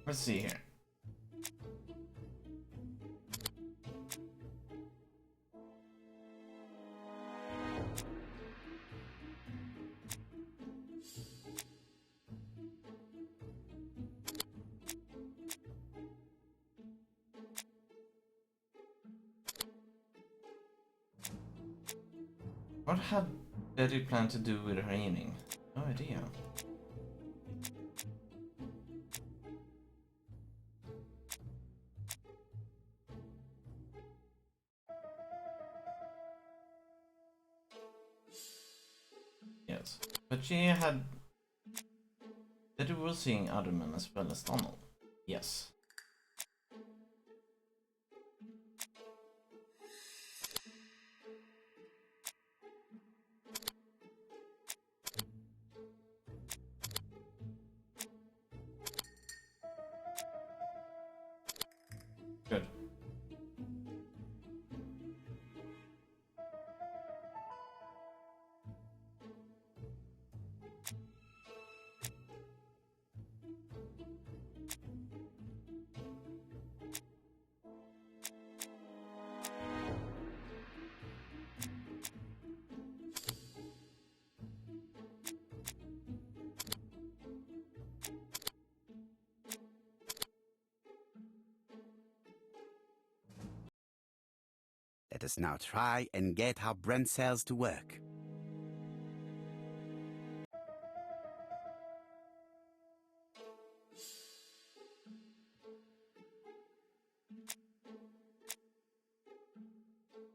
Let's see here. What had Betty planned to do with her evening? No idea. Yes, but she had... Betty was seeing other men as well as Donald. Yes. Good. Let us now try and get our brain cells to work.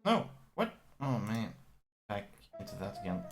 No! What? Oh man. Back into that again.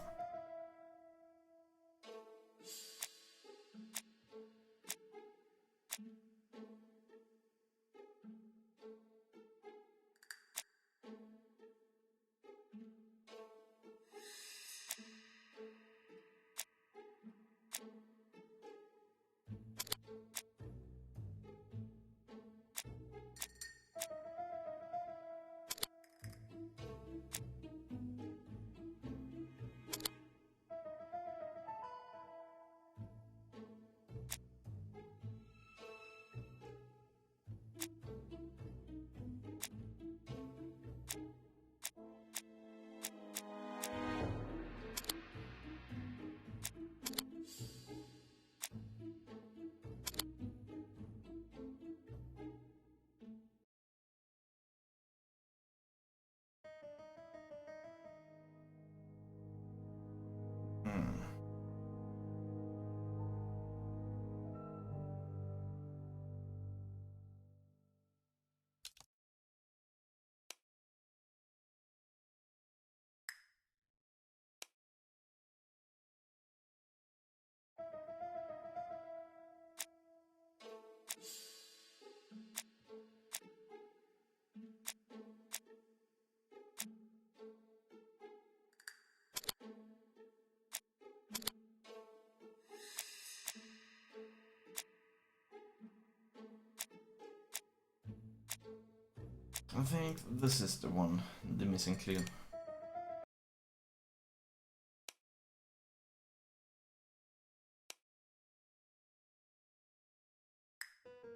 I think this is the one, the missing clue.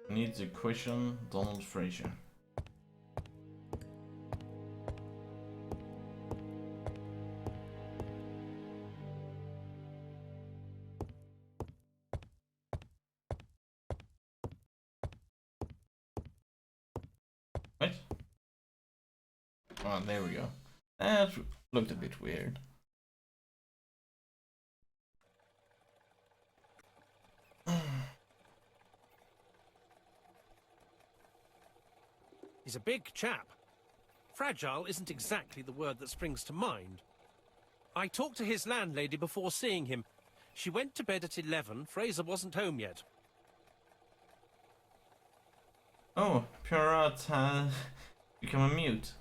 Need to question Donald Fraser. Wait. Oh, there we go. That looked a bit weird. He's a big chap. Fragile isn't exactly the word that springs to mind. I talked to his landlady before seeing him. She went to bed at 11. Fraser wasn't home yet. Oh, Pierrot has become a mute.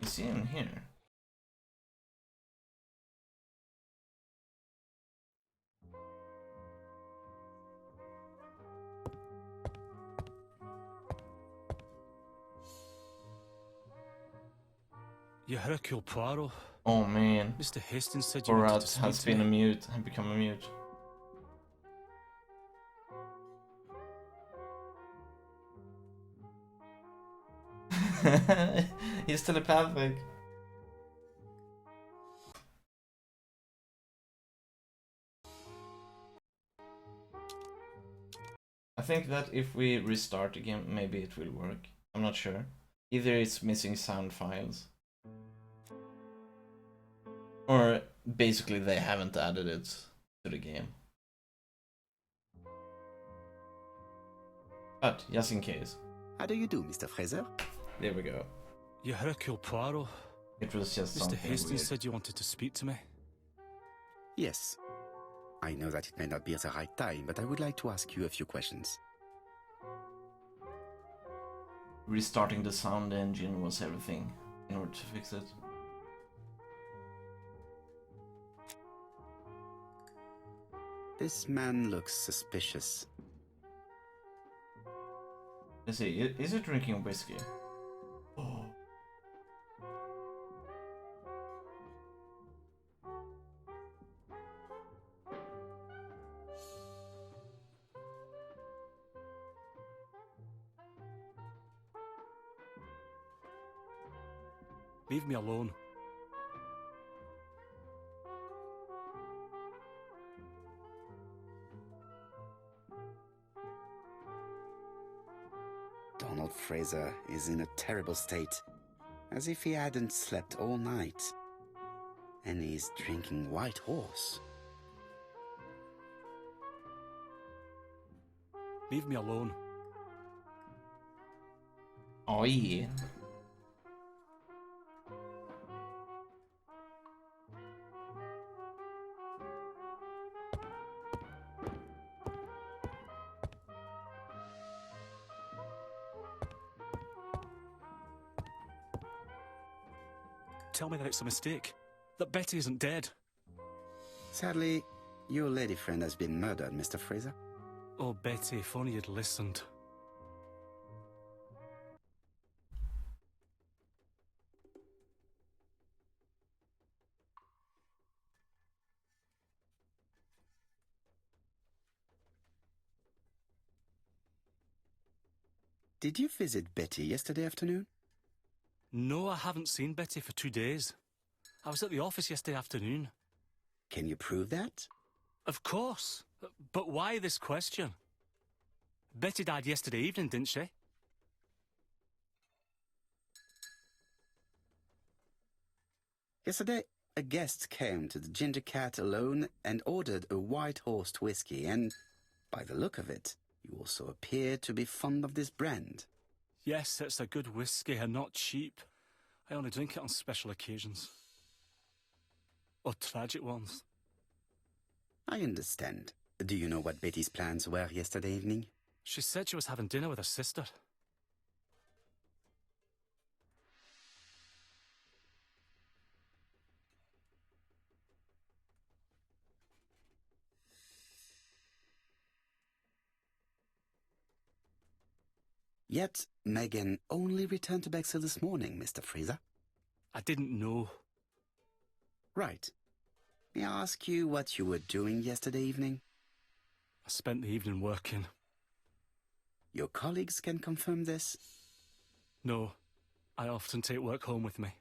Is he in here? Hercule Poirot. Oh man. Mr. Hastings said you wanted to Borat speak has to been me. a mute and become a mute. He's telepathic. I think that if we restart again, maybe it will work. I'm not sure. Either it's missing sound files, or basically they haven't added it to the game. But just in case. How do you do, Mr. Fraser? There we go. Hercule Poirot. It was just Mr. something Hastings weird. said you wanted to speak to me. Yes. I know that it may not be at the right time, but I would like to ask you a few questions. Restarting the sound engine was everything in order to fix it. This man looks suspicious. Let's see, is it drinking whiskey? Oh. Leave me alone. Donald Fraser is in a terrible state, as if he hadn't slept all night. And he's drinking White Horse. Leave me alone. Oh yeah. Tell me that it's a mistake. That Betty isn't dead. Sadly, your lady friend has been murdered, Mr. Fraser. Oh, Betty, if only you'd listened. Did you visit Betty yesterday afternoon? No, I haven't seen Betty for 2 days. I was at the office yesterday afternoon. Can you prove that? Of course. But why this question? Betty died yesterday evening, didn't she? Yesterday, a guest came to the Ginger Cat alone and ordered a White Horse whiskey, and by the look of it, you also appear to be fond of this brand. Yes, it's a good whiskey and not cheap. I only drink it on special occasions. Or tragic ones. I understand. Do you know what Betty's plans were yesterday evening? She said she was having dinner with her sister. Yet, Megan only returned to Bexhill this morning, Mr. Fraser. I didn't know. Right. May I ask you what you were doing yesterday evening? I spent the evening working. Your colleagues can confirm this? No, I often take work home with me.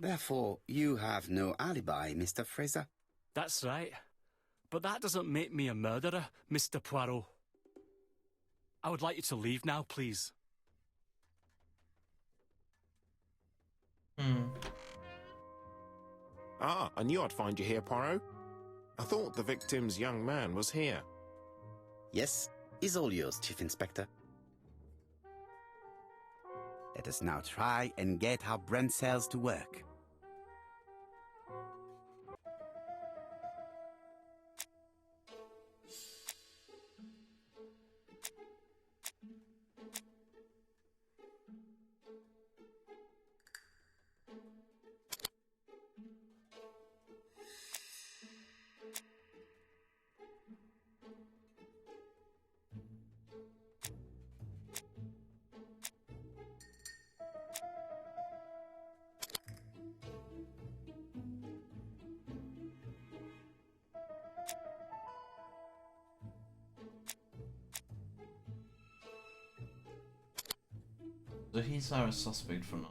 Therefore, you have no alibi, Mr. Fraser. That's right. But that doesn't make me a murderer, Mr. Poirot. I would like you to leave now, please. Ah, I knew I'd find you here, Poirot. I thought the victim's young man was here. Yes, is all yours, Chief Inspector. Let us now try and get our brain cells to work. So he's our suspect for now.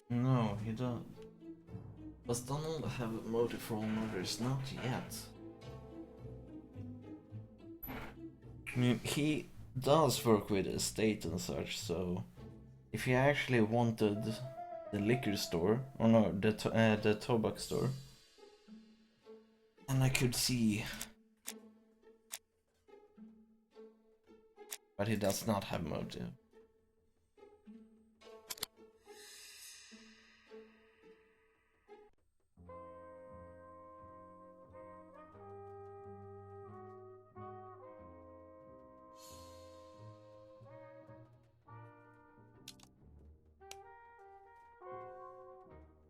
No, he don't. Does Donald have a motive for all murders? Not yet. I mean, he does work with the estate and such, so if he actually wanted the liquor store, or no, the tobacco store, and I could see, but he does not have motive.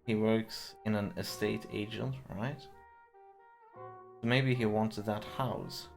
He works in an estate agent, right? Maybe he wanted that house.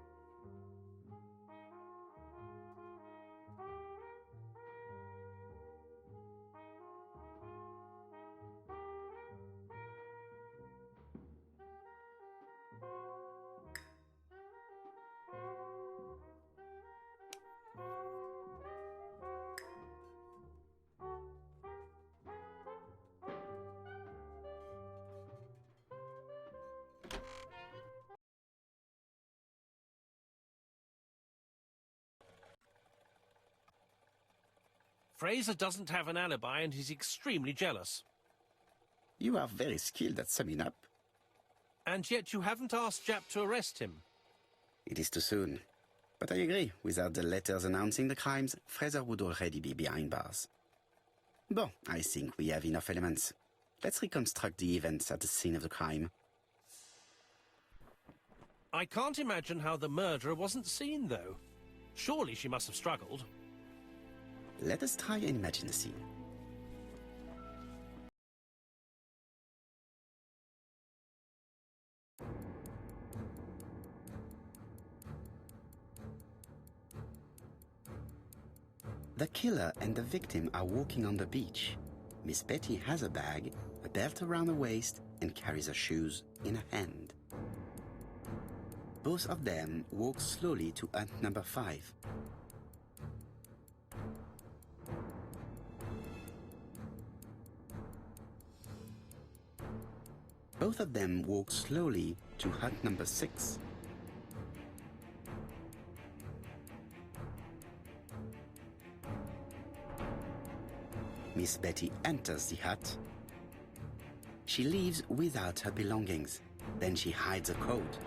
Fraser doesn't have an alibi and he's extremely jealous. You are very skilled at summing up. And yet you haven't asked Jap to arrest him. It is too soon. But I agree, without the letters announcing the crimes, Fraser would already be behind bars. Bon, I think we have enough elements. Let's reconstruct the events at the scene of the crime. I can't imagine how the murderer wasn't seen, though. Surely she must have struggled. Let us try and imagine the scene. The killer and the victim are walking on the beach. Miss Betty has a bag, a belt around her waist, and carries her shoes in her hand. Both of them walk slowly to hut number 5. Both of them walk slowly to hut number 6. Miss Betty enters the hut. She leaves without her belongings. Then she hides a coat.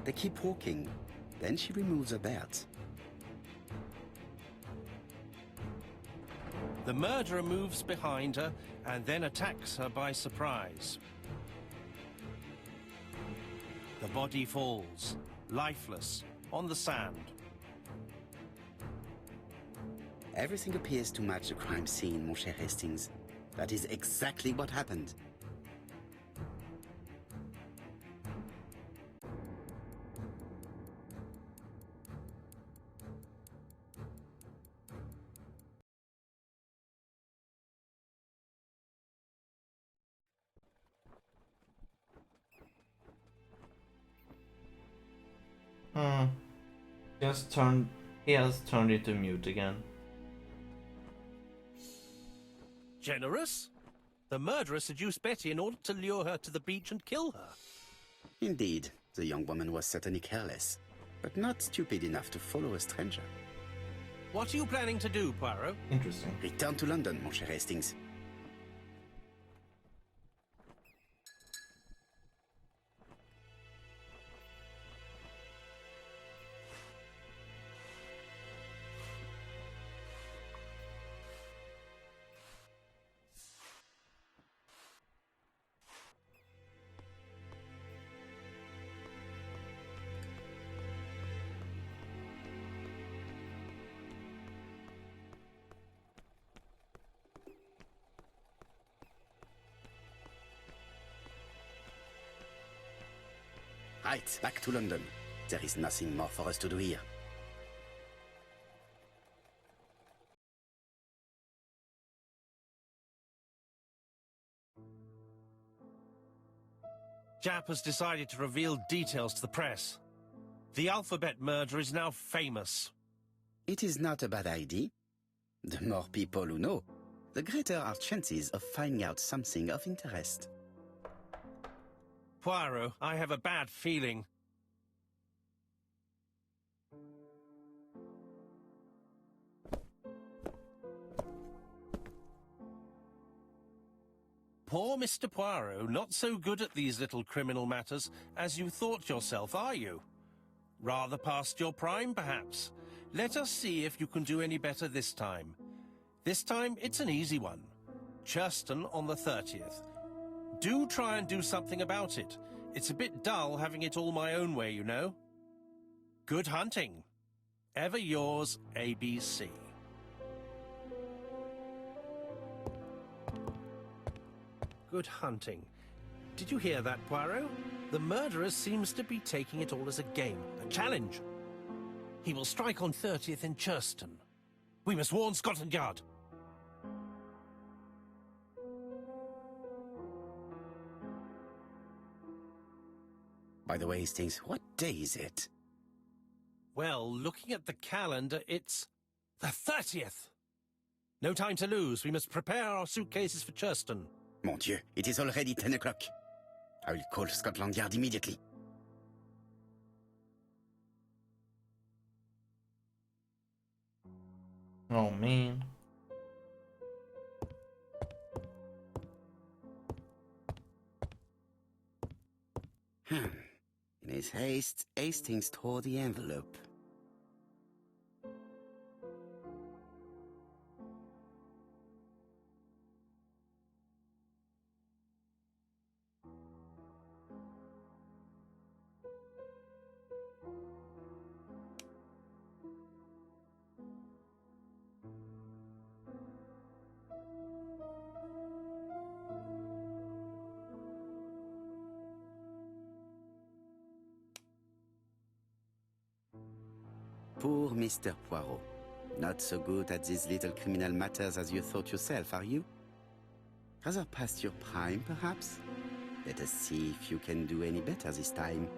They keep walking. Then she removes her belt. The murderer moves behind her and then attacks her by surprise. The body falls, lifeless, on the sand. Everything appears to match the crime scene, mon cher Hastings. That is exactly what happened. He has turned into mute again. Generous? The murderer seduced Betty in order to lure her to the beach and kill her. Indeed, the young woman was certainly careless, but not stupid enough to follow a stranger. What are you planning to do, Poirot? Interesting. Return to London, mon cher Hastings. Right, back to London. There is nothing more for us to do here. Jap has decided to reveal details to the press. The alphabet murder is now famous. It is not a bad idea. The more people who know, the greater our chances of finding out something of interest. Poirot, I have a bad feeling. Poor Mr. Poirot, not so good at these little criminal matters as you thought yourself, are you? Rather past your prime, perhaps. Let us see if you can do any better this time. This time, it's an easy one. Churston on the 30th. Do try and do something about it. It's a bit dull having it all my own way, you know. Good hunting. Ever yours, ABC. Good hunting. Did you hear that, Poirot? The murderer seems to be taking it all as a game, a challenge. He will strike on 30th in Churston. We must warn Scotland Yard. By the way, Hastings, what day is it? Well, looking at the calendar, it's the 30th. No time to lose. We must prepare our suitcases for Churston. Mon Dieu, it is already 10 o'clock. I will call Scotland Yard immediately. Oh, man. In his haste, Hastings tore the envelope. Poor Mr. Poirot. Not so good at these little criminal matters as you thought yourself, are you? Rather past your prime, perhaps? Let us see if you can do any better this time.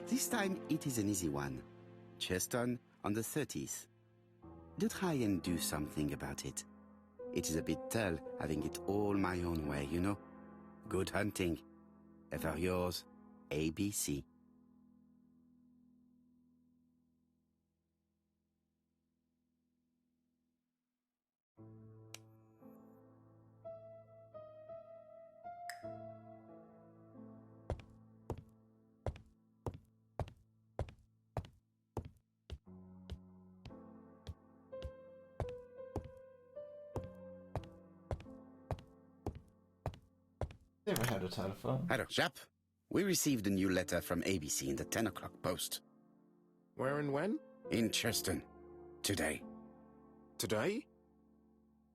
This time it is an easy one. Churston on the 30th. Do try and do something about it. It is a bit dull having it all my own way, you know. Good hunting. Ever yours, ABC. Never had a telephone. Hello, chap. We received a new letter from ABC in the 10 o'clock post. Where and when? In Churston. Today. Today?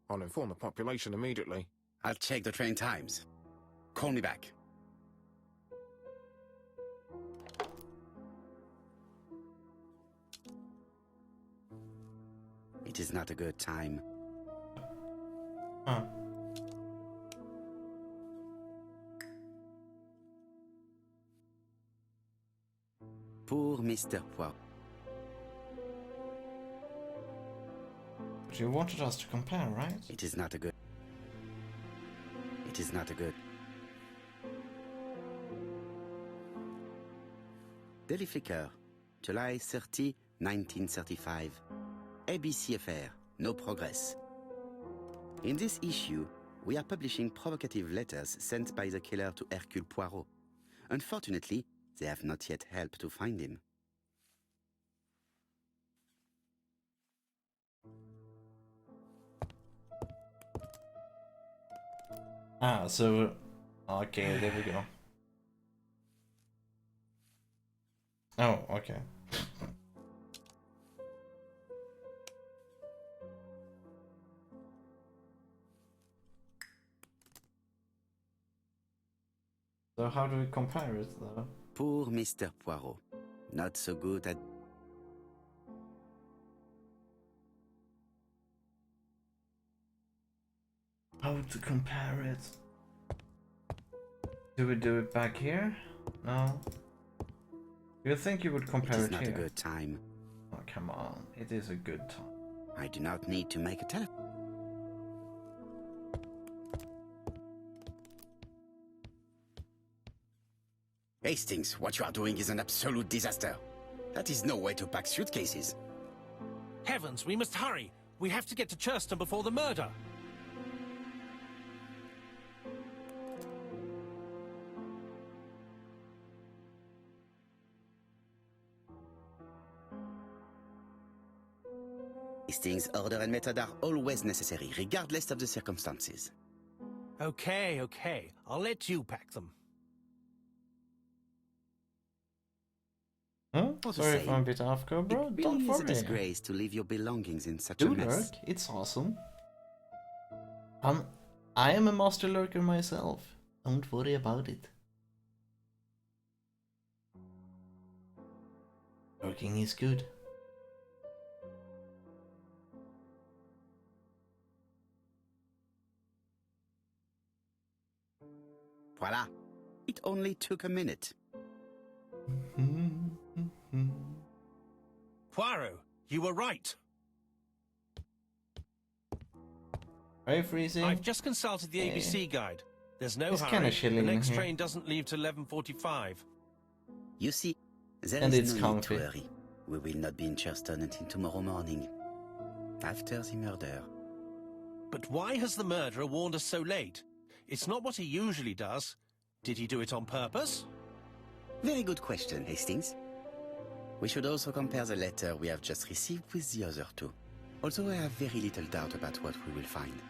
I'll inform the population immediately. I'll check the train times. Call me back. It is not a good time. Huh. Poor Mr. Poirot. But you wanted us to compare, right? It is not a good... It is not a good... Daily Flicker, July 30, 1935. ABC affair, no progress. In this issue, we are publishing provocative letters sent by the killer to Hercule Poirot. Unfortunately, they have not yet helped to find him. Ah, so... Okay, there we go. Oh, okay. So how do we compare it, though? Poor Mr. Poirot. Not so good at... How to compare it? Do we do it back here? No. You think you would compare It is it not here? a good time. Oh, come on. It is a good time. I do not need to make a telephone. Hastings, what you are doing is an absolute disaster. That is no way to pack suitcases. Heavens, we must hurry. We have to get to Churston before the murder. Hastings' order and method are always necessary, regardless of the circumstances. Okay, okay. I'll let you pack them. Huh? What to Sorry say? if I'm a bit off, bro. It really Don't is a worry. disgrace to leave your belongings in such Do a mess. lurk. It's awesome. I am a master lurker myself. Don't worry about it. Lurking is good. Voila. It only took a minute. Poirot, you were right. Are you freezing? I've just consulted the ABC guide. There's no It's hurry. kinda The chilly in next here. train doesn't leave till 11:45. You see, there And is it's no need comfy. to hurry. We will not be in Churston until tomorrow morning, after the murder. But why has the murderer warned us so late? It's not what he usually does. Did he do it on purpose? Very good question, Hastings. We should also compare the letter we have just received with the other two. Although I have very little doubt about what we will find.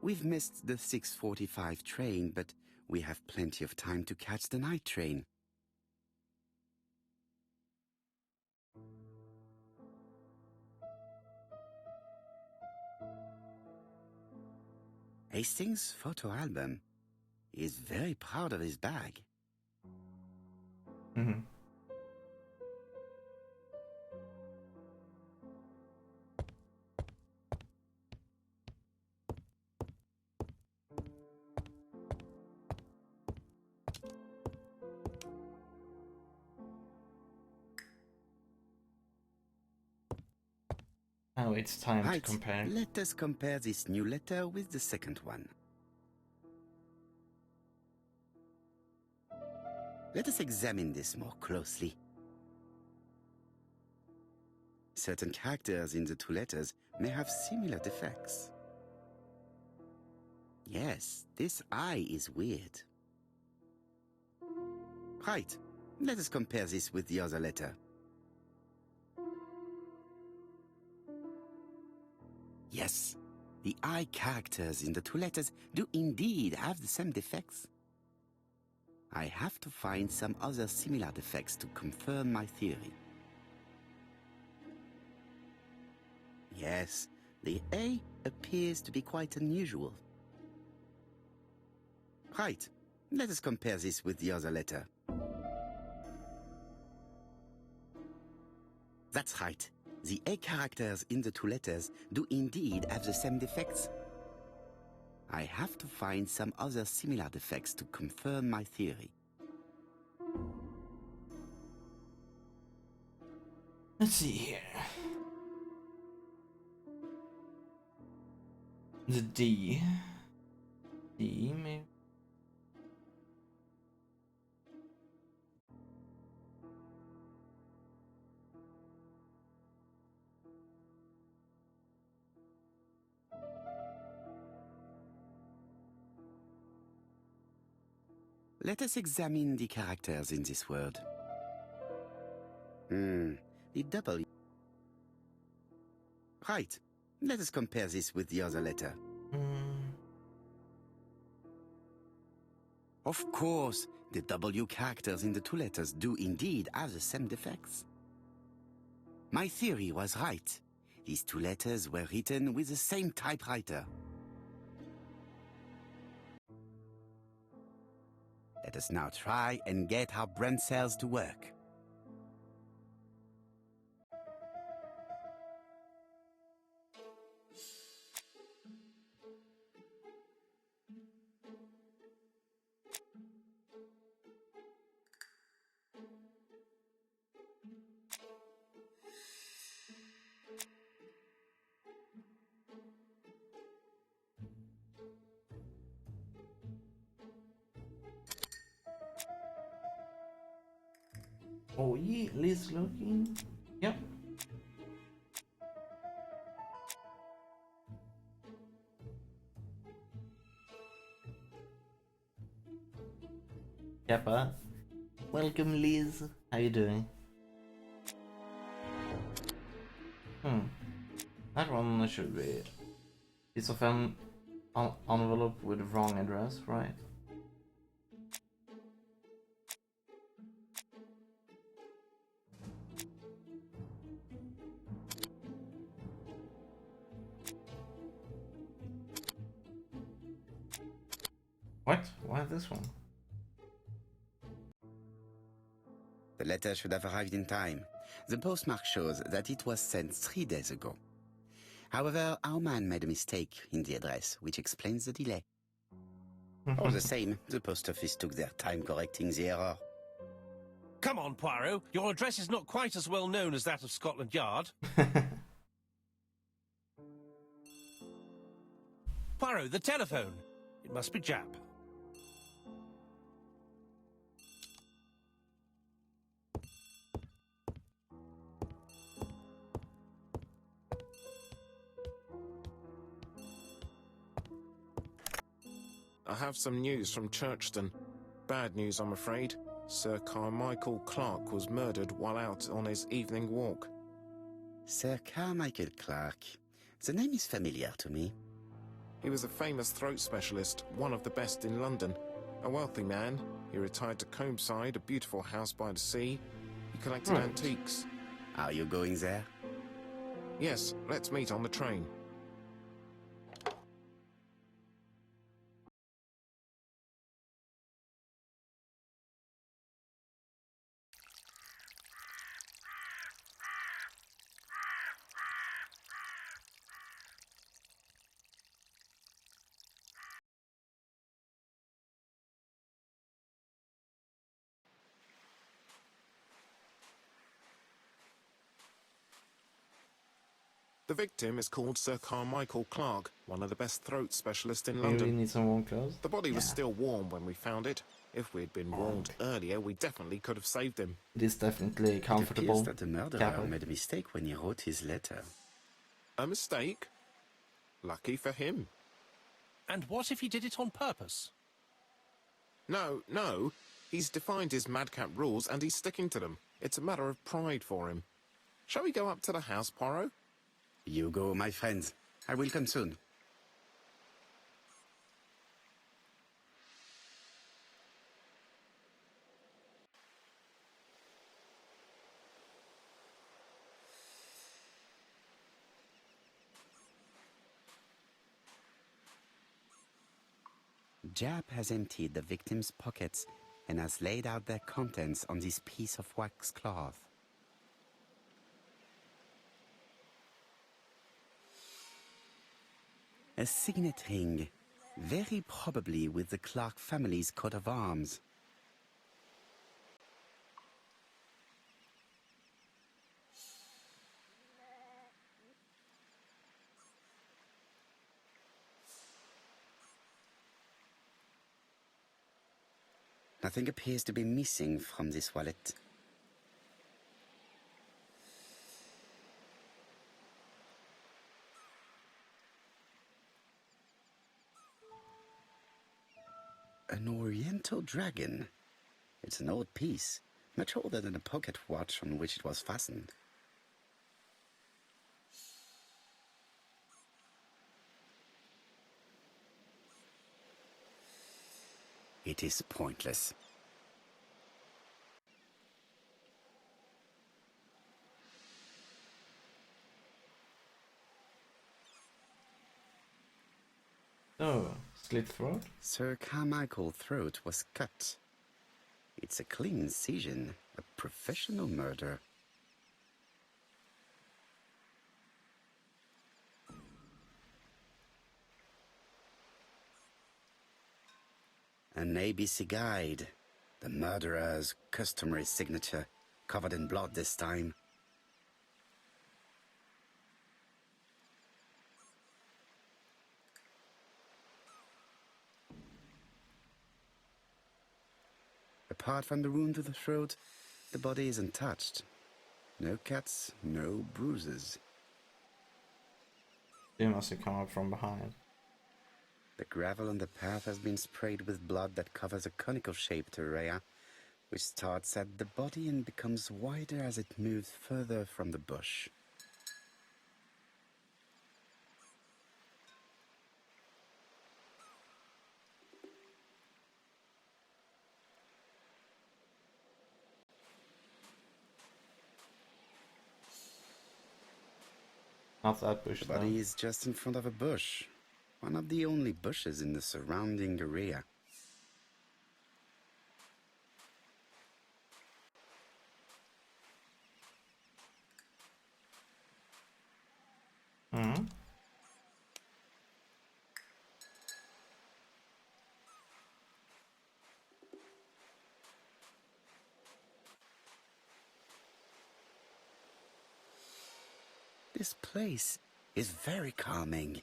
We've missed the 6:45 train, but we have plenty of time to catch the night train. Hastings' photo album. He is very proud of his bag. Mm-hmm. Now it's time Right, to compare. let us compare this new letter with the second one. Let us examine this more closely. Certain characters in the two letters may have similar defects. Yes, this I is weird. Right, let us compare this with the other letter. Yes, the I characters in the two letters do indeed have the same defects. I have to find some other similar defects to confirm my theory. Yes, the A appears to be quite unusual. Right, let us compare this with the other letter. That's right. The A characters in the two letters do indeed have the same defects. I have to find some other similar defects to confirm my theory. Let's see here. The D. D, maybe. Let us examine the characters in this word. The W. Right. Let us compare this with the other letter. Of course, the W characters in the two letters do indeed have the same defects. My theory was right. These two letters were written with the same typewriter. Let us now try and get our brain cells to work. Oh yeah, Liz looking. Yep. Kappa. Welcome, Liz. How you doing? That one should be piece of an envelope with the wrong address, right? What? Why this one? The letter should have arrived in time. The postmark shows that it was sent 3 days ago. However, our man made a mistake in the address, which explains the delay. All the same, the post office took their time correcting the error. Come on, Poirot. Your address is not quite as well known as that of Scotland Yard. Poirot, the telephone. It must be Jap. I have some news from Churchton. Bad news, I'm afraid. Sir Carmichael Clark was murdered while out on his evening walk. Sir Carmichael Clark. The name is familiar to me. He was a famous throat specialist, one of the best in London. A wealthy man, he retired to Combside, a beautiful house by the sea. He collected antiques. Are you going there? Yes, let's meet on the train. The victim is called Sir Carmichael Clark, one of the best throat specialists in Maybe London. we need some warm clothes. The body was still warm when we found it. If we'd been warned earlier, we definitely could have saved him. It is definitely comfortable. It appears that the murderer Kappa. made a mistake when he wrote his letter. A mistake? Lucky for him. And what if he did it on purpose? No. He's defined his madcap rules and he's sticking to them. It's a matter of pride for him. Shall we go up to the house, Poirot? You go, my friends. I will come soon. Jap has emptied the victim's pockets and has laid out their contents on this piece of wax cloth. A signet ring, very probably with the Clark family's coat of arms. Nothing appears to be missing from this wallet. An oriental dragon. It's an old piece, much older than the pocket watch on which it was fastened. It is pointless. So, slit throat? Sir Carmichael's throat was cut. It's a clean incision, a professional murder. An ABC guide. The murderer's customary signature, covered in blood this time. Apart from the wound to the throat, the body is untouched. No cuts, no bruises. They must have come up from behind. The gravel on the path has been sprayed with blood that covers a conical-shaped area, which starts at the body and becomes wider as it moves further from the bush. Not that bush, The though. body is just in front of a bush, one of the only bushes in the surrounding area. Hmm? This place is very calming.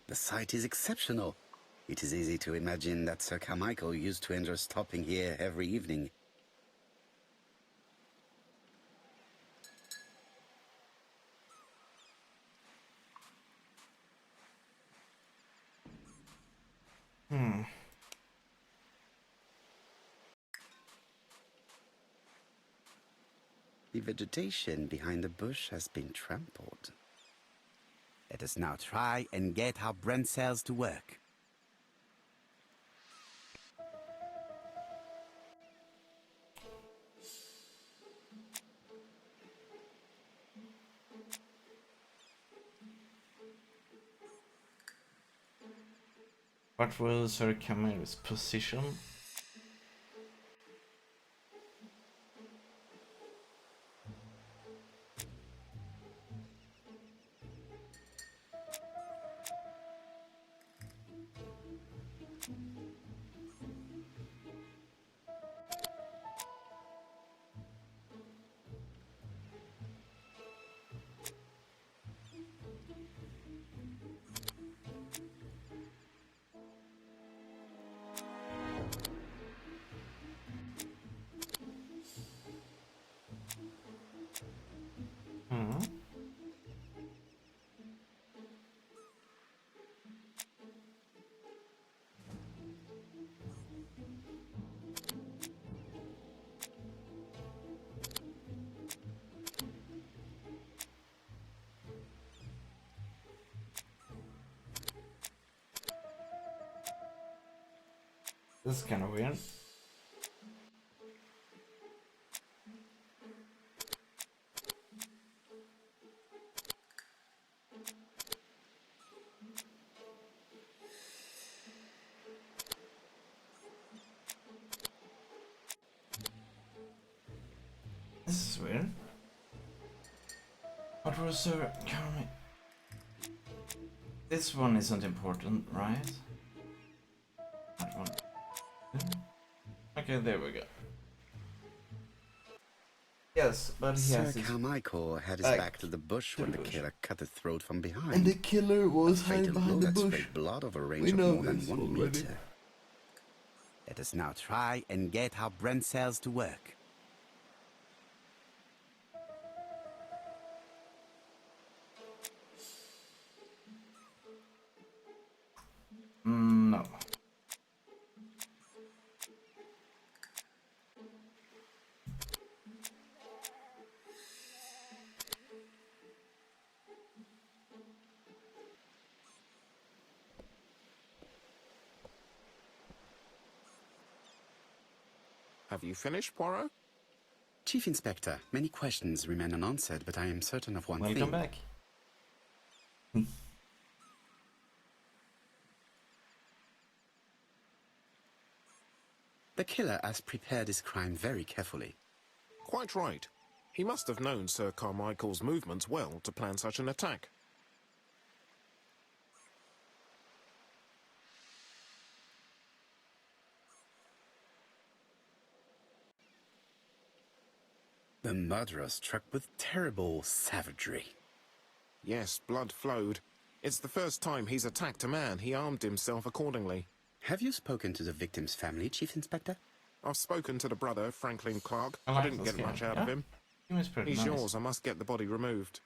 The site is exceptional. It is easy to imagine that Sir Carmichael used to enjoy stopping here every evening. The vegetation behind the bush has been trampled. Let us now try and get our brain cells to work. What was Sir Camille's position? Hmm? This is kind of weird. This is weird. What was Sir Camille? This one isn't important, right? That one. Okay, there we go. Yes, but he Sir has his... Carmichael had his back to the bush when the killer cut his throat from behind. And the killer was A fatal hiding behind blow the that bush. sprayed blood over a range We of know more than this 1 already. meter. Let us now try and get our brain cells to work. No. Have you finished, Poirot? Chief Inspector, many questions remain unanswered, but I am certain of one thing. Welcome back. The killer has prepared his crime very carefully. Quite right. He must have known Sir Carmichael's movements well to plan such an attack. The murderer struck with terrible savagery. Yes, blood flowed. It's the first time he's attacked a man. He armed himself accordingly. Have you spoken to the victim's family, Chief Inspector? I've spoken to the brother, Franklin Clark. I I like didn't this get much game, out yeah? of him. He was pretty He's nice. yours. I must get the body removed.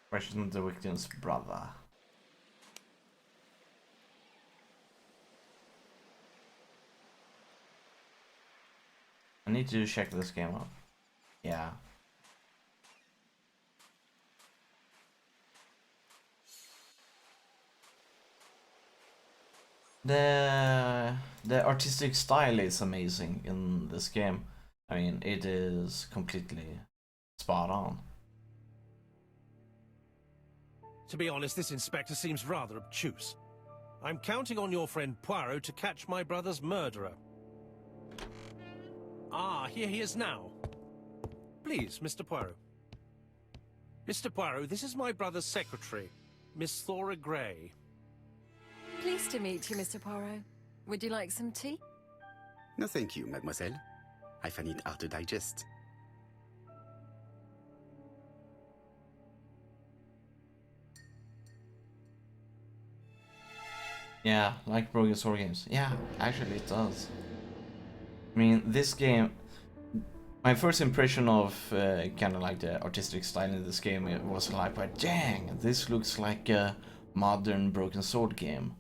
Question the victim's brother. I need to check this game out. Yeah. The artistic style is amazing in this game. I mean, it is completely spot on. To be honest, this inspector seems rather obtuse. I'm counting on your friend Poirot to catch my brother's murderer. Ah, here he is now. Please, Mr. Poirot. Mr. Poirot, this is my brother's secretary, Miss Thora Gray. Pleased to meet you, Mr. Poirot. Would you like some tea? No thank you, mademoiselle. I find it hard to digest. Yeah, like Broken Sword games. Yeah, actually it does. I mean, this game... My first impression of kind of like the artistic style in this game, it was like, but dang, this looks like a modern Broken Sword game.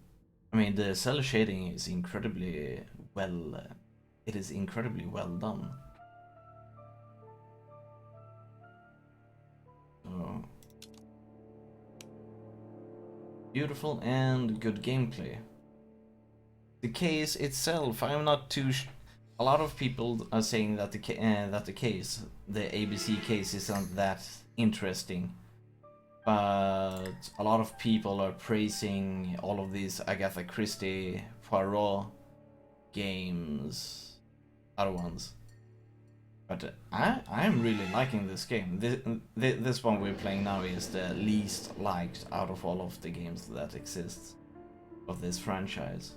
I mean, the cell shading is incredibly well... it is incredibly well done. So... beautiful and good gameplay. The case itself, I'm not too... a lot of people are saying that the case, the ABC case, isn't that interesting. But a lot of people are praising all of these Agatha Christie, Poirot games, other ones. But I'm really liking this game. This one we're playing now is the least liked out of all of the games that exist of this franchise.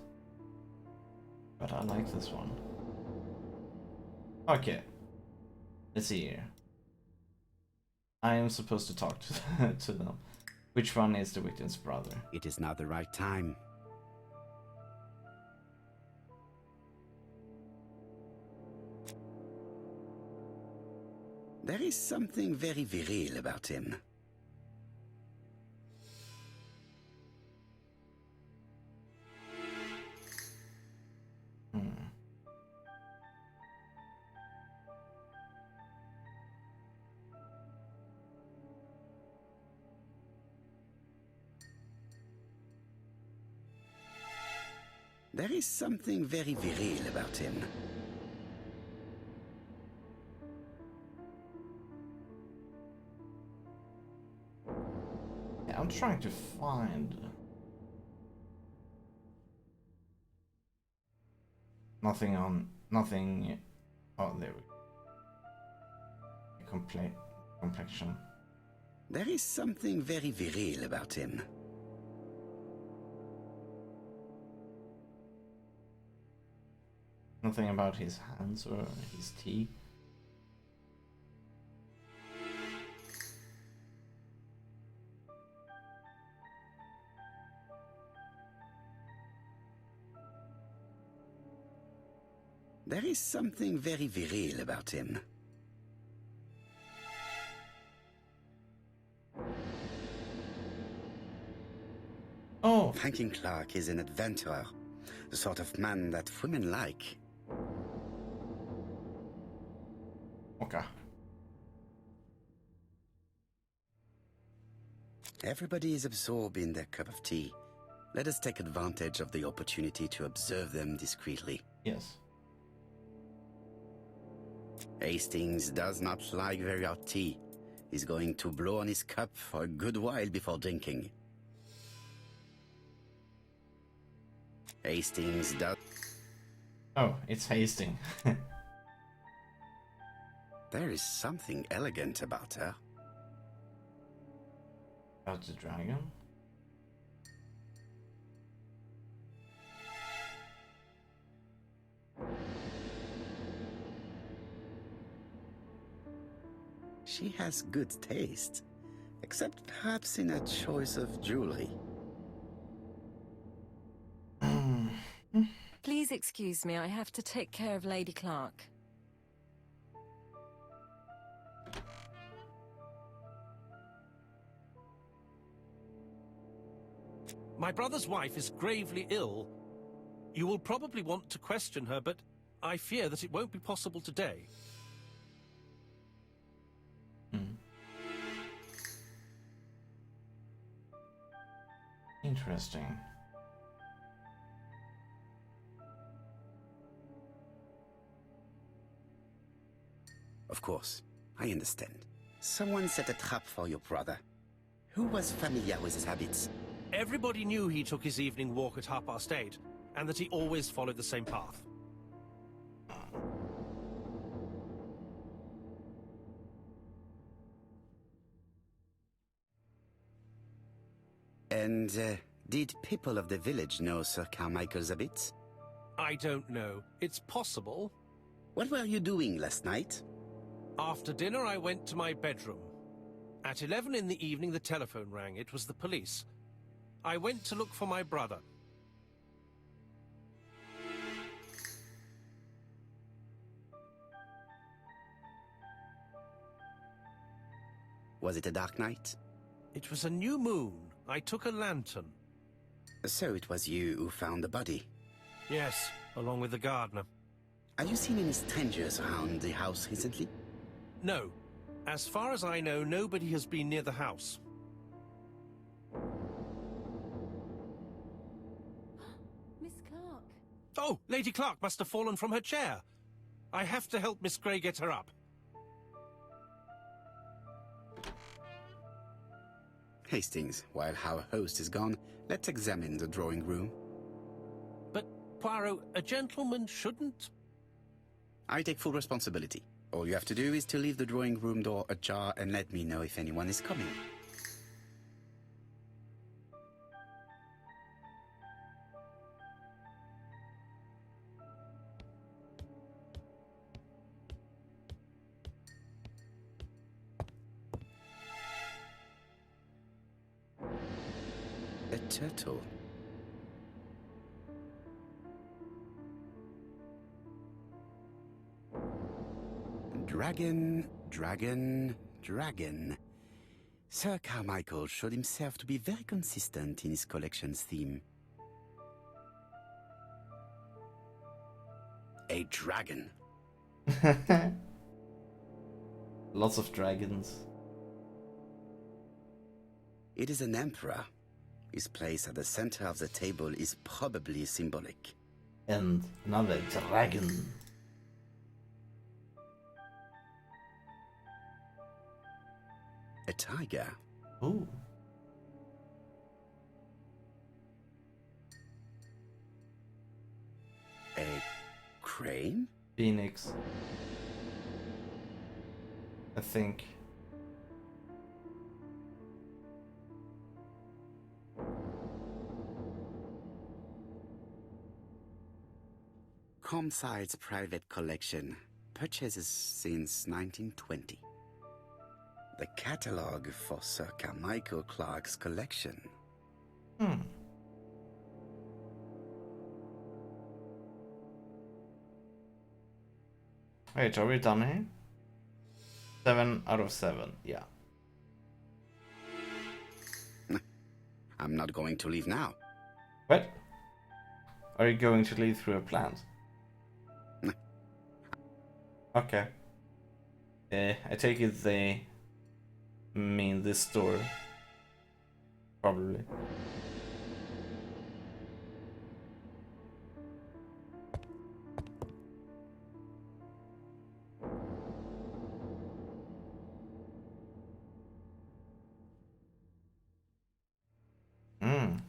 But I like this one. Okay. Let's see here. I am supposed to talk to them. Which one is the victim's brother? It is now the right time. There is something very viril about him. There is something very viril about him. Yeah, I'm trying to find... Nothing. Oh, there we go. Complexion. There is something very viril about him. Nothing about his hands or his teeth. There is something very viril about him. Oh! Franklin Clark is an adventurer, the sort of man that women like. Okay. Everybody is absorbed in their cup of tea. Let us take advantage of the opportunity to observe them discreetly. Yes. Hastings does not like very hot tea. He's going to blow on his cup for a good while before drinking. Hastings does... Oh, it's Hastings. There is something elegant about her. About the dragon? She has good taste, except perhaps in her choice of jewelry. Please excuse me, I have to take care of Lady Clark. My brother's wife is gravely ill. You will probably want to question her, but I fear that it won't be possible today. Interesting. Of course, I understand. Someone set a trap for your brother. Who was familiar with his habits? Everybody knew he took his evening walk at 8:30, and that he always followed the same path. And did people of the village know Sir Carmichael's habits? I don't know. It's possible. What were you doing last night? After dinner, I went to my bedroom. At 11 in the evening, the telephone rang. It was the police. I went to look for my brother. Was it a dark night? It was a new moon. I took a lantern. So it was you who found the body. Yes, along with the gardener. Have you seen any strangers around the house recently? No. As far as I know, nobody has been near the house. Miss Clark. Oh, Lady Clark must have fallen from her chair. I have to help Miss Grey get her up. Hastings, while our host is gone, let's examine the drawing room. But, Poirot, a gentleman shouldn't... I take full responsibility. All you have to do is to leave the drawing room door ajar and let me know if anyone is coming. A turtle. Dragon, dragon, dragon. Sir Carmichael showed himself to be very consistent in his collection's theme. A dragon. Lots of dragons. It is an emperor. His place at the center of the table is probably symbolic. And another dragon. A tiger. Ooh. A crane? Phoenix. I think. Comside's private collection. Purchases since 1920. The catalogue for Sir Carmichael Clark's collection. Wait, are we done here? 7 out of 7, yeah. I'm not going to leave now. What? Are you going to leave through a plant? Okay. I take it they mean this store. Probably.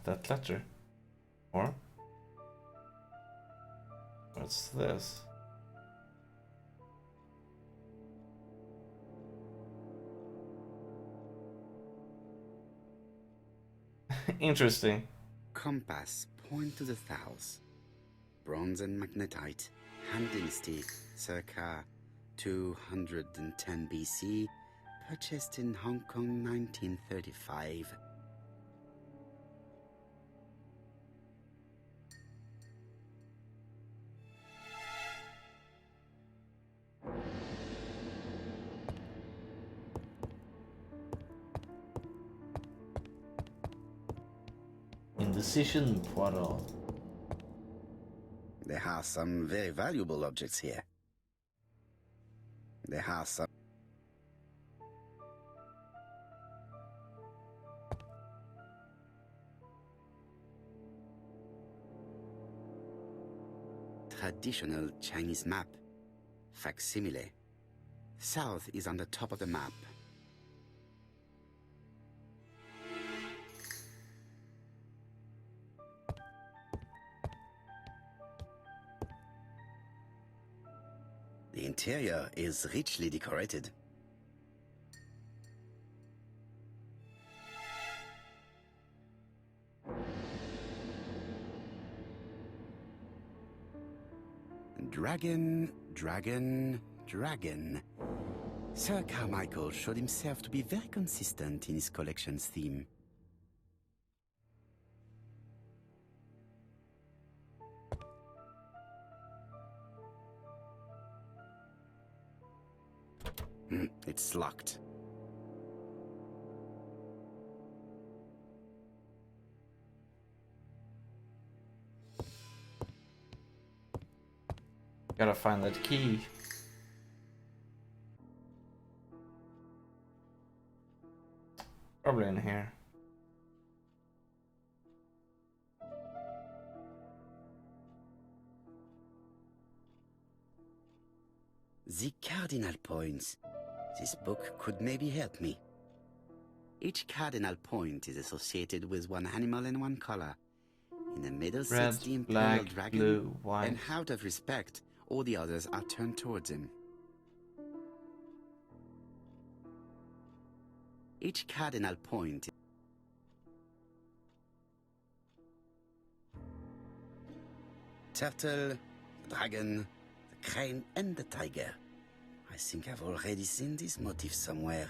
That letter. Or what's this? Interesting. Compass, point to the south. Bronze and magnetite, hand dynasty, circa 210 BC, purchased in Hong Kong 1935. Indecision, Poirot. There are some very valuable objects here. There are some... traditional Chinese map. Facsimile. South is on the top of the map. The interior is richly decorated. Dragon, dragon, dragon. Sir Carmichael showed himself to be very consistent in his collection's theme. It's locked. Gotta find that key. Probably in here. The cardinal points. This book could maybe help me. Each cardinal point is associated with one animal and one color. In the middle Red, sits the imperial black, dragon, blue, white. and out of respect, all the others are turned towards him. Each cardinal point... Turtle, the dragon, the crane, and the tiger. I think I've already seen this motif somewhere.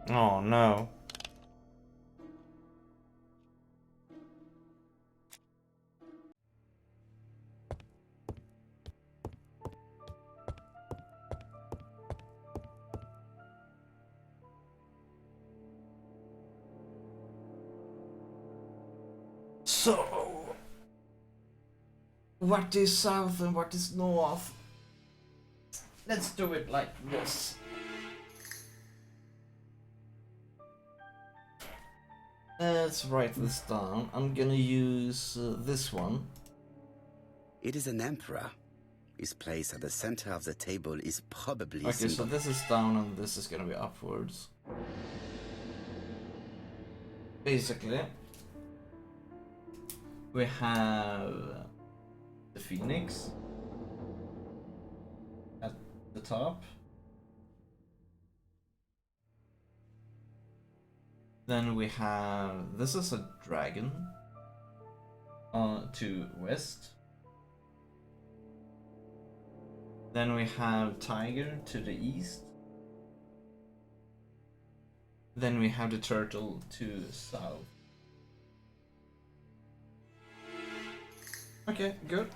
Oh no. So, what is south and what is north? Let's do it like this. Let's write this down. I'm gonna use this one. It is an emperor. His place at the center of the table is probably Okay, so this is down and this is gonna be upwards. Basically, we have the phoenix at the top. Then we have, this is a dragon to west. Then we have tiger to the east. Then we have the turtle to south. Okay, good.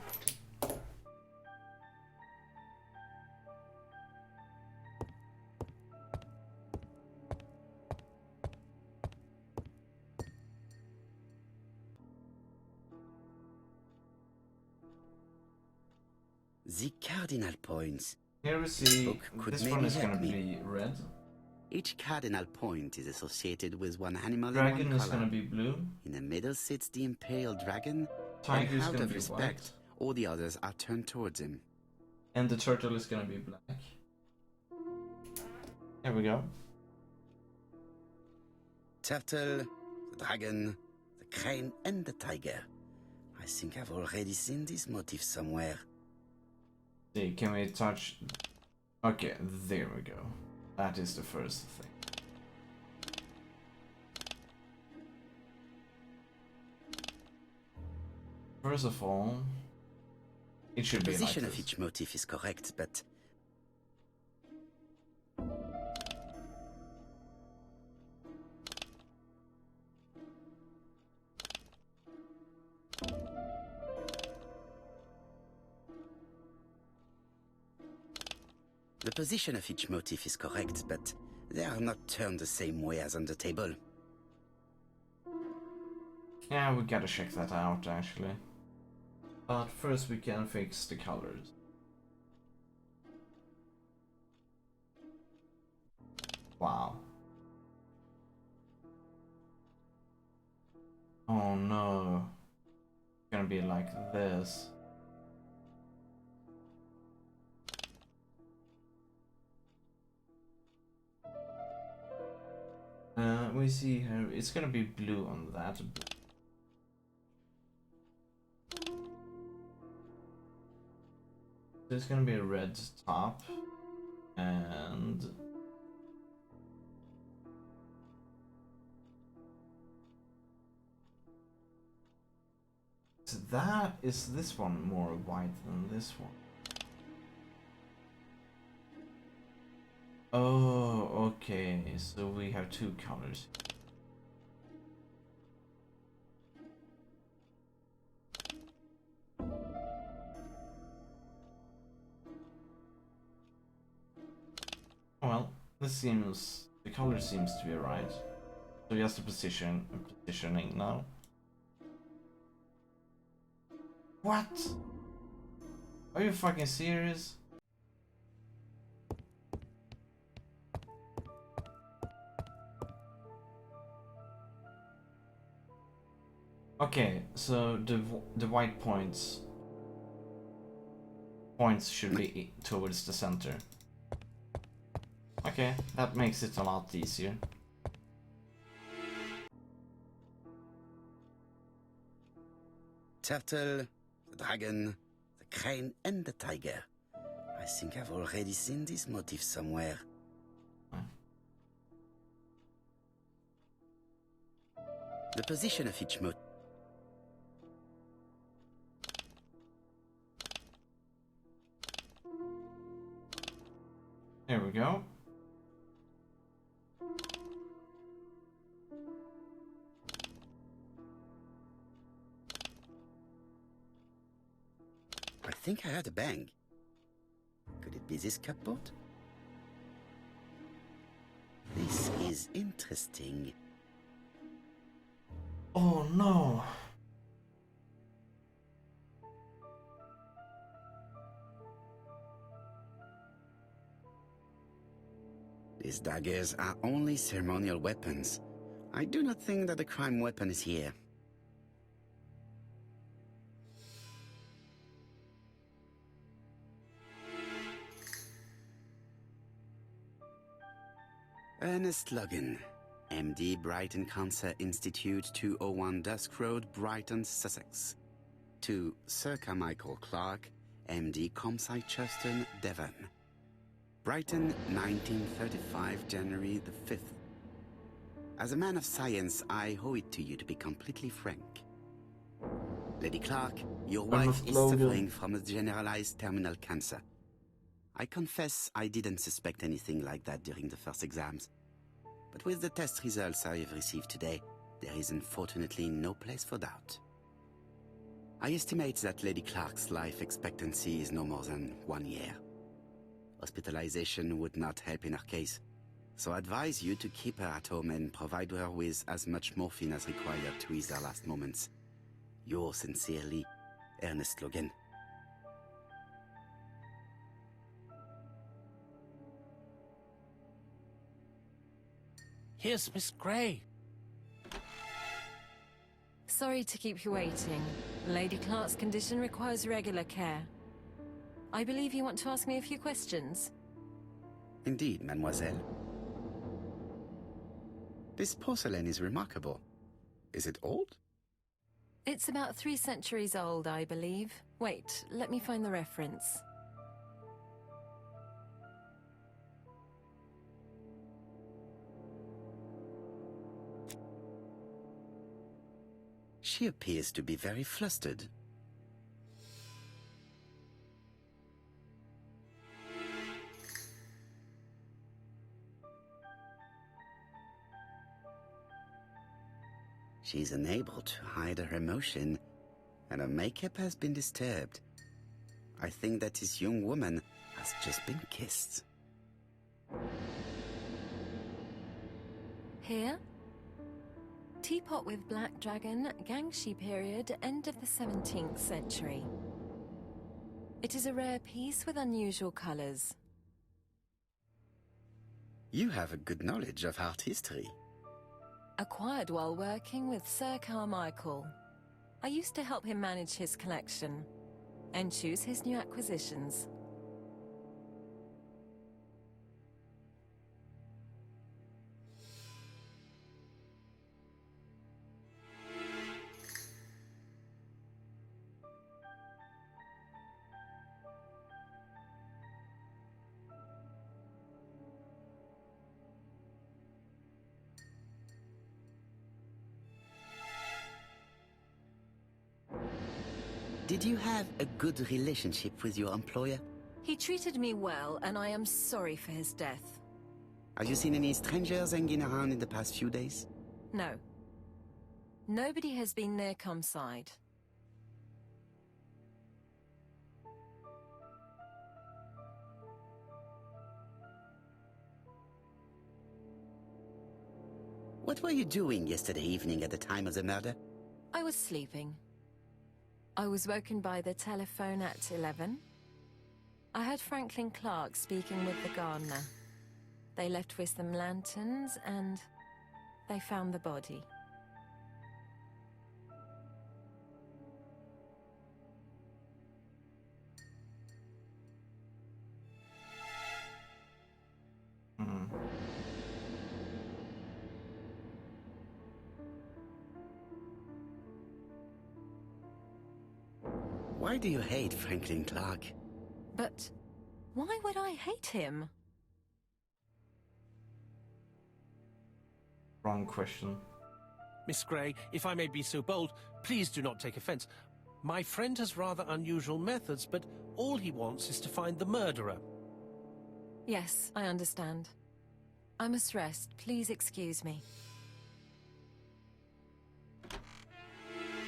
The cardinal points. Here we see book could this maybe one is help gonna me. be red. Each cardinal point is associated with one animal Dragon in one is color. gonna be blue. In the middle sits the impaled dragon, Tiger and is out gonna of be respect, white. all the others are turned towards him. And the turtle is gonna be black. Here we go. Turtle, the dragon, the crane, and the tiger. I think I've already seen this motif somewhere. See, can we touch? Okay, there we go. That is the first thing. First of all, it should The be like position this. of each motif is correct, but the position of each motif is correct, but they are not turned the same way as on the table. Yeah, we gotta check that out actually. But first we can fix the colors. Wow. Oh no. It's gonna be like this. We see here, it's gonna be blue on that. There's gonna be a red top, and so that is this one more white than this one. Oh, okay, so we have two colors. Well, the color seems to be right. So just the positioning now. What? Are you fucking serious? Okay, so the white points should be towards the center. Okay, that makes it a lot easier. Turtle, the dragon, the crane, and the tiger. I think I've already seen this motif somewhere. The position of each motif. There we go. I think I heard a bang. Could it be this cupboard? This is interesting. Oh no! These daggers are only ceremonial weapons. I do not think that the crime weapon is here. Ernest Logan, MD, Brighton Cancer Institute, 201 Dusk Road, Brighton, Sussex. To Sir Carmichael Clark, MD, Comside Churchton, Devon. Brighton, 1935, January the 5th. As a man of science, I owe it to you to be completely frank. Lady Clark, your wife is suffering from a generalized terminal cancer. I confess I didn't suspect anything like that during the first exams. But with the test results I have received today, there is unfortunately no place for doubt. I estimate that Lady Clark's life expectancy is no more than 1 year. Hospitalization would not help in her case, so I advise you to keep her at home and provide her with as much morphine as required to ease her last moments. Yours sincerely, Ernest Logan. Here's Miss Gray. Sorry to keep you waiting. Lady Clark's condition requires regular care. I believe you want to ask me a few questions. Indeed, mademoiselle. This porcelain is remarkable. Is it old? It's about 3 centuries old, I believe. Wait, let me find the reference. She appears to be very flustered. She's unable to hide her emotion, and her makeup has been disturbed. I think that this young woman has just been kissed. Here? Teapot with black dragon, Gangxi period, end of the 17th century. It is a rare piece with unusual colors. You have a good knowledge of art history. Acquired while working with Sir Carmichael. I used to help him manage his collection and choose his new acquisitions. Did you have a good relationship with your employer? He treated me well, and I am sorry for his death. Have you seen any strangers hanging around in the past few days? No. Nobody has been near Comside. What were you doing yesterday evening at the time of the murder? I was sleeping. I was woken by the telephone at 11. I heard Franklin Clark speaking with the gardener. They left with some lanterns and they found the body. Why do you hate Franklin Clark? But why would I hate him? Wrong question. Miss Gray, if I may be so bold, please do not take offense. My friend has rather unusual methods, but all he wants is to find the murderer. Yes, I understand. I must rest. Please excuse me.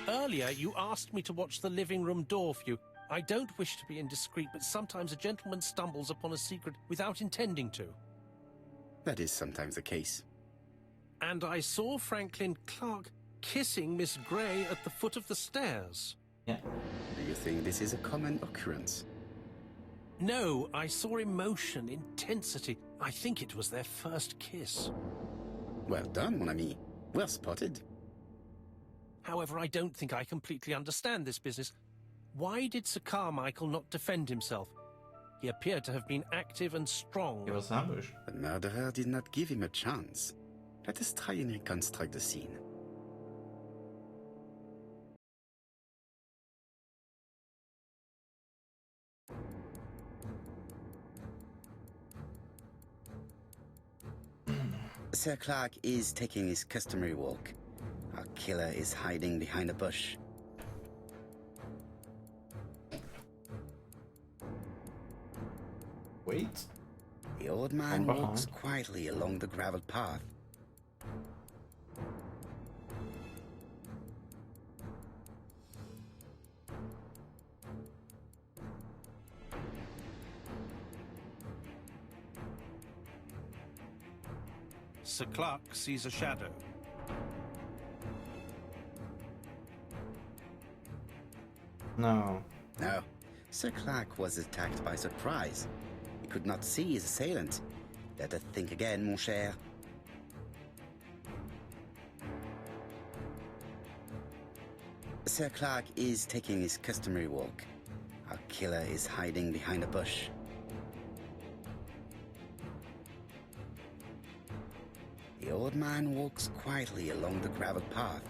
Earlier, you asked me to watch the living room door for you. I don't wish to be indiscreet, but sometimes a gentleman stumbles upon a secret without intending to. That is sometimes the case. And I saw Franklin Clark kissing Miss Gray at the foot of the stairs. Yeah. Do you think this is a common occurrence? No, I saw emotion, intensity. I think it was their first kiss. Well done, mon ami. Well spotted. However, I don't think I completely understand this business. Why did Sir Carmichael not defend himself? He appeared to have been active and strong. It was ambushed. The murderer did not give him a chance. Let us try and reconstruct the scene. Sir Clark is taking his customary walk. Our killer is hiding behind a bush. Wait. The old man From walks behind. quietly along the gravel path. Sir Clark sees a shadow. No. No, Sir Clark was attacked by surprise. He could not see his assailant. Let us think again, mon cher. Sir Clark is taking his customary walk. Our killer is hiding behind a bush. The old man walks quietly along the gravel path.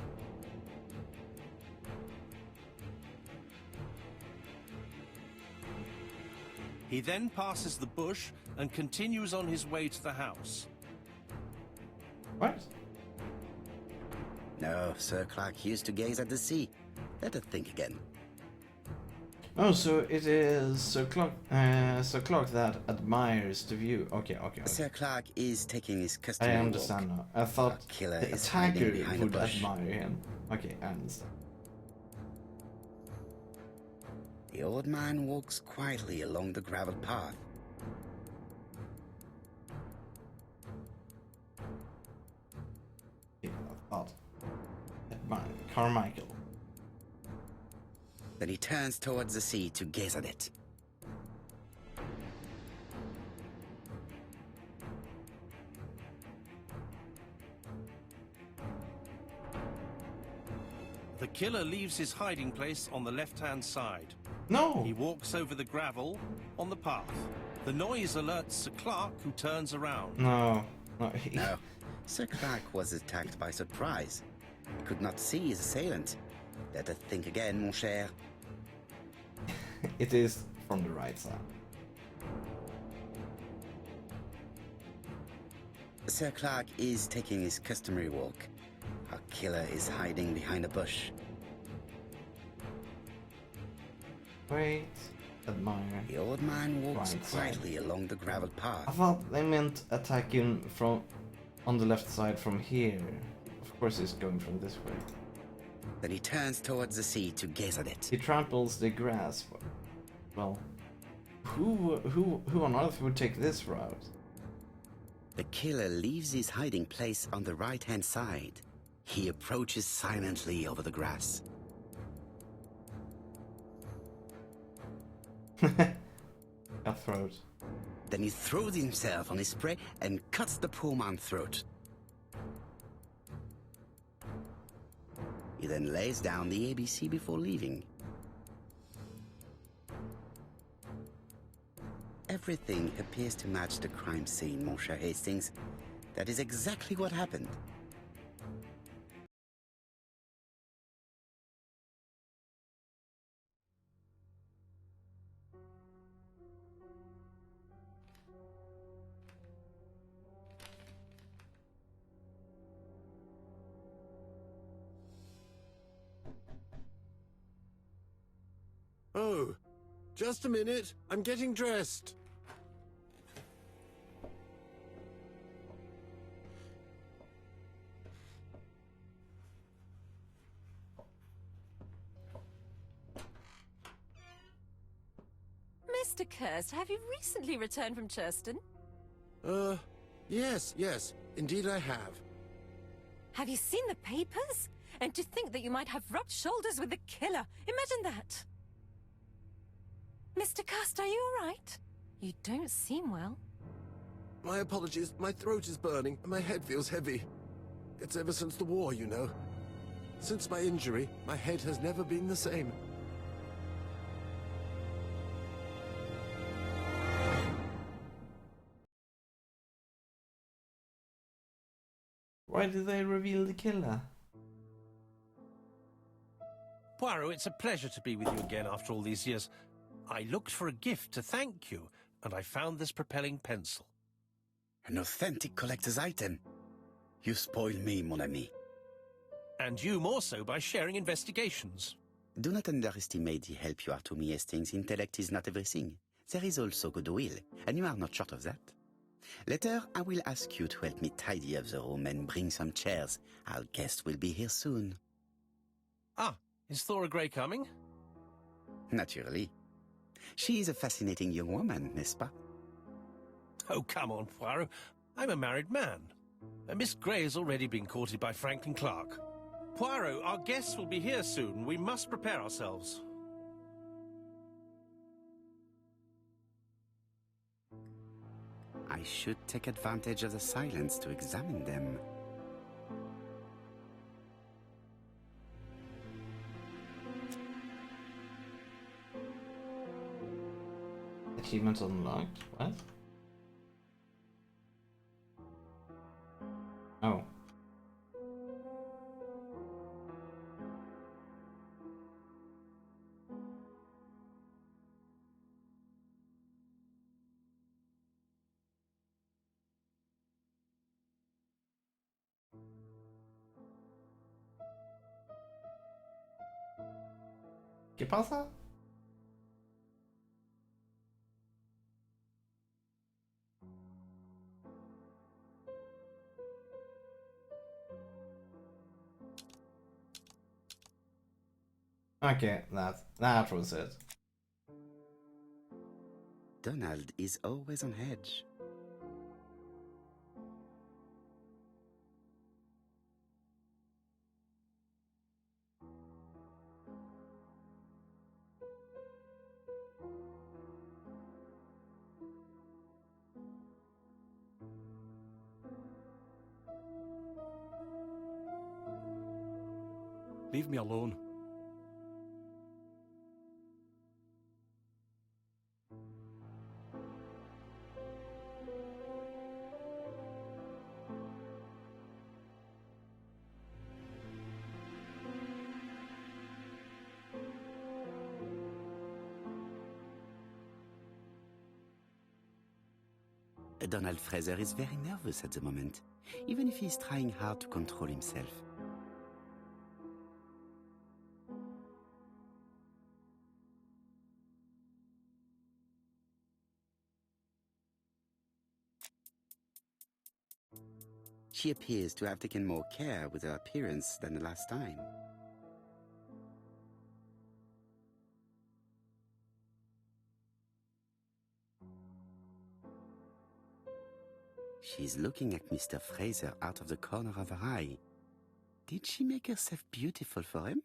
He then passes the bush and continues on his way to the house. What? No, Sir Clark used to gaze at the sea. Let us think again. Oh, so it is Sir Clark that admires the view. Okay. Sir Clark is taking his I customary understand walk. now. I thought killer the is hiding attacker behind a would bush. admire him. Okay, I understand. The old man walks quietly along the gravel path. Yeah, I thought. Admire Carmichael. Then he turns towards the sea to gaze at it. The killer leaves his hiding place on the left-hand side. No! He walks over the gravel on the path. The noise alerts Sir Clark, who turns around. No. No, Sir Clark was attacked by surprise. He could not see his assailant. Let us think again, mon cher. It is from the right side. Sir Clark is taking his customary walk. Our killer is hiding behind a bush. Wait. Admire. The old man walks Right side. quietly along the gravel I path. thought they meant attacking from on the left side from here. Of course he's going from this way. Then he turns towards the sea to gaze at it. He tramples the grass. Well, who on earth would take this route? The killer leaves his hiding place on the right-hand side. He approaches silently over the grass. Cutthroat. Then he throws himself on his prey and cuts the poor man's throat. He then lays down the ABC before leaving. Everything appears to match the crime scene, mon cher Hastings. That is exactly what happened. Oh, just a minute. I'm getting dressed. Mr. Kirst, have you recently returned from Churston? Yes. Indeed I have. Have you seen the papers? And to think that you might have rubbed shoulders with the killer. Imagine that. Mr. Kirst, are you all right? You don't seem well. My apologies. My throat is burning and my head feels heavy. It's ever since the war, you know. Since my injury, my head has never been the same. Why did they reveal the killer? Poirot, it's a pleasure to be with you again after all these years. I looked for a gift to thank you, and I found this propelling pencil. An authentic collector's item. You spoil me, mon ami. And you more so by sharing investigations. Do not underestimate the help you are to me, Hastings. Intellect is not everything. There is also goodwill, and you are not short of that. Later, I will ask you to help me tidy up the room and bring some chairs. Our guest will be here soon. Ah, is Thora Grey coming? Naturally. She is a fascinating young woman, n'est-ce pas? Oh, come on, Poirot. I'm a married man. Miss Grey has already been courted by Franklin Clark. Poirot, our guests will be here soon. We must prepare ourselves. I should take advantage of the silence to examine them. Achievement unlocked? What? Oh. ¿Qué pasa? Okay, that was it. Donald is always on edge. Leave me alone. Donald Fraser is very nervous at the moment, even if he's trying hard to control himself. She appears to have taken more care with her appearance than the last time. She's looking at Mr. Fraser out of the corner of her eye. Did she make herself beautiful for him?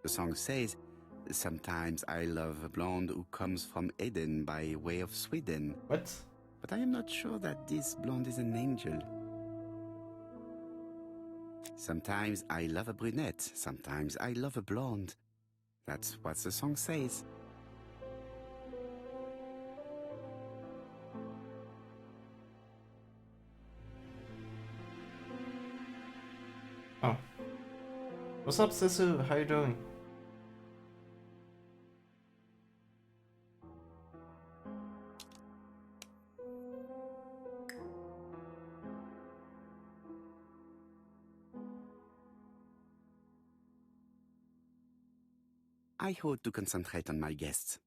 The song says, "Sometimes I love a blonde who comes from Eden by way of Sweden." What? But I am not sure that this blonde is an angel. Sometimes I love a brunette, sometimes I love a blonde. That's what the song says. Oh. What's up, Sisu? How you doing? I ought to concentrate on my guests.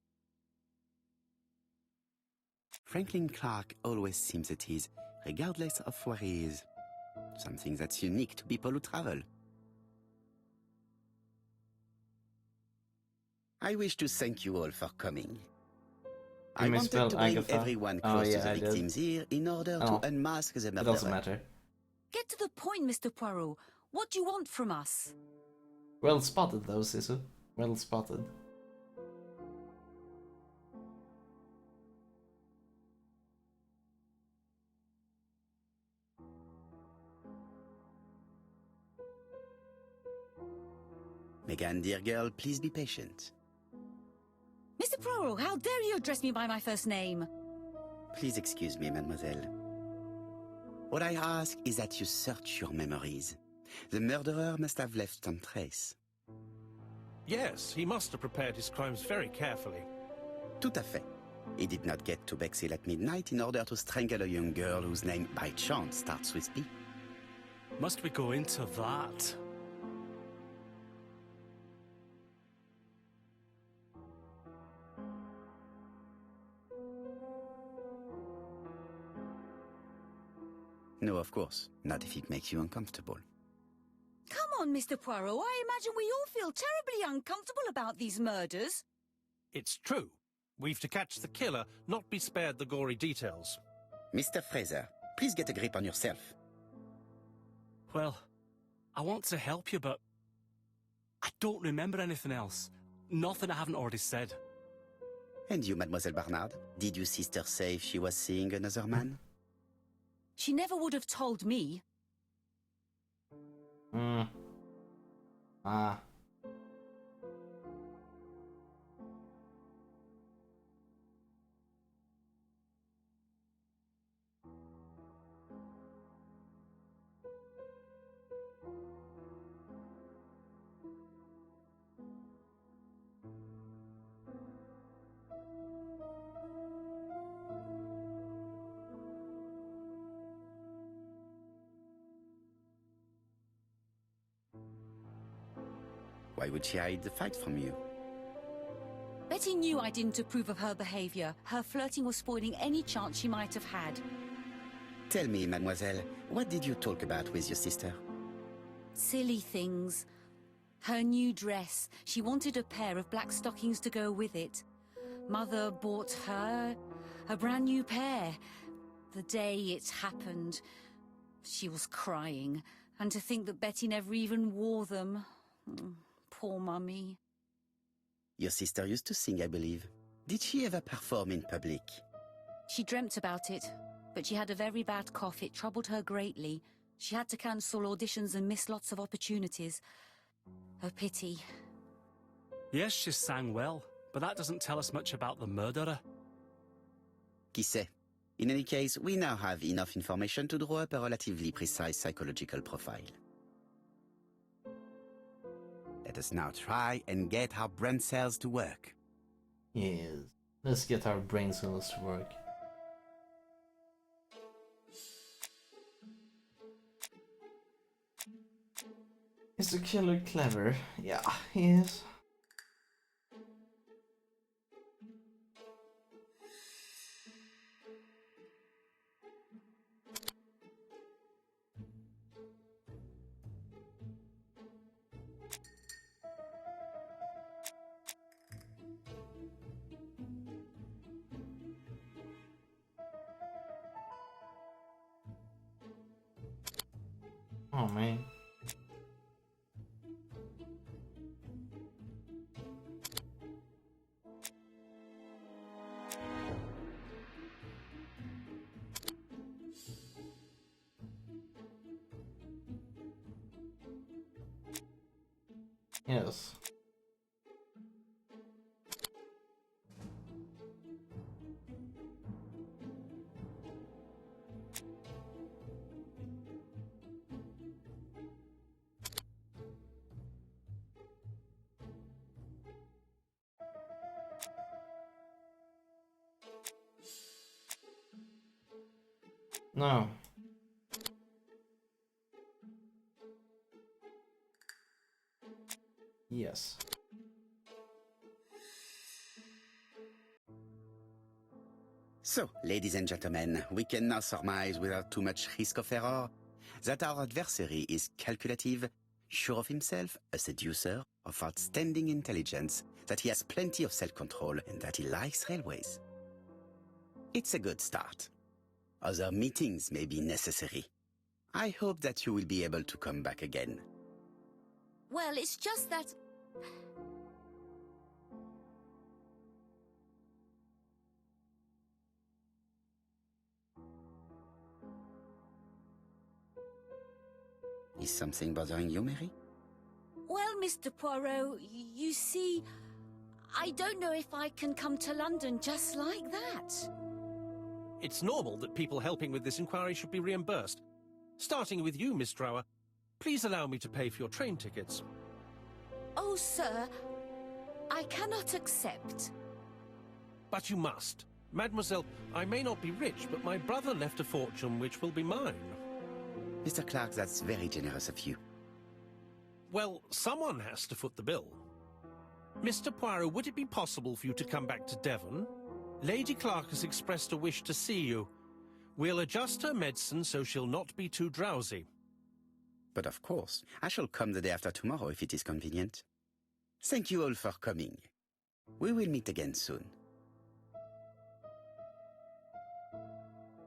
Franklin Clark always seems at ease, regardless of where he is. Something that's unique to people who travel. I wish to thank you all for coming. I wanted misspelled to bring Agatha. everyone Oh, close yeah, to the I did. victims here in order Oh. to unmask the It doesn't murderer. matter. Get to the point, Mr. Poirot. What do you want from us? Well spotted though, Sisu. Well spotted. Megan, dear girl, please be patient. Mr. Poirot, how dare you address me by my first name? Please excuse me, mademoiselle. What I ask is that you search your memories. The murderer must have left some trace. Yes, he must have prepared his crimes very carefully. Tout à fait. He did not get to Bexhill at midnight in order to strangle a young girl whose name by chance starts with P. Must we go into that? No, of course. Not if it makes you uncomfortable. Come on, Mr. Poirot. I imagine we all feel terribly uncomfortable about these murders. It's true. We've to catch the killer, not be spared the gory details. Mr. Fraser, please get a grip on yourself. Well, I want to help you, but I don't remember anything else. Nothing I haven't already said. And you, Mademoiselle Barnard? Did your sister say if she was seeing another man? She never would have told me. Ah. Why would she hide the fact from you? Betty knew I didn't approve of her behavior. Her flirting was spoiling any chance she might have had. Tell me, mademoiselle, what did you talk about with your sister? Silly things. Her new dress. She wanted a pair of black stockings to go with it. Mother bought her a brand new pair. The day it happened, she was crying. And to think that Betty never even wore them. Poor Mummy. Your sister used to sing, I believe. Did she ever perform in public? She dreamt about it, but she had a very bad cough. It troubled her greatly. She had to cancel auditions and miss lots of opportunities. A pity. Yes, she sang well, but that doesn't tell us much about the murderer. Qui sait? In any case, we now have enough information to draw up a relatively precise psychological profile. Let us now try and get our brain cells to work. Yes. Let's get our brain cells to work. Is the killer clever? Yeah, he is. Oh man. Yes. No. Yes. So, ladies and gentlemen, we can now surmise without too much risk of error that our adversary is calculative, sure of himself, a seducer, of outstanding intelligence, that he has plenty of self-control, and that he likes railways. It's a good start. Other meetings may be necessary. I hope that you will be able to come back again. Well, it's just that... Is something bothering you, Mary? Well, Mr. Poirot, you see, I don't know if I can come to London just like that. It's normal that people helping with this inquiry should be reimbursed. Starting with you, Miss Drower. Please allow me to pay for your train tickets. Oh, sir, I cannot accept. But you must. Mademoiselle, I may not be rich, but my brother left a fortune which will be mine. Mr. Clark, that's very generous of you. Well, someone has to foot the bill. Mr. Poirot, would it be possible for you to come back to Devon? Lady Clark has expressed a wish to see you. We'll adjust her medicine so she'll not be too drowsy. But of course, I shall come the day after tomorrow if it is convenient. Thank you all for coming. We will meet again soon.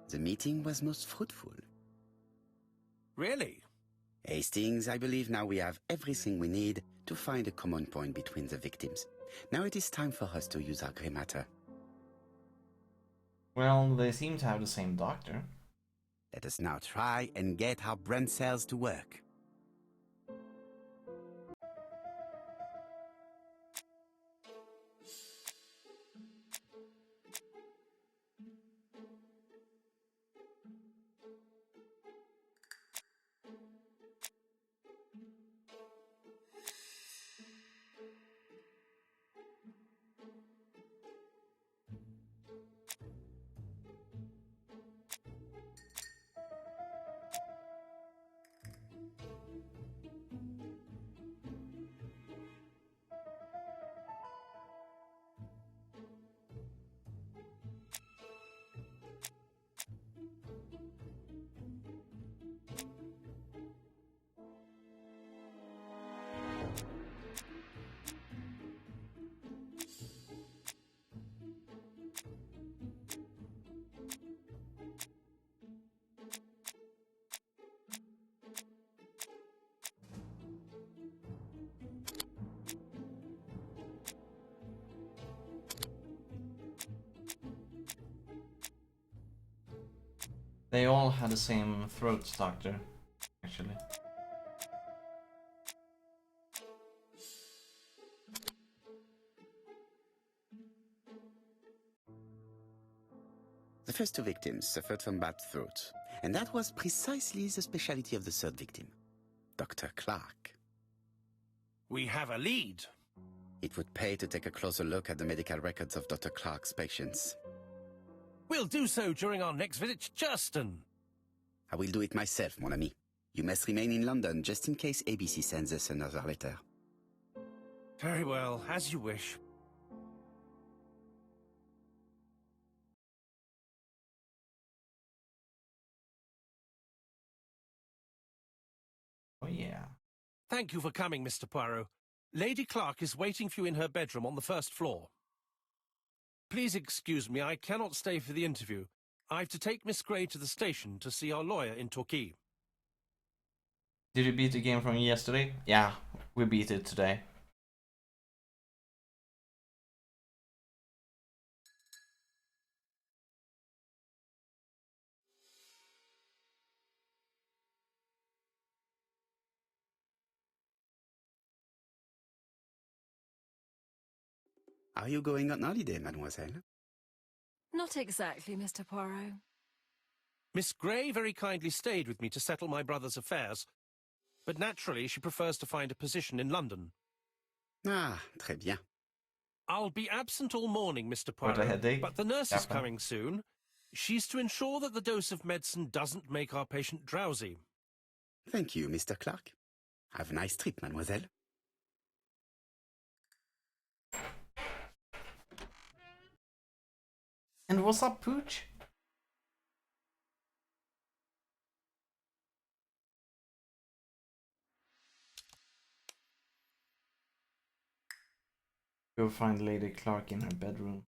The meeting was most fruitful. Really? Hastings, I believe now we have everything we need to find a common point between the victims. Now it is time for us to use our grey matter. Well, they seem to have the same doctor. Let us now try and get our brain cells to work. They all had the same throat doctor, actually. The first two victims suffered from bad throat, and that was precisely the specialty of the third victim, Dr. Clark. We have a lead. It would pay to take a closer look at the medical records of Dr. Clark's patients. We'll do so during our next visit to Churston. I will do it myself, mon ami. You must remain in London just in case ABC sends us another letter. Very well, as you wish. Oh yeah. Thank you for coming, Mr. Poirot. Lady Clark is waiting for you in her bedroom on the first floor. Please excuse me, I cannot stay for the interview. I've to take Miss Gray to the station to see our lawyer in Torquay. Did you beat the game from yesterday? Yeah, we beat it today. Are you going on holiday, mademoiselle? Not exactly, Mr. Poirot. Miss Gray very kindly stayed with me to settle my brother's affairs, but naturally she prefers to find a position in London. Ah, très bien. I'll be absent all morning, Mr. Got a Poirot, headache? but the nurse is Kappa. coming soon. She's to ensure that the dose of medicine doesn't make our patient drowsy. Thank you, Mr. Clark. Have a nice trip, mademoiselle. And what's up, Pooch? Go find Lady Clark in her bedroom.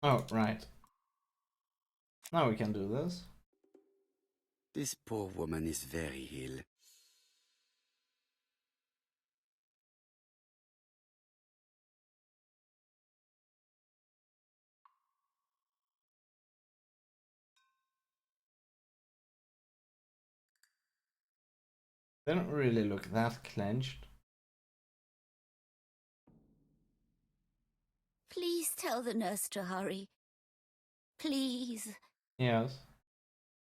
Oh, right. Now we can do this. This poor woman is very ill. They don't really look that clenched. Please tell the nurse to hurry. Please. Yes.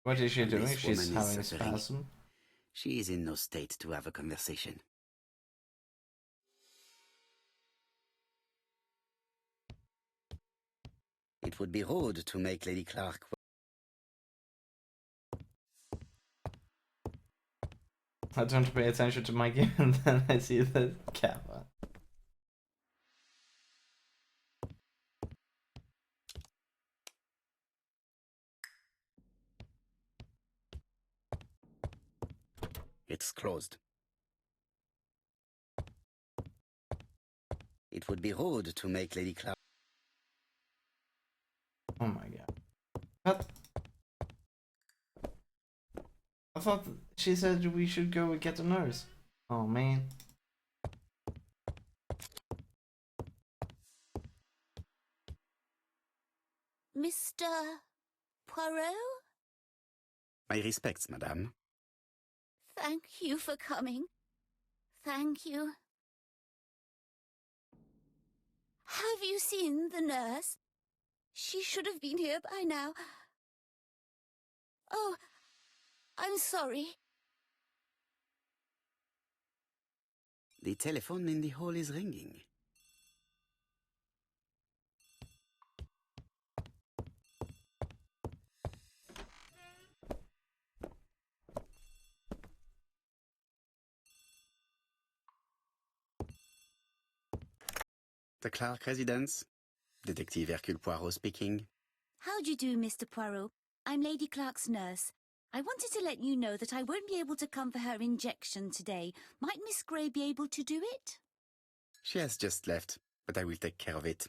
What is she doing? This She's woman is having a suffering. spasm. She is in no state to have a conversation. It would be rude to make Lady Clark. I don't pay attention to my game and then I see the Kappa. It's closed. It would be rude to make Lady Clark. Oh my god. But I thought she said we should go get a nurse. Oh man. Mr. Poirot? My respects, madame. Thank you for coming. Thank you. Have you seen the nurse? She should have been here by now. Oh, I'm sorry. The telephone in the hall is ringing. The Clark residence? Detective Hercule Poirot speaking. How do you do, Mr. Poirot? I'm Lady Clark's nurse. I wanted to let you know that I won't be able to come for her injection today. Might Miss Grey be able to do it? She has just left, but I will take care of it.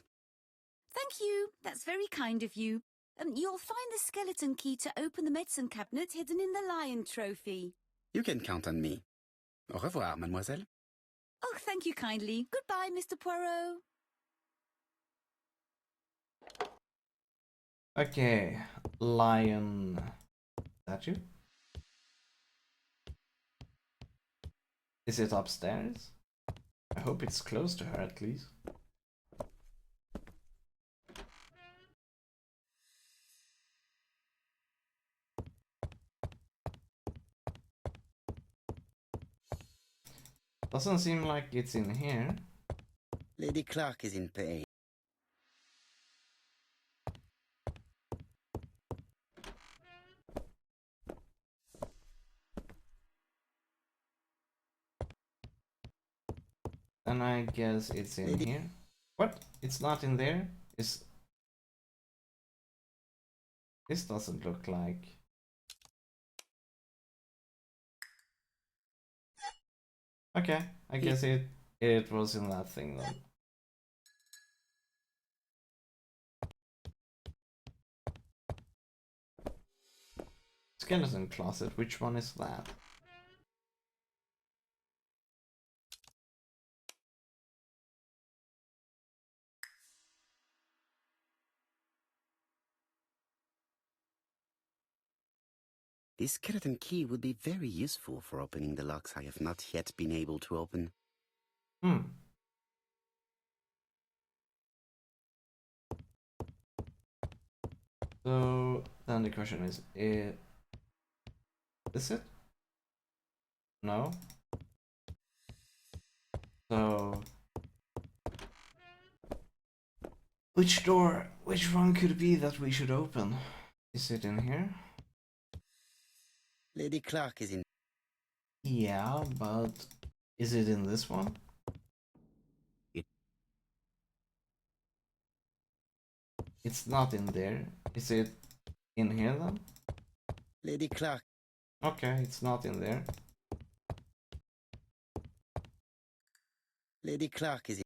Thank you. That's very kind of you. You'll find the skeleton key to open the medicine cabinet hidden in the lion trophy. You can count on me. Au revoir, mademoiselle. Oh, thank you kindly. Goodbye, Mr. Poirot. Okay, lion statue. Is it upstairs? I hope it's close to her at least. Doesn't seem like it's in here. Lady Clark is in pain. And I guess it's in here. What? It's not in there? This doesn't look like... Okay, I guess it was in that thing then. Skeleton closet, which one is that? This skeleton key would be very useful for opening the locks I have not yet been able to open. So then the question is it? No. So which one could it be that we should open? Is it in here? Lady Clark is in... Yeah, but is it in this one? It's not in there. Is it in here then? Lady Clark. Okay, it's not in there. Lady Clark is in...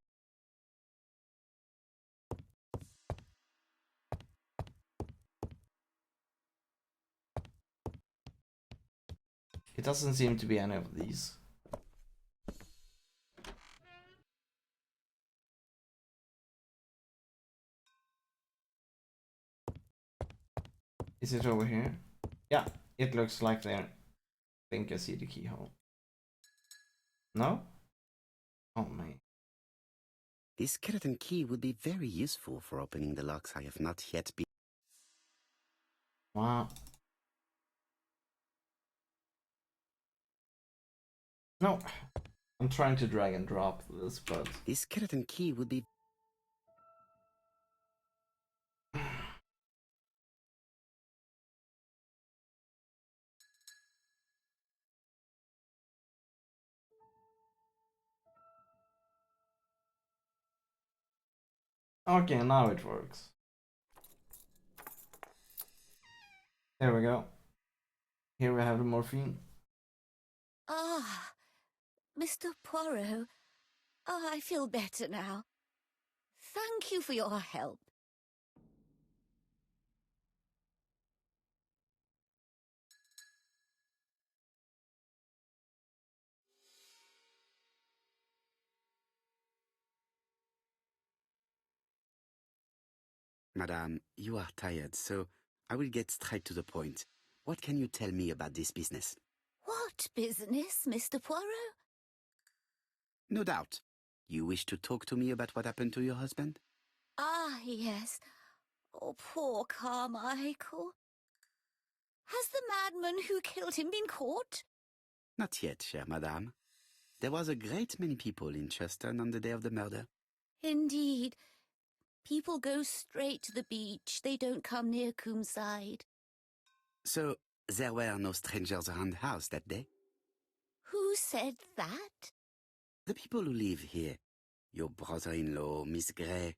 It doesn't seem to be any of these. Is it over here? Yeah, it looks like there. I think I see the keyhole. No? Oh man. This skeleton key would be very useful for opening the locks I have not yet been... Wow. No. I'm trying to drag and drop this, but... This skeleton key would be... Okay, now it works. There we go. Here we have the morphine. Ah, Mr. Poirot, I feel better now. Thank you for your help. Madame, you are tired, so I will get straight to the point. What can you tell me about this business? What business, Mr. Poirot? No doubt. You wish to talk to me about what happened to your husband? Ah, yes. Oh, poor Carmichael. Has the madman who killed him been caught? Not yet, chère madame. There was a great many people in Cheston on the day of the murder. Indeed. People go straight to the beach. They don't come near Coomside. So, there were no strangers around the house that day? Who said that? The people who live here. Your brother-in-law, Miss Gray.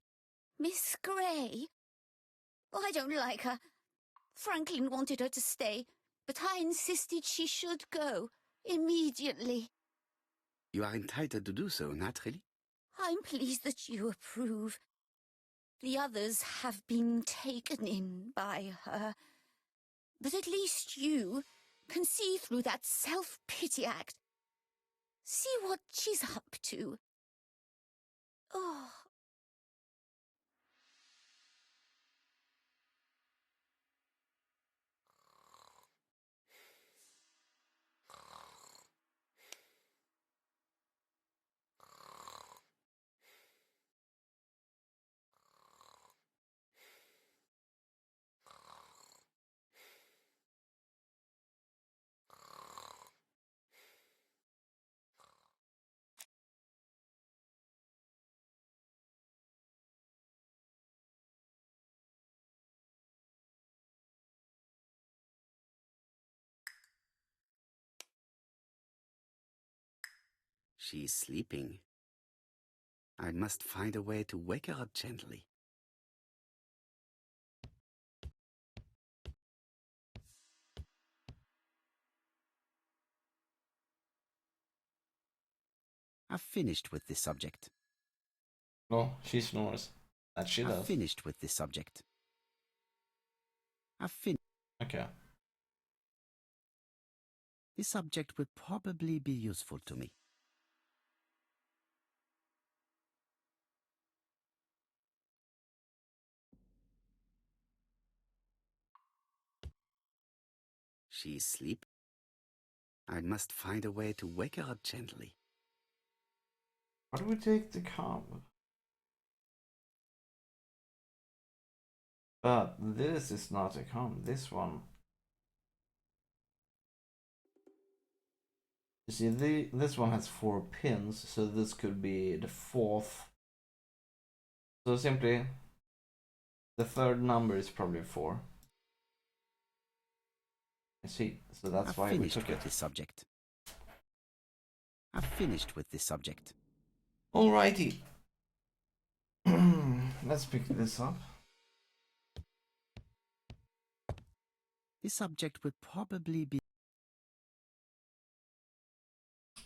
Miss Gray? Oh, I don't like her. Franklin wanted her to stay, but I insisted she should go immediately. You are entitled to do so, naturally. I'm pleased that you approve. The others have been taken in by her. But at least you can see through that self-pity act. See what she's up to. Oh. She is sleeping. I must find a way to wake her up gently. I've finished with this subject. Well, she snores. That she I've does. finished with this subject. I've finished. Okay. This subject will probably be useful to me. She is asleep. I must find a way to wake her up gently. Why do we take the cab? But this is not a comb. This one. You see, this one has 4 pins, so this could be the 4th. So simply, the 3rd number is probably 4. I see. So that's why we took it. This subject. I've finished with this subject. Alrighty. Let's pick this up. This subject will probably be.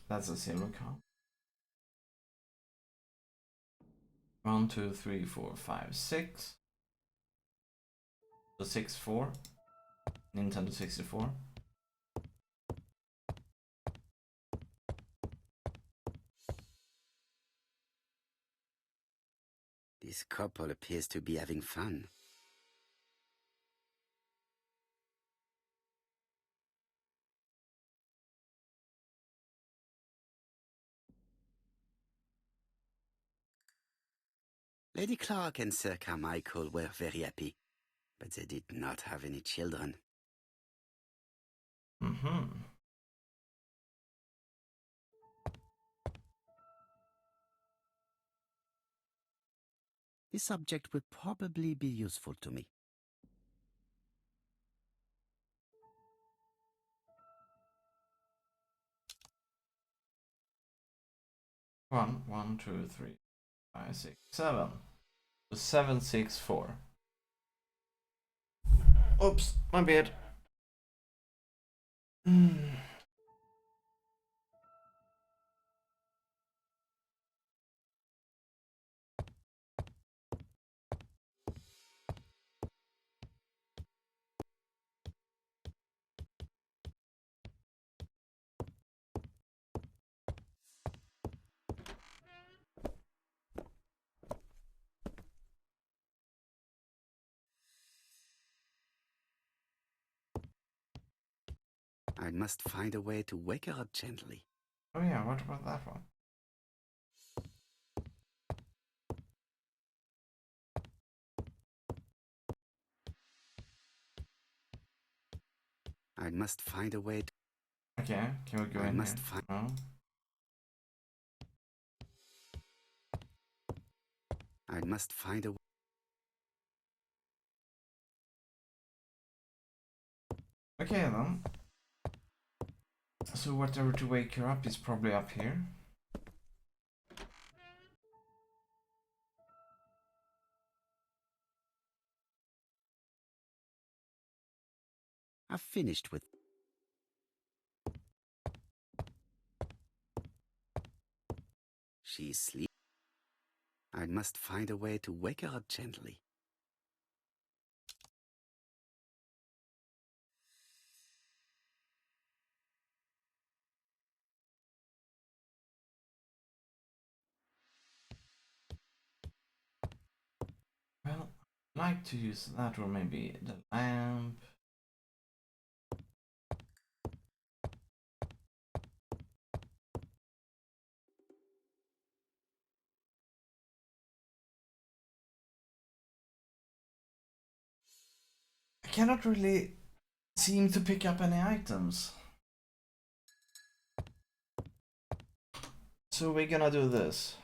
That's a 0 count. 1, 2, 3, 4, 5, 6. So 6, 4. Nintendo 64. This couple appears to be having fun. Lady Clark and Sir Carmichael were very happy, but they did not have any children. This subject will probably be useful to me. One, 2, 3, 5, 6, 7. So 7, 6, 4. Oops, my bad. I must find a way to wake her up gently. Oh yeah, what about that one? I must find a way to... Okay, can we go I in must here? find... No? I must find a... Okay then. So whatever to wake her up is probably up here. I've finished with... She's asleep. I must find a way to wake her up gently. Well, I'd like to use that or maybe the lamp. I cannot really seem to pick up any items. So we're gonna do this.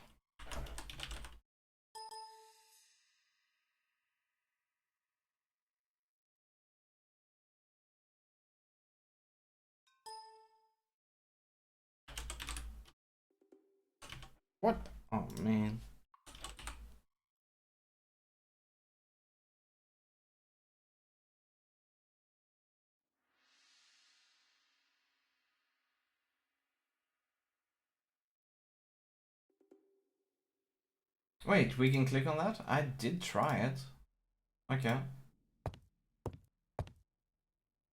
What? Oh man. Wait, we can click on that? I did try it. Okay.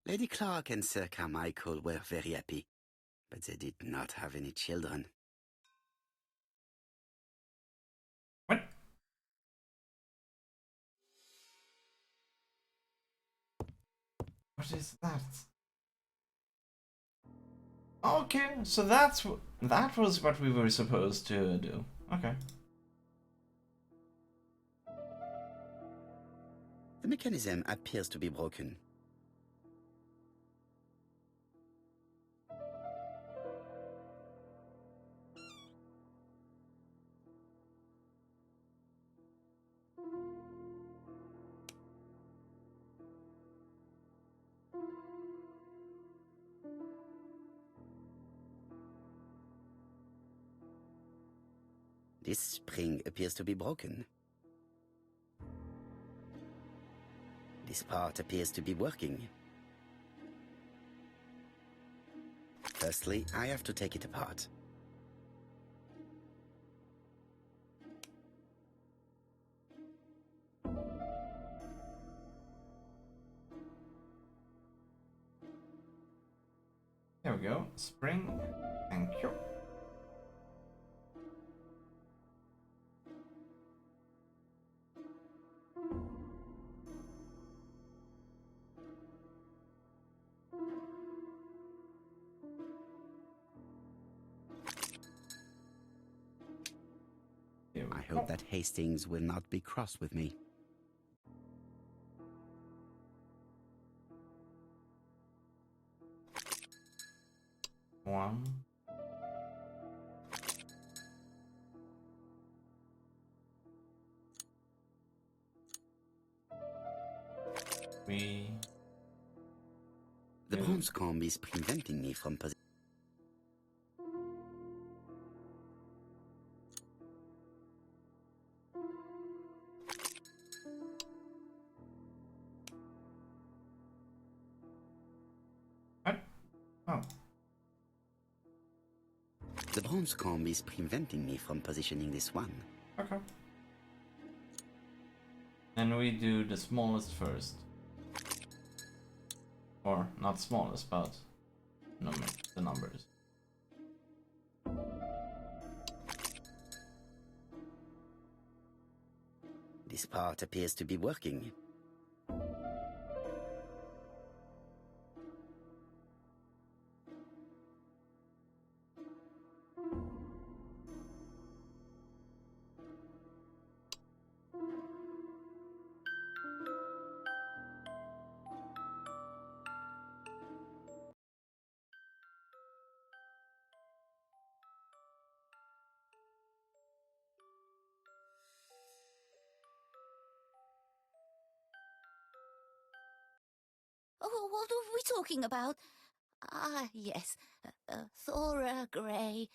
Lady Clark and Sir Carmichael were very happy, but they did not have any children. What? What is that? Okay, so that was what we were supposed to do. Okay. The mechanism appears to be broken. This spring appears to be broken. This part appears to be working. Firstly, I have to take it apart. There we go. Spring. Thank you. I hope that Hastings will not be cross with me. One. Three. The bronze comb is preventing me from possessing. What? Oh. The bronze comb is preventing me from positioning this one. Okay. Then we do the smallest first. Or not smallest, but the numbers. This part appears to be working. what are we talking about? Ah, yes, Thora Grey.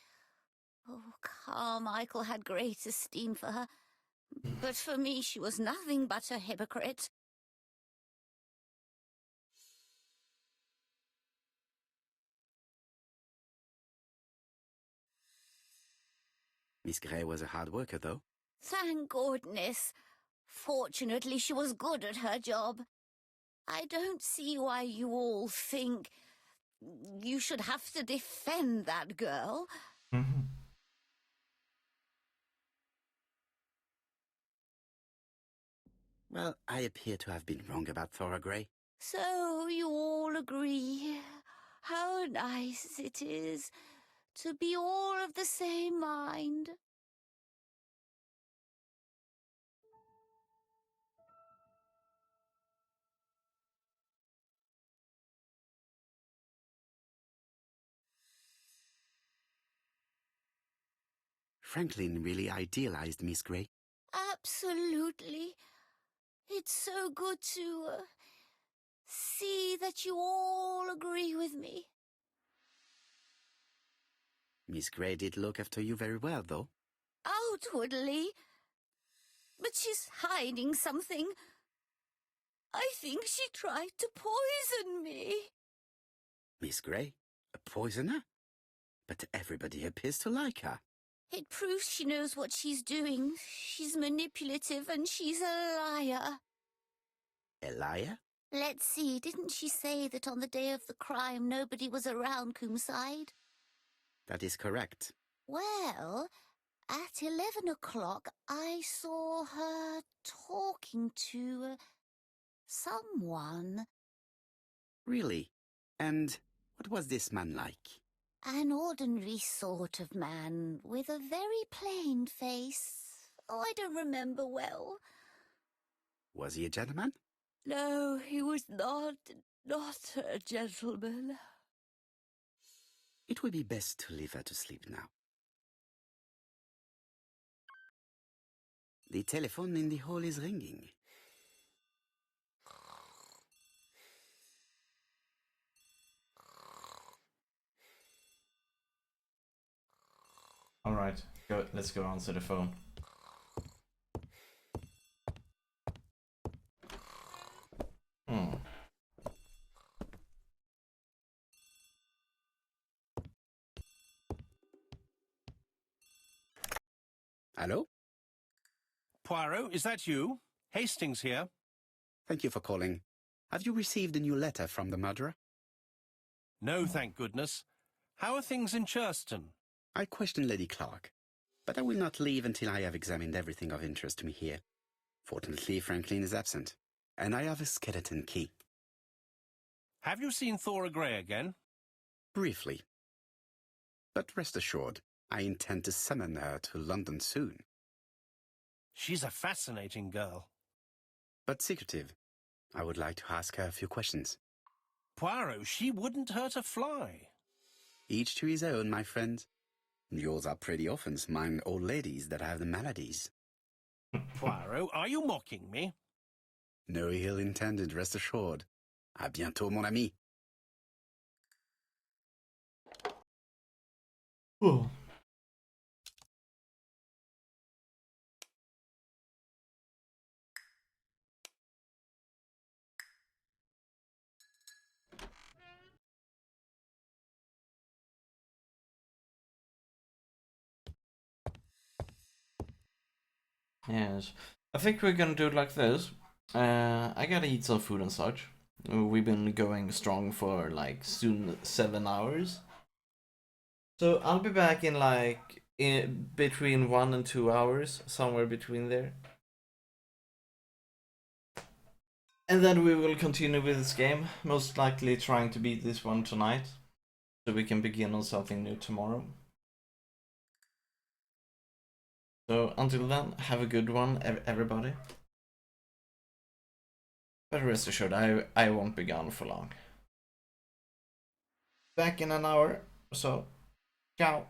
Oh, Carmichael had great esteem for her, but for me she was nothing but a hypocrite. Miss Grey was a hard worker, though. Thank goodness. Fortunately, she was good at her job. I don't see why you all think you should have to defend that girl. Mhm. Well, I appear to have been wrong about Thora Grey. So you all agree. How nice it is to be all of the same mind. Franklin really idealized Miss Grey. Absolutely. It's so good to see that you all agree with me. Miss Grey did look after you very well, though. Outwardly. But she's hiding something. I think she tried to poison me. Miss Grey? A poisoner? But everybody appears to like her. It proves she knows what she's doing. She's manipulative and she's a liar. A liar? Let's see, didn't she say that on the day of the crime nobody was around Coomside? That is correct. Well, at 11 o'clock I saw her talking to someone. Really? And what was this man like? An ordinary sort of man with a very plain face. Oh, I don't remember well. Was he a gentleman? No, he was not a gentleman. It would be best to leave her to sleep now. The telephone in the hall is ringing. All right, let's go answer the phone. Hello? Poirot, is that you? Hastings here. Thank you for calling. Have you received a new letter from the murderer? No, thank goodness. How are things in Churston? I questioned Lady Clark, but I will not leave until I have examined everything of interest to me here. Fortunately, Franklin is absent, and I have a skeleton key. Have you seen Thora Grey again? Briefly. But rest assured, I intend to summon her to London soon. She's a fascinating girl. But secretive. I would like to ask her a few questions. Poirot, she wouldn't hurt a fly. Each to his own, my friend. Yours are pretty orphans, mine old ladies that have the maladies. Poirot, are you mocking me? No ill intended, rest assured. À bientôt, mon ami. Oh. Yes, I think we're gonna do it like this. I gotta eat some food and such. We've been going strong for like soon 7 hours. So I'll be back in like between 1 and 2 hours, somewhere between there. And then we will continue with this game, most likely trying to beat this one tonight, so we can begin on something new tomorrow. So until then, have a good one, everybody. But rest assured, I won't be gone for long. Back in an hour or so. Ciao.